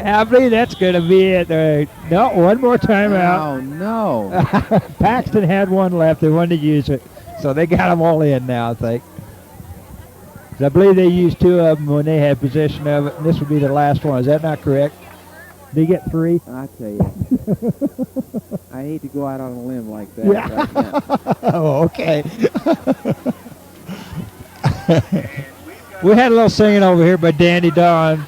I believe that's going to be it. No, one more timeout. Oh, no. Paxton had one left. They wanted to use it. So they got them all in now, I think. I believe they used two of them when they had possession of it, and this would be the last one. Is that not correct? Did you get three? I tell you. I hate to go out on a limb like that. Yeah. Right now. Oh, okay. We had a little singing over here by Dandy Don.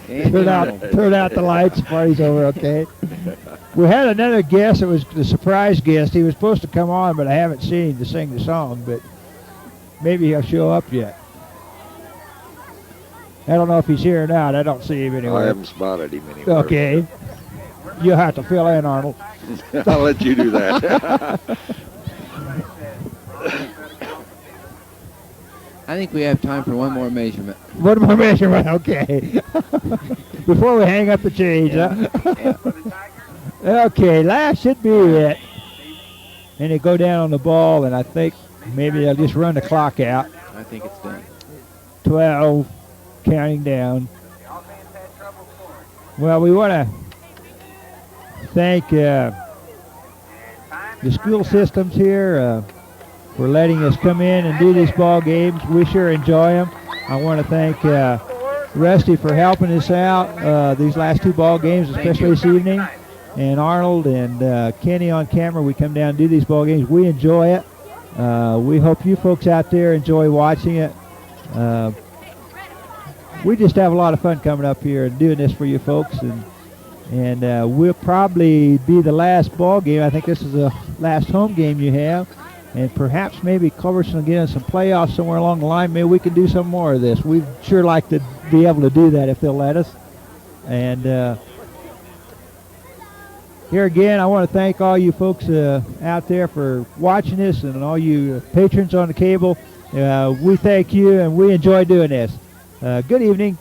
Turn out the lights. Party's over. Okay. We had another guest. It was the surprise guest. He was supposed to come on, but I haven't seen him to sing the song. But maybe he'll show up yet. I don't know if he's here or not. I don't see him anywhere. I haven't spotted him anywhere. Okay. You'll have to fill in, Arnold. I'll let you do that. I think we have time for one more measurement. One more measurement, okay. Before we hang up the change, huh? Okay, last should be it. And they go down on the ball, and I think maybe they'll just run the clock out. I think it's done. 12, counting down. Well, we want to thank the school systems here for letting us come in and do these ball games. We sure enjoy them. I want to thank Rusty for helping us out these last two ball games, especially this evening, and Arnold and Kenny on camera. We come down and do these ball games. We enjoy it. We hope you folks out there enjoy watching it. We just have a lot of fun coming up here and doing this for you folks, and we'll probably be the last ball game. I think this is the last home game you have. And perhaps maybe Culbertson will get in some playoffs somewhere along the line. Maybe we can do some more of this. We'd sure like to be able to do that if they'll let us. And here again, I want to thank all you folks out there for watching this, and all you patrons on the cable. We thank you, and we enjoy doing this. Good evening.